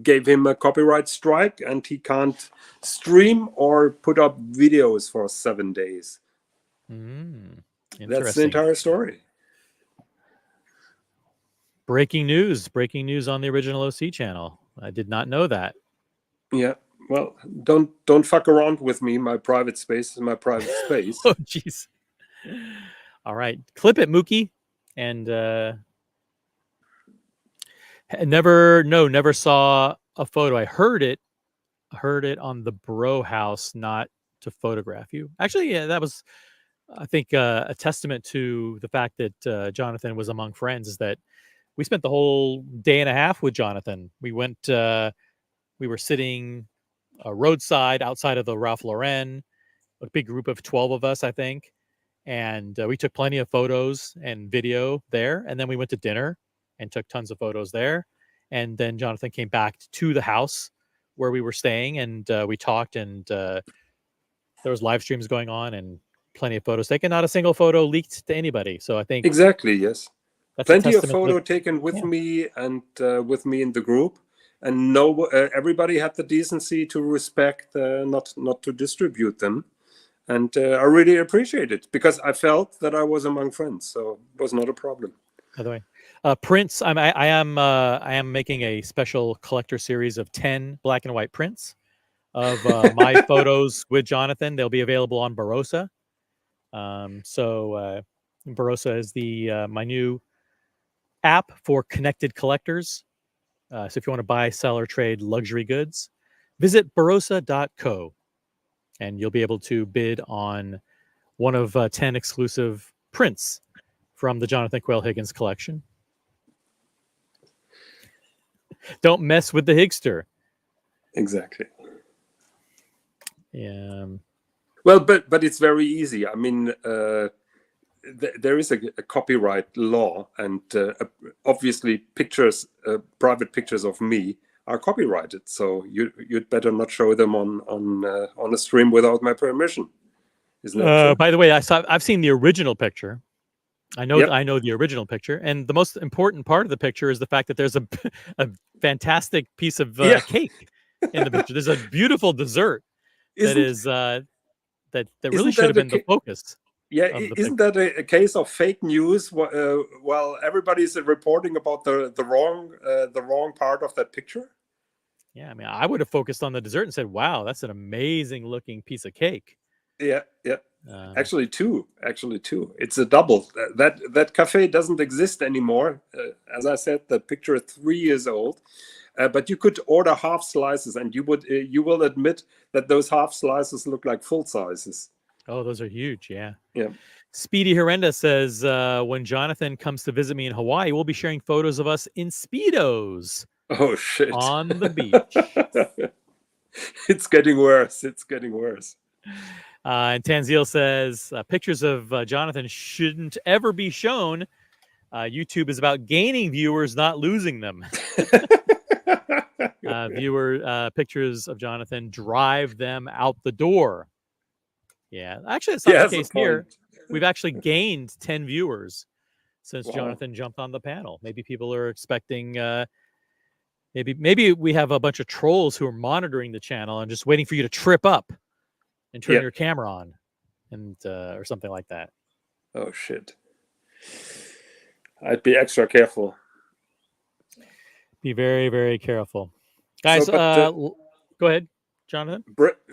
gave him a copyright strike, and he can't stream or put up videos for 7 days. That's the entire story. Breaking news on the original OC channel. I did not know that. Yeah. Well, don't fuck around with me. My private space is my private space. Oh, jeez. All right. Clip it, Mookie. And never saw a photo. I heard it on the Bro House, not to photograph you. Actually, yeah, that was, I think, a testament to the fact that Jonathan was among friends, is that we spent the whole day and a half with Jonathan. We went, we were sitting roadside outside of the Ralph Lauren, a big group of 12 of us, I think. And we took plenty of photos and video there. And then we went to dinner and took tons of photos there. And then Jonathan came back to the house where we were staying, and we talked, and there was live streams going on and plenty of photos taken. Not a single photo leaked to anybody. So I think exactly, yes. That's plenty of photo taken with me and with me in the group, and everybody had the decency to respect, not to distribute them, and I really appreciate it because I felt that I was among friends, so it was not a problem. By the way, prints. I am making a special collector series of 10 black and white prints of my photos with Jonathan. They'll be available on Barossa. So Barossa is my new app for connected collectors. So if you want to buy, sell, or trade luxury goods, visit barossa.co, and you'll be able to bid on one of 10 exclusive prints from the Jonathan Quayle Higgins collection. Don't mess with the Higster. Exactly. Yeah. Well, but it's very easy. I mean, there is a copyright law, and obviously pictures, private pictures of me, are copyrighted. So you'd better not show them on a stream without my permission. Isn't that true? By the way, I've seen the original picture. I know the original picture, and the most important part of the picture is the fact that there's a fantastic piece of cake in the picture. There's a beautiful dessert that really should have been the focus. Yeah, isn't that a case of fake news? While everybody's reporting about the wrong part of that picture. Yeah, I mean, I would have focused on the dessert and said, "Wow, that's an amazing looking piece of cake." Yeah. Actually, two. It's a double. That cafe doesn't exist anymore. As I said, the picture is 3 years old. But you could order half slices, and you will admit that those half slices look like full sizes. Oh, those are huge. Yeah. Yeah. Speedy Horrenda says, when Jonathan comes to visit me in Hawaii, we'll be sharing photos of us in Speedos Oh shit! on the beach. It's getting worse. It's getting worse. And Tanzil says, pictures of Jonathan shouldn't ever be shown. YouTube is about gaining viewers, not losing them. Pictures of Jonathan drive them out the door. Yeah, actually, it's not the case here. We've actually gained 10 viewers since Jonathan jumped on the panel. Maybe people are expecting. Maybe we have a bunch of trolls who are monitoring the channel and just waiting for you to trip up and turn your camera on, and or something like that. Oh shit! I'd be extra careful. Be very, very careful, guys. Go ahead, Jonathan.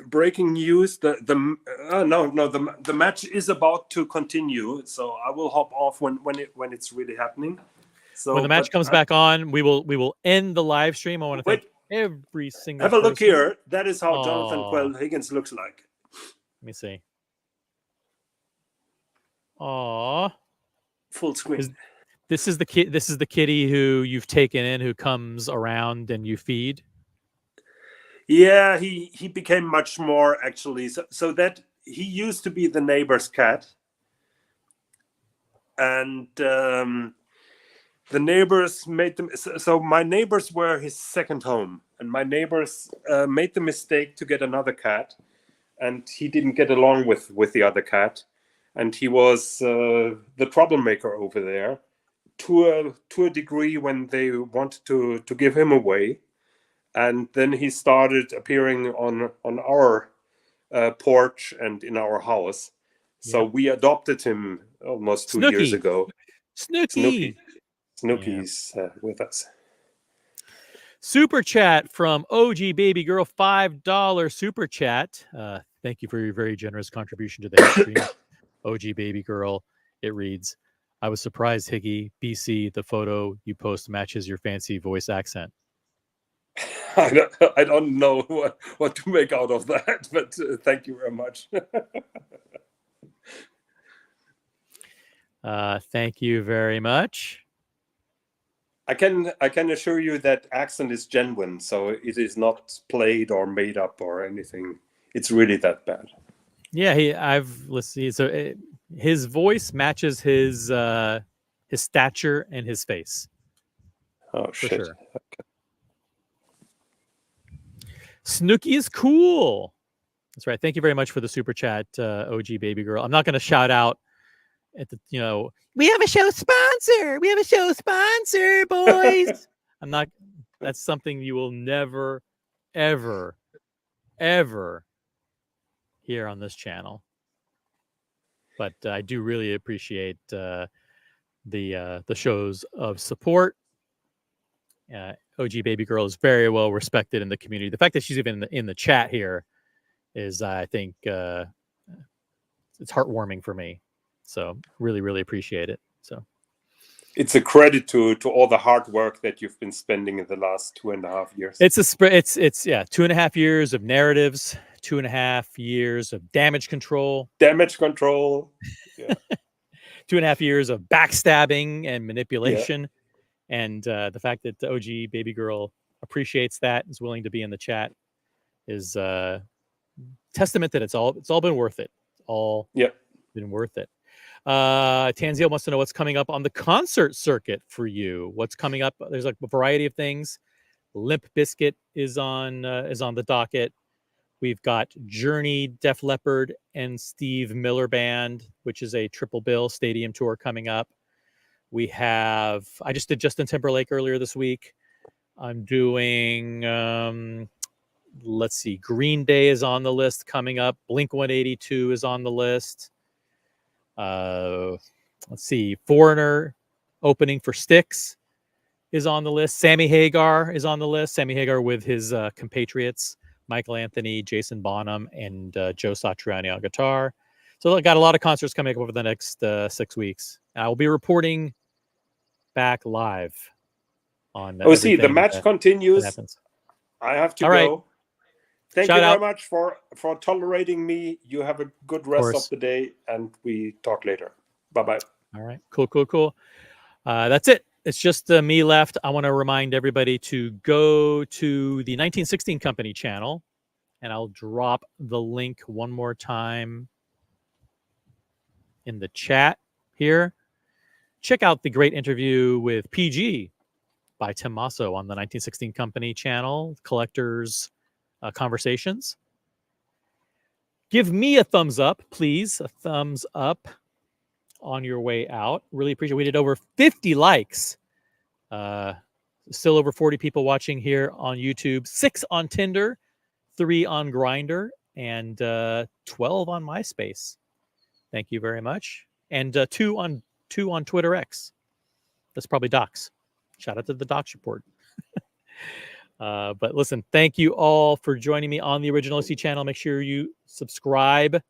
Breaking news: the match is about to continue, so I will hop off when it's really happening. So when the match comes back on, we will end the live stream. I want to thank every single. Have a look here. That is how Jonathan Quell Higgins looks like. Let me see. Aw. Full screen. This is the kid. This is the kitty who you've taken in, who comes around and you feed. Yeah, he became much more actually. So that he used to be the neighbor's cat, and the neighbors made them. So my neighbors were his second home, and my neighbors made the mistake to get another cat, and he didn't get along with the other cat, and he was the troublemaker over there. To a degree when they wanted to give him away, and then he started appearing on our porch and in our house. So we adopted him almost 2 years ago. Snooky's with us. Super chat from OG Baby Girl, $5 super chat. Thank you for your very generous contribution to the stream, OG Baby Girl. It reads, I was surprised, Higgy, BC, the photo you post matches your fancy voice accent. I don't know what to make out of that, but thank you very much. Thank you very much. I can assure you that accent is genuine, so it is not played or made up or anything. It's really that bad. Yeah, let's see. So his voice matches his stature and his face. Oh shit! For sure. Okay. Snooky is cool. That's right. Thank you very much for the super chat, OG Baby Girl. I'm not going to shout out at the, we have a show sponsor. We have a show sponsor, boys. I'm not. That's something you will never, ever, ever hear on this channel. But I do really appreciate the shows of support. OG Baby Girl is very well respected in the community. The fact that she's even in the chat here is, I think, it's heartwarming for me. So really, really appreciate it. So it's a credit to all the hard work that you've been spending in the last 2.5 years. It's 2.5 years of narratives, 2.5 years of damage control. Yeah. 2.5 years of backstabbing and manipulation. Yeah. And the fact that the OG Baby Girl appreciates that, is willing to be in the chat, is testament that it's all been worth it. All been worth it. Tanzil wants to know what's coming up on the concert circuit for you. What's coming up? There's like a variety of things. Limp Bizkit is on the docket. We've got Journey, Def Leppard, and Steve Miller Band, which is a triple bill stadium tour coming up. We have, I just did Justin Timberlake earlier this week. I'm doing, let's see, Green Day is on the list coming up. Blink-182 is on the list. Let's see, Foreigner opening for Styx is on the list. Sammy Hagar is on the list. Sammy Hagar with his compatriots, Michael Anthony, Jason Bonham, and Joe Satriani on guitar. So I got a lot of concerts coming up over the next 6 weeks. I will be reporting back live on. Oh, see, the match continues. I have to go. Thank Shout you very out. much for tolerating me. You have a good rest of course. the day, and we talk later. Bye-bye. All right. Cool. That's it. It's just me left. I want to remind everybody to go to the 1916 Company channel, and I'll drop the link one more time in the chat here. Check out the great interview with PG by Tim Masso on the 1916 Company channel, Collectors Conversations. Give me a thumbs up, please. A thumbs up on your way out. Really appreciate it. We did over 50 likes. Still over 40 people watching here on YouTube, 6 on Tinder, 3 on Grindr, and 12 on MySpace. Thank you very much. And 2 on Twitter X. That's probably Docs. Shout out to the Docs report. But listen, thank you all for joining me on the Original OC channel. Make sure you subscribe,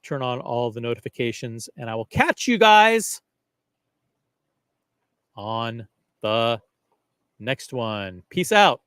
turn on all the notifications, and I will catch you guys on the next one. Peace out.